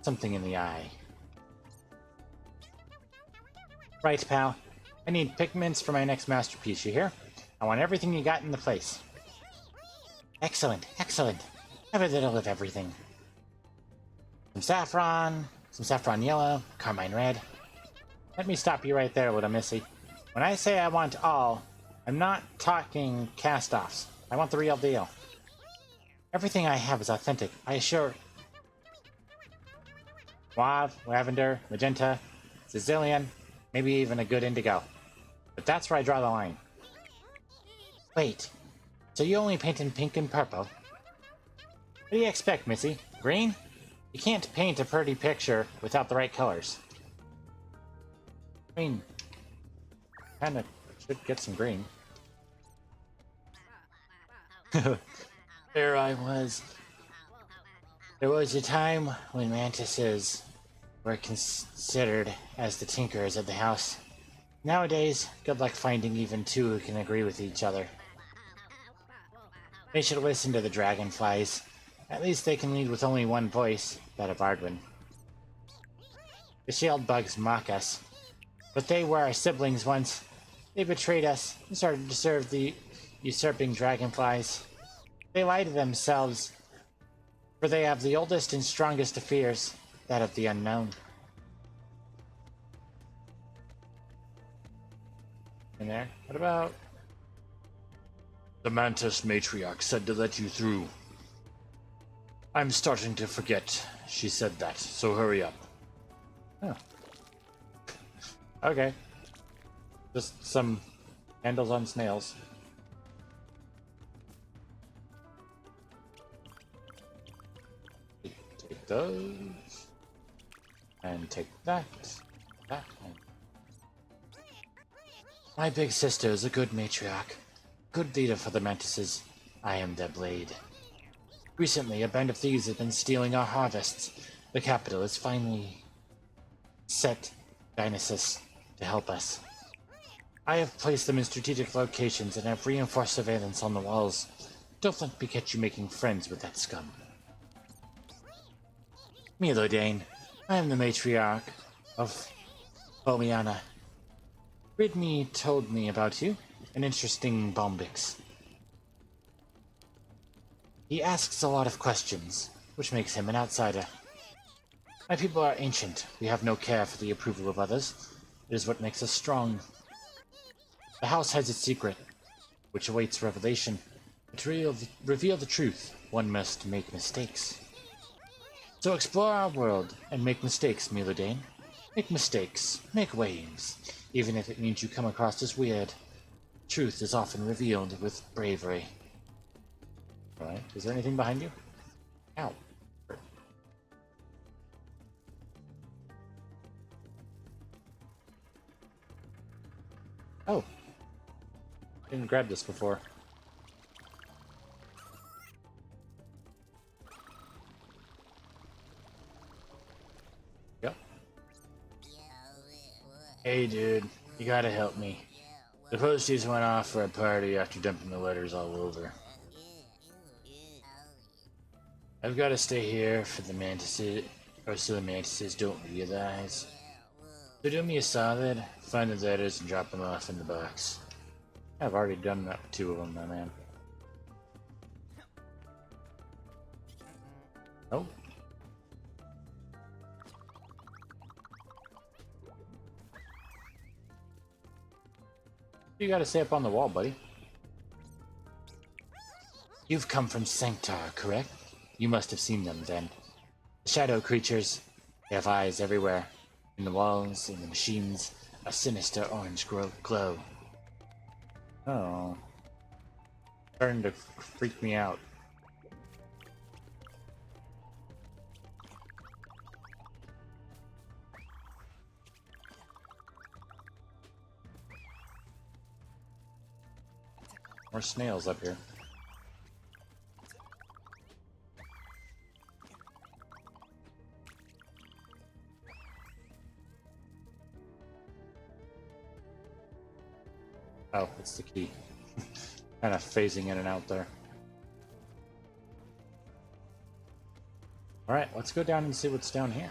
Something in the eye. Right, pal. I need pigments for my next masterpiece, you hear? I want everything you got in the place. Excellent, excellent. Have a little of everything. Some saffron, some saffron yellow, carmine red. Let me stop you right there, little missy. When I say I want all, I'm not talking cast-offs. I want the real deal. Everything I have is authentic, I assure. Mauve, lavender, magenta, Sicilian, maybe even a good indigo. But that's where I draw the line. Wait, so you only paint in pink and purple? What do you expect, Missy? Green? You can't paint a pretty picture without the right colors. I mean, kinda should get some green. There I was. There was a time when mantises were considered as the tinkerers of the house. Nowadays, good luck finding even two who can agree with each other. They should listen to the dragonflies. At least they can lead with only one voice, that of Ardwin. The shield bugs mock us, but they were our siblings once. They betrayed us and started to serve the usurping dragonflies. They lie to themselves, for they have the oldest and strongest of fears, that of the unknown. In there? What about... The Mantis Matriarch said to let you through. I'm starting to forget she said that, so hurry up. Oh. Okay. Just some handles on snails. Take those. And take that. That. And... My big sister is a good matriarch. Good leader for the mantises. I am their blade. Recently, a band of thieves has been stealing our harvests. The capital is finally set Dionysus to help us. I have placed them in strategic locations and have reinforced surveillance on the walls. Don't let me catch you making friends with that scum. Milodane, I am the matriarch of Bomiana. Ridney told me about you. An interesting Bombix. He asks a lot of questions, which makes him an outsider. My people are ancient. We have no care for the approval of others. It is what makes us strong. The house has its secret, which awaits revelation. But to reveal the truth, one must make mistakes. So explore our world and make mistakes, Milodane. Make mistakes. Make waves. Even if it means you come across as weird. Truth is often revealed with bravery. Alright, is there anything behind you? Ow. Oh. I didn't grab this before. Yep. Hey dude, you gotta help me. The posties went off for a party after dumping the letters all over. I've got to stay here for the mantises, or so the mantises don't realize. So do me a solid, find the letters and drop them off in the box. I've already done that with 2 of them, my man. Oh. You gotta stay up on the wall, buddy. You've come from Sanctar, correct? You must have seen them then. The shadow creatures, they have eyes everywhere. In the walls, in the machines, a sinister orange glow. Oh. Starting to freak me out. More snails up here. Oh, it's the key. Kind of phasing in and out there. Alright, let's go down and see what's down here.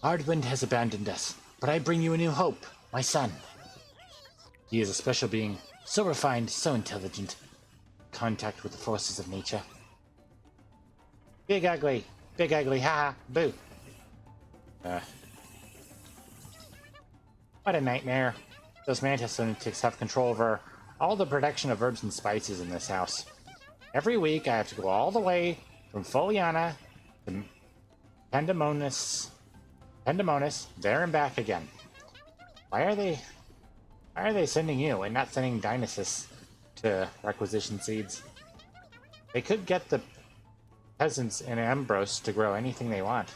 Hardwind has abandoned us, but I bring you a new hope, my son. He is a special being, so refined, so intelligent. Contact with the forces of nature. Big ugly, haha, boo. What a nightmare. Those mantis lunatics have control over all the production of herbs and spices in this house. Every week I have to go all the way from Foliana to Pendamonis, there and back again. Why are they sending you and not sending Dionysus to requisition seeds? They could get the peasants in Ambrose to grow anything they want.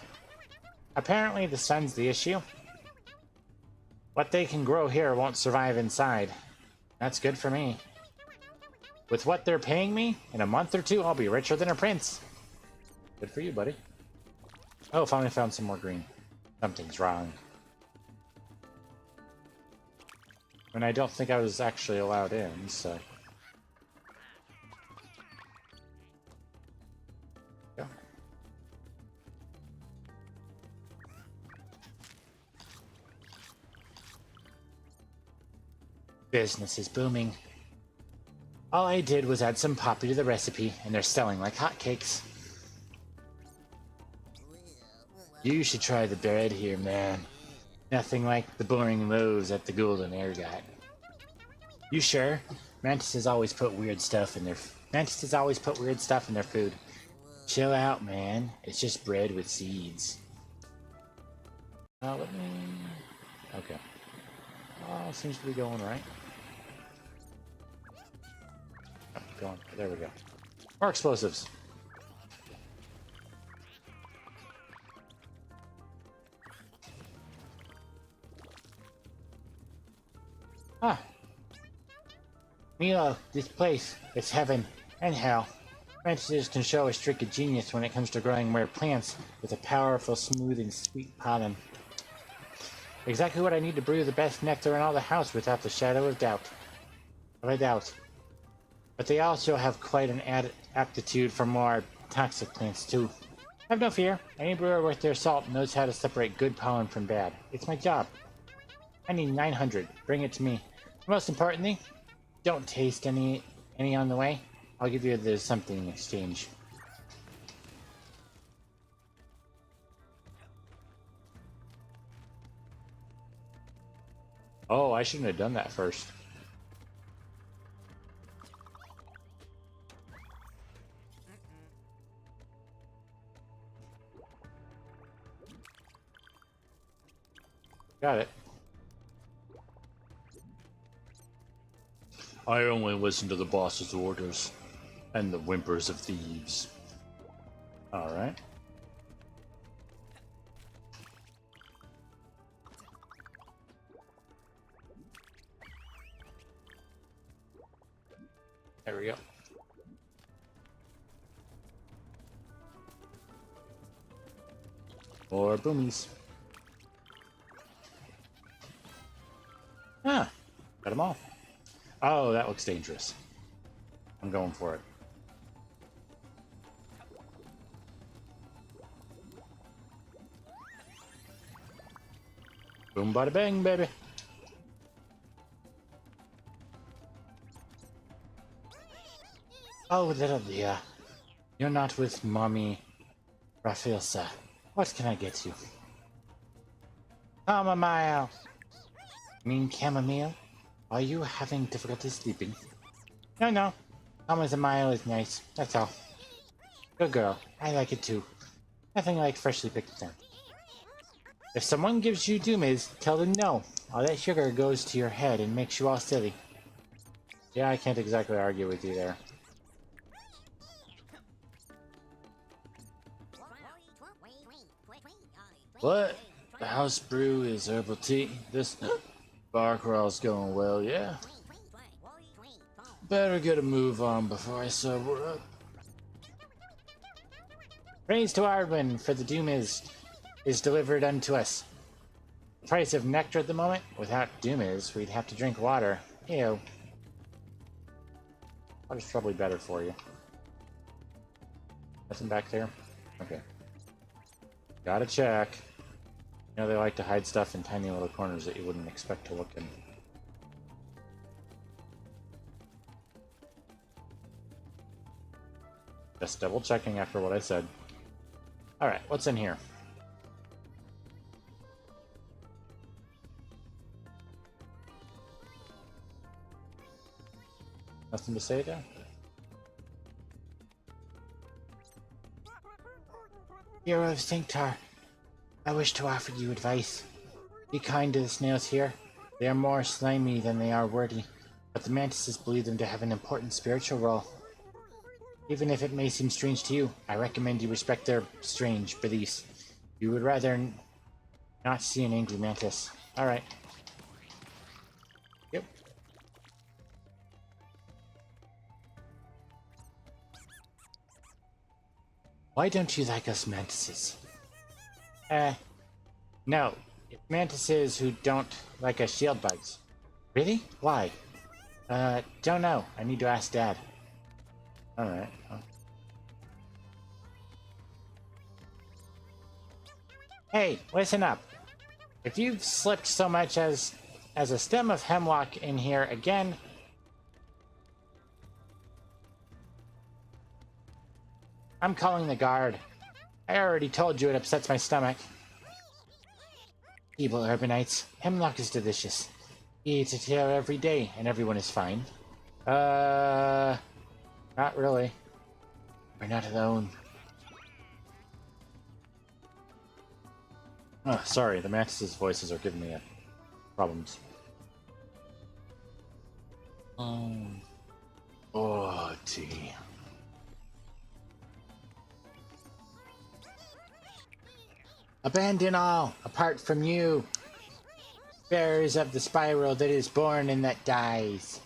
Apparently the sun's the issue. What they can grow here won't survive inside. That's good for me. With what they're paying me, in a month or two I'll be richer than a prince. Good for you, buddy. Oh, finally found some more green. Something's wrong. And I don't think I was actually allowed in, so... Yeah. Business is booming. All I did was add some poppy to the recipe, and they're selling like hotcakes. You should try the bread here, man. Nothing like the boring loaves at the Golden Ergot. You sure? Mantises always put weird stuff in their food. Chill out, man. It's just bread with seeds. Let me... Okay. Oh, seems to be going right. Oh, going. There we go. More explosives. Ah. Milo, this place, it's heaven and hell. Mantises can show a streak of genius when it comes to growing rare plants with a powerful, smooth, and sweet pollen. Exactly what I need to brew the best nectar in all the house without the shadow of doubt. But they also have quite an aptitude for more toxic plants too. Have no fear, any brewer worth their salt knows how to separate good pollen from bad. It's my job. I need 900. Bring it to me. Most importantly, don't taste any on the way. I'll give you something in exchange. Oh, I shouldn't have done that first. Got it. I only listen to the boss's orders and the whimpers of thieves. Alright. There we go. More boomies. Ah, got them all. Oh, that looks dangerous. I'm going for it. Boom, bada bang, baby. Oh, little Leah. You're not with Mommy Rafaelsa. What can I get you? Chamomile. You mean chamomile? Are you having difficulty sleeping? No. Chamomile is nice, that's all. Good girl. I like it too. Nothing like freshly picked plant. If someone gives you doomies, tell them no. All that sugar goes to your head and makes you all silly. Yeah, I can't exactly argue with you there. What? The house brew is herbal tea. This bar crawl's going well, yeah? Better get a move on before I sober up. Praise to Arwen, for the doom is delivered unto us. The price of nectar at the moment? Without doomies, we'd have to drink water. Ew. Water's probably better for you. Nothing back there? Okay. Gotta check. You know, they like to hide stuff in tiny little corners that you wouldn't expect to look in. Just double checking after what I said. Alright, what's in here? Nothing to say there? Hero of Cinctar, I wish to offer you advice. Be kind to the snails here. They are more slimy than they are wordy, but the mantises believe them to have an important spiritual role. Even if it may seem strange to you, I recommend you respect their strange beliefs. You would rather not see an angry mantis. Alright. Yep. Why don't you like us mantises? No. It's mantises who don't like us shield bugs. Really? Why? Don't know. I need to ask Dad. Alright. Hey, listen up. If you've slipped so much as a stem of hemlock in here again, I'm calling the guard. I already told you it upsets my stomach. Evil urbanites. Hemlock is delicious. He eats it here every day, and everyone is fine. Not really. We're not alone. Oh, sorry, the mantis' voices are giving me problems. Oh, gee. Abandon all, apart from you. Bearers of the spiral that is born and that dies.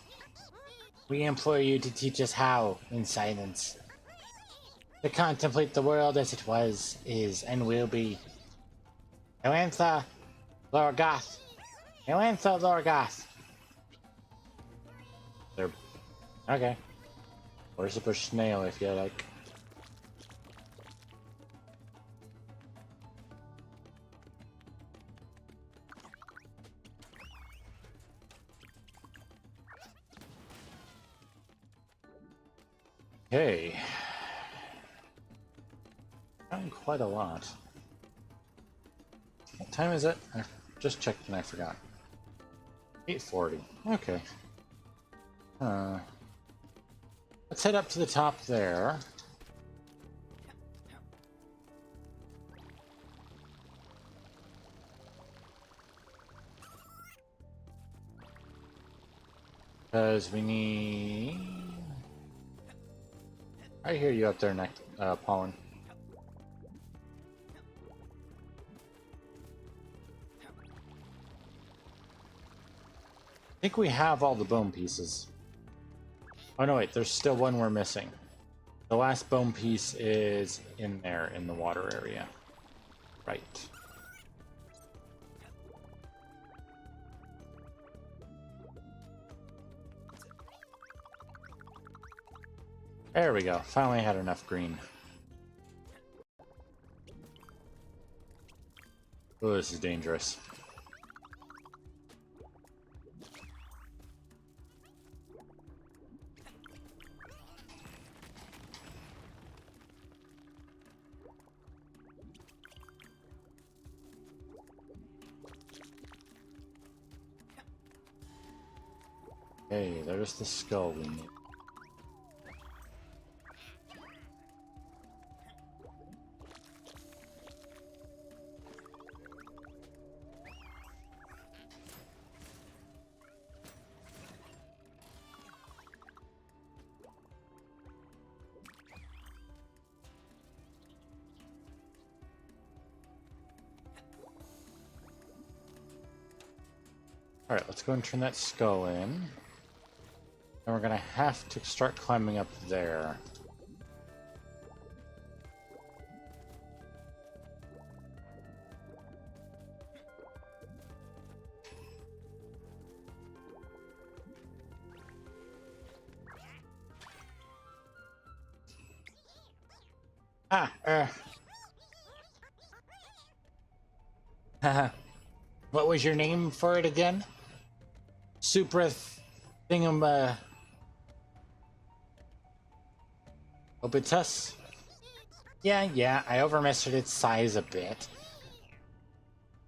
We implore you to teach us how, in silence. To contemplate the world as it was, is, and will be. Elantha Lorgoth. Elantha Lorgoth. They're... Okay. Where's the bush snail if you like? Okay. Gotten quite a lot. What time is it? I just checked and I forgot. 8:40. Okay. Let's head up to the top there. Because we need... I hear you up there, Pollen. I think we have all the bone pieces. Oh no, wait, there's still one we're missing. The last bone piece is in there, in the water area. Right. There we go. Finally had enough green. Oh, this is dangerous. Hey, there's the skull we need. Alright, let's go and turn that skull in. And we're gonna have to start climbing up there. Ah, What was your name for it again? Supra thingum Obitus? Yeah, I overmeasured its size a bit.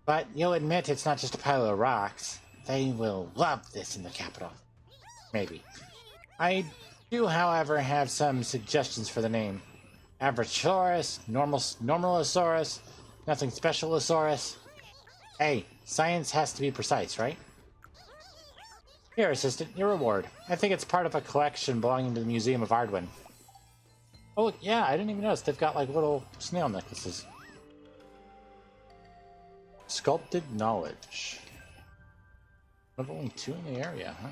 But you'll admit it's not just a pile of rocks. They will love this in the capital. Maybe. I do, however, have some suggestions for the name. Averagesaurus, Normalosaurus, nothing specialosaurus. Hey, science has to be precise, right? Here, assistant, your reward. I think it's part of a collection belonging to the Museum of Ardwin. Oh, look, yeah, I didn't even notice. They've got, like, little snail necklaces. Sculpted knowledge. I've only 2 in the area, huh?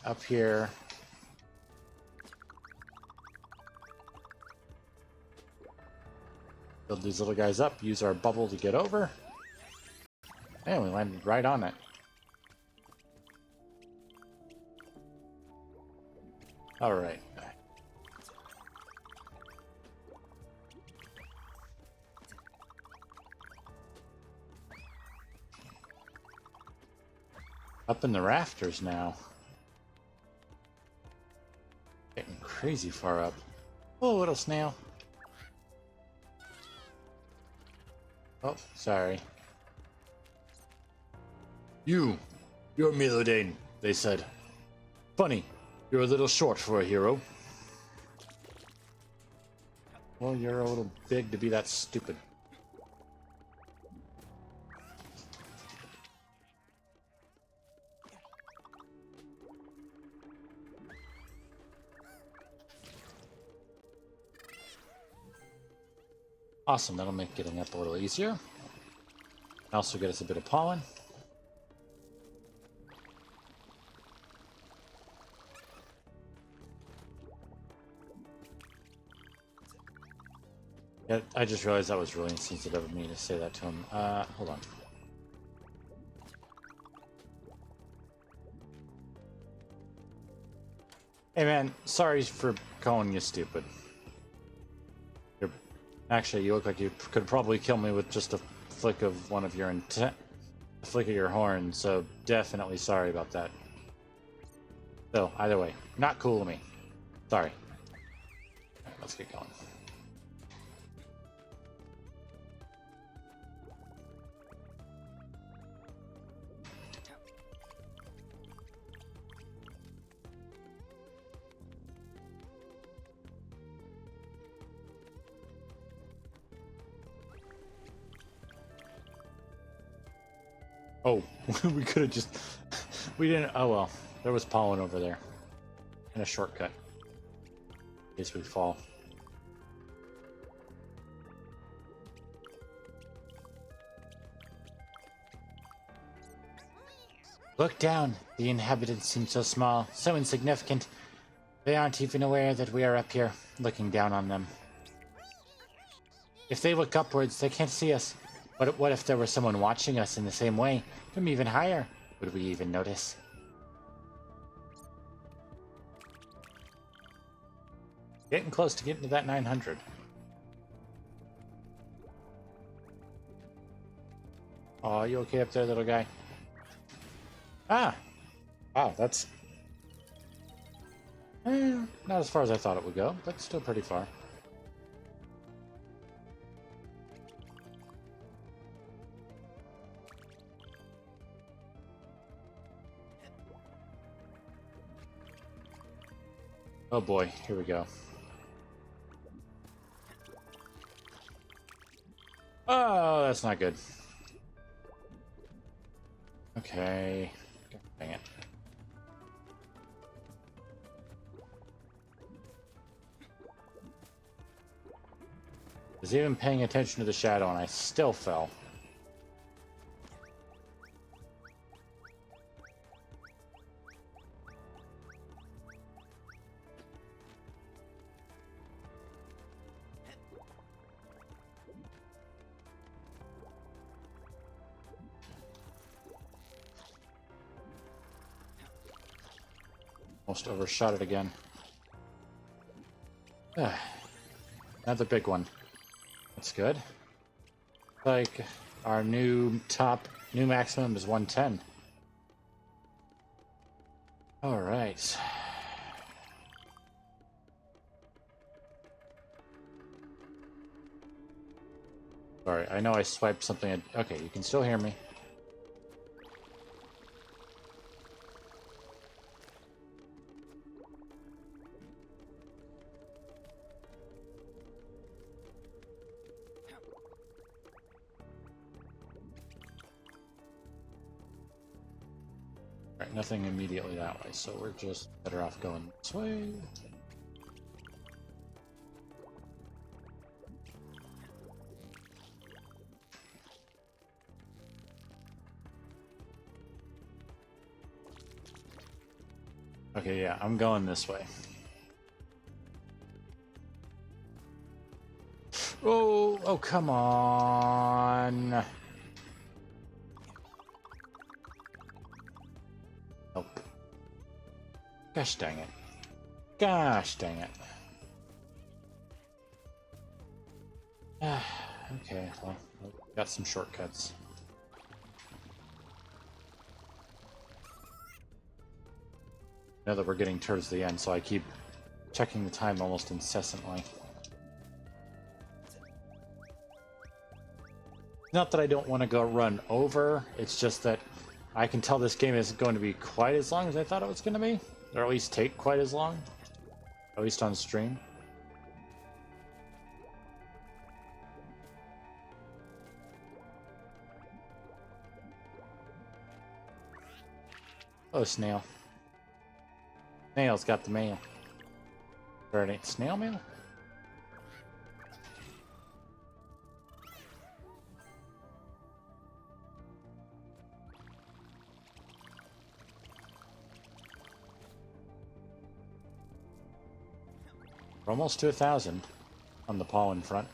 Up here. Build these little guys up, use our bubble to get over. And we landed right on it. Alright. Up in the rafters now. Getting crazy far up. Oh, little snail. Oh, sorry. You're Milodane, they said. Funny, you're a little short for a hero. Well, you're a little big to be that stupid. Awesome, that'll make getting up a little easier. Also get us a bit of pollen. Yeah, I just realized that was really insensitive of me to say that to him. Hold on. Hey man, sorry for calling you stupid. Actually, you look like you could probably kill me with just a flick of one of your a flick of your horn, so definitely sorry about that. So, either way, not cool to me. Sorry. Right, let's get going. Oh, we could have just... we didn't... Oh well, there was pollen over there. And a shortcut. In case we fall. Look down. The inhabitants seem so small, so insignificant. They aren't even aware that we are up here, looking down on them. If they look upwards, they can't see us. What if there was someone watching us in the same way, from even higher? Would we even notice? Getting close to getting to that 900. Aw, you okay up there, little guy? Ah! Wow, that's... not as far as I thought it would go, but still pretty far. Oh boy, here we go. Oh, that's not good. Okay. Dang it. I was even paying attention to the shadow and I still fell. Almost overshot it again. Another big one. That's good. Like our new maximum is 110. All right. Sorry, I know I swiped something. Okay, you can still hear me. Alright, nothing immediately that way, so we're just better off going this way. Okay, yeah, I'm going this way. Oh, come on. Nope. Gosh dang it. Gosh dang it. Okay, well, got some shortcuts. I know that we're getting towards the end, so I keep checking the time almost incessantly. Not that I don't want to go run over, it's just that I can tell this game isn't going to be quite as long as I thought it was going to be. Or at least take quite as long. At least on stream. Oh, snail. Snail's got the mail. Or it ain't snail mail? We're almost to 1,000 on the pollen front.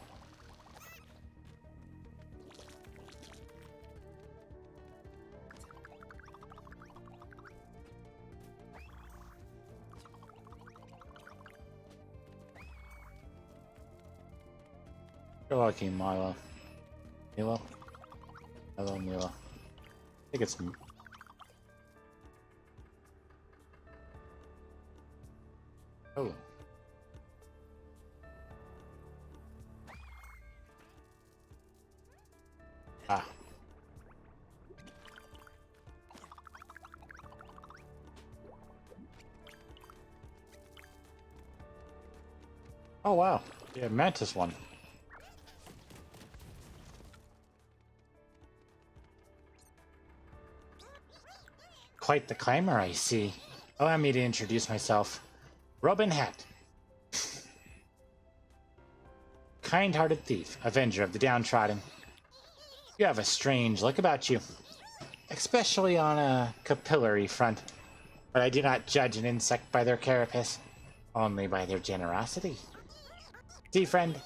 You're lucky, Milo. Milo? Hello, Milo. I think it's... Oh. Ah. Oh, wow. Yeah, Mantis one. Quite the climber, I see. Allow me to introduce myself. Robin Hat. Kind-hearted thief, avenger of the downtrodden. You have a strange look about you, especially on a capillary front. But I do not judge an insect by their carapace, only by their generosity. See, friend,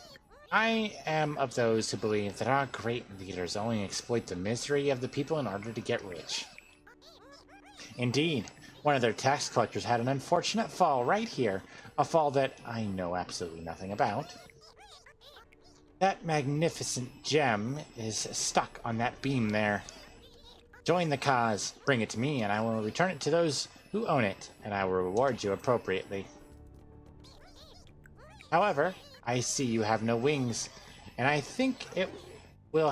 I am of those who believe that our great leaders only exploit the misery of the people in order to get rich. Indeed, one of their tax collectors had an unfortunate fall right here, a fall that I know absolutely nothing about. That magnificent gem is stuck on that beam there. Join the cause, bring it to me, and I will return it to those who own it, and I will reward you appropriately. However, I see you have no wings, and I think you will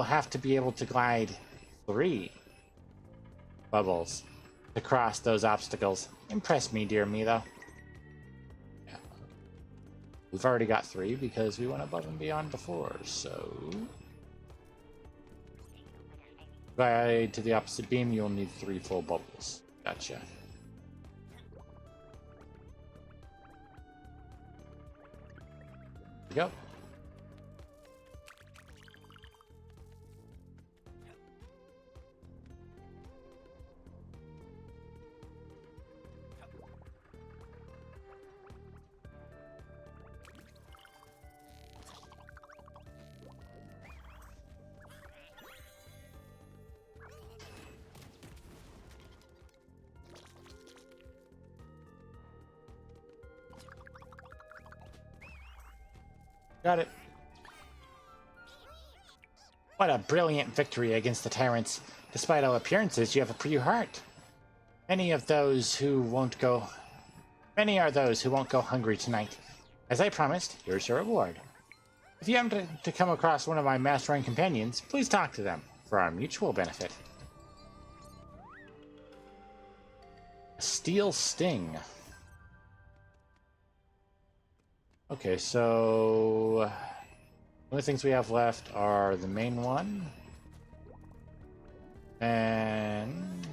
have to be able to glide 3 bubbles to cross those obstacles. Impress me, dear Milo. Yeah. We've already got 3 because we went above and beyond before, so... Glide to the opposite beam, you'll need 3 full bubbles. Gotcha. There we go. Got it. What a brilliant victory against the tyrants. Despite all appearances, you have a pure heart. Many are those who won't go hungry tonight. As I promised, here's your reward. If you happen to come across one of my mastering companions, please talk to them for our mutual benefit. A steel sting. Okay, so the only things we have left are the main one and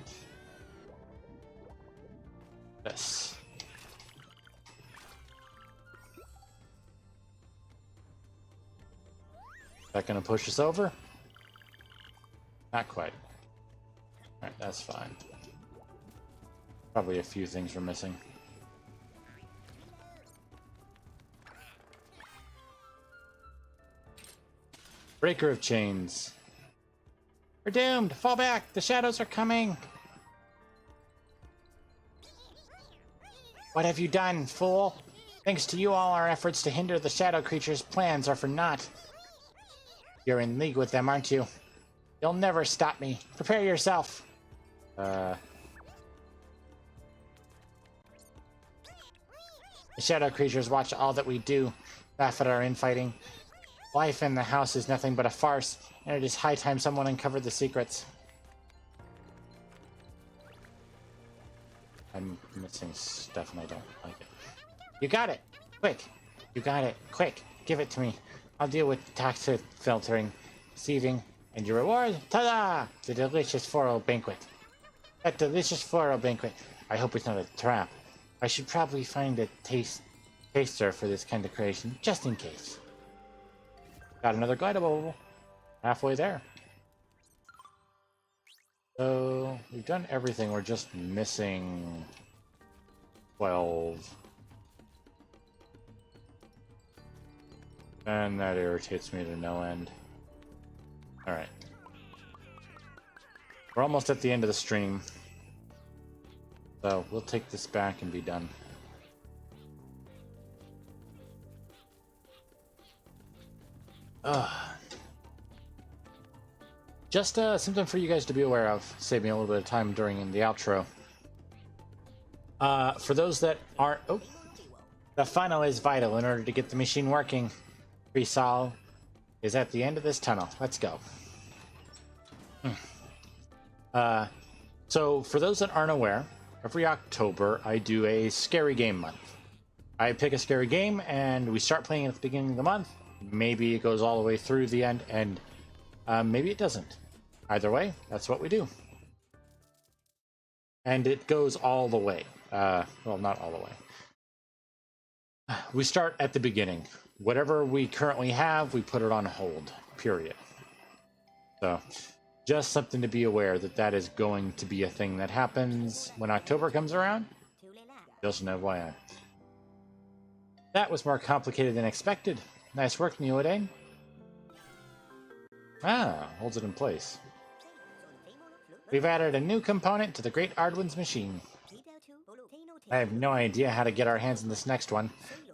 this. Is that gonna push us over? Not quite. Alright, that's fine. Probably a few things we're missing. Breaker of chains. We're doomed! Fall back! The shadows are coming! What have you done, fool? Thanks to you, all our efforts to hinder the shadow creature's plans are for naught. You're in league with them, aren't you? You'll never stop me. Prepare yourself. The shadow creatures watch all that we do, laugh at our infighting. Life in the house is nothing but a farce, and it is high time someone uncovered the secrets. I'm missing stuff and I don't like it. You got it! Quick! You got it! Quick! Give it to me. I'll deal with toxic filtering, deceiving, and your reward? Ta-da! The delicious floral banquet. That delicious floral banquet. I hope it's not a trap. I should probably find a taster for this kind of creation, just in case. Got another glidable. Halfway there. So, we've done everything. We're just missing 12. And that irritates me to no end. Alright. We're almost at the end of the stream. So, we'll take this back and be done. Just something for you guys to be aware of. Save me a little bit of time during the outro. For those that aren't... Oh! The funnel is vital in order to get the machine working. Resol is at the end of this tunnel. Let's go. So, for those that aren't aware, every October I do a scary game month. I pick a scary game and we start playing at the beginning of the month. Maybe it goes all the way through the end, and maybe it doesn't. Either way, that's what we do. And it goes all the way. Well, not all the way. We start at the beginning. Whatever we currently have, we put it on hold, period. So, just something to be aware that that is going to be a thing that happens when October comes around. Just an FYI. That was more complicated than expected. Nice work, Neodain. Ah, holds it in place. We've added a new component to the Great Ardwin's machine. I have no idea how to get our hands on this next one.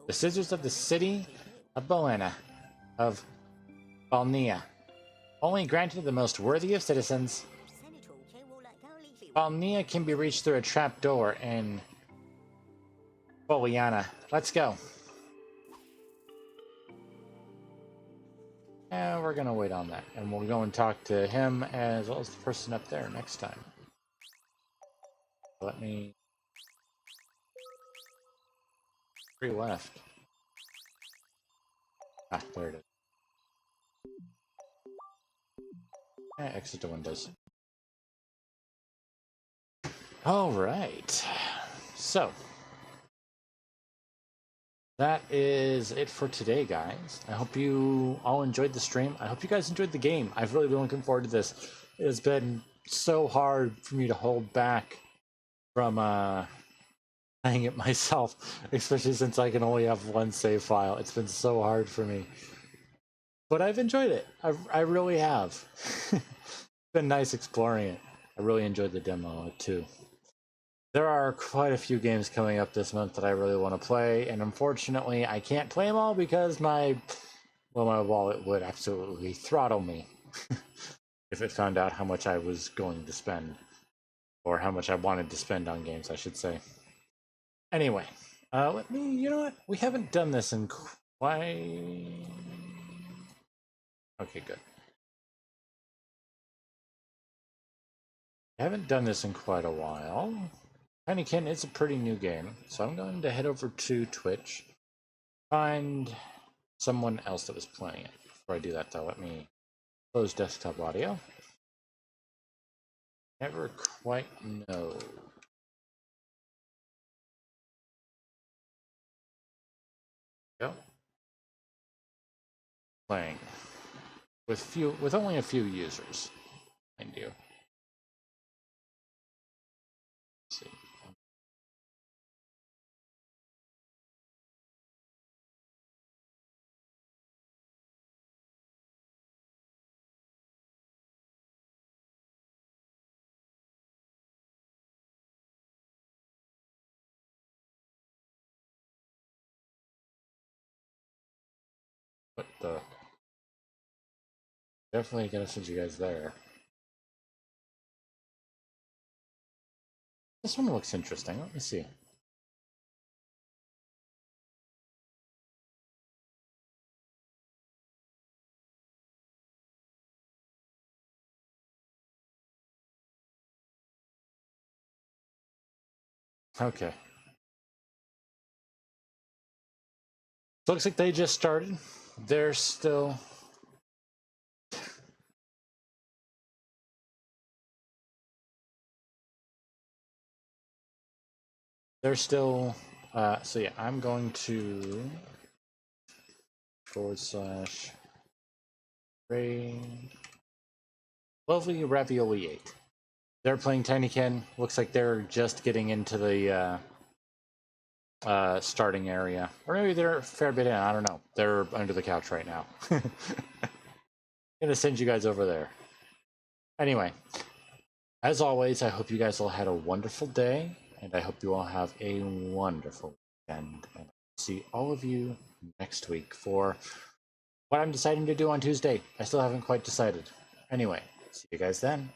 The scissors of the city of Balenia. Only granted to the most worthy of citizens. Balenia can be reached through a trap door in Foliana. Let's go. And we're gonna wait on that, and we'll go and talk to him as well as the person up there next time. Let me... 3 left. Ah, there it is. Exit the windows. Alright. So. That is it for today, guys. I hope you all enjoyed the stream. I hope you guys enjoyed the game. I've really been looking forward to this. It has been so hard for me to hold back from playing it myself, especially since I can only have one save file. It's been so hard for me. But I've enjoyed it. I really have. It's been nice exploring it. I really enjoyed the demo too. There are quite a few games coming up this month that I really want to play, and unfortunately I can't play them all because my well, my wallet would absolutely throttle me if it found out how much I was going to spend, or how much I wanted to spend on games, I should say. Anyway, let me, you know what? We haven't done this in quite... Okay, good. I haven't done this in quite a while. Tinykin is a pretty new game, so I'm going to head over to Twitch, find someone else that was playing it. Before I do that, though, let me close desktop audio. Never quite know. Go. Playing with only a few users, mind you. Let's see. What the? Definitely gonna send you guys there. This one looks interesting. Let me see. Okay. Looks like they just started. They're still... They're still... so yeah, I'm going to... / raid... Lovely Ravioli 8. They're playing Tinykin. Looks like they're just getting into the starting area. Or maybe they're a fair bit in, I don't know. They're under the couch right now. Gonna send you guys over there. Anyway, as always, I hope you guys all had a wonderful day, and I hope you all have a wonderful weekend. And I'll see all of you next week for what I'm deciding to do on Tuesday. I still haven't quite decided. Anyway, see you guys then.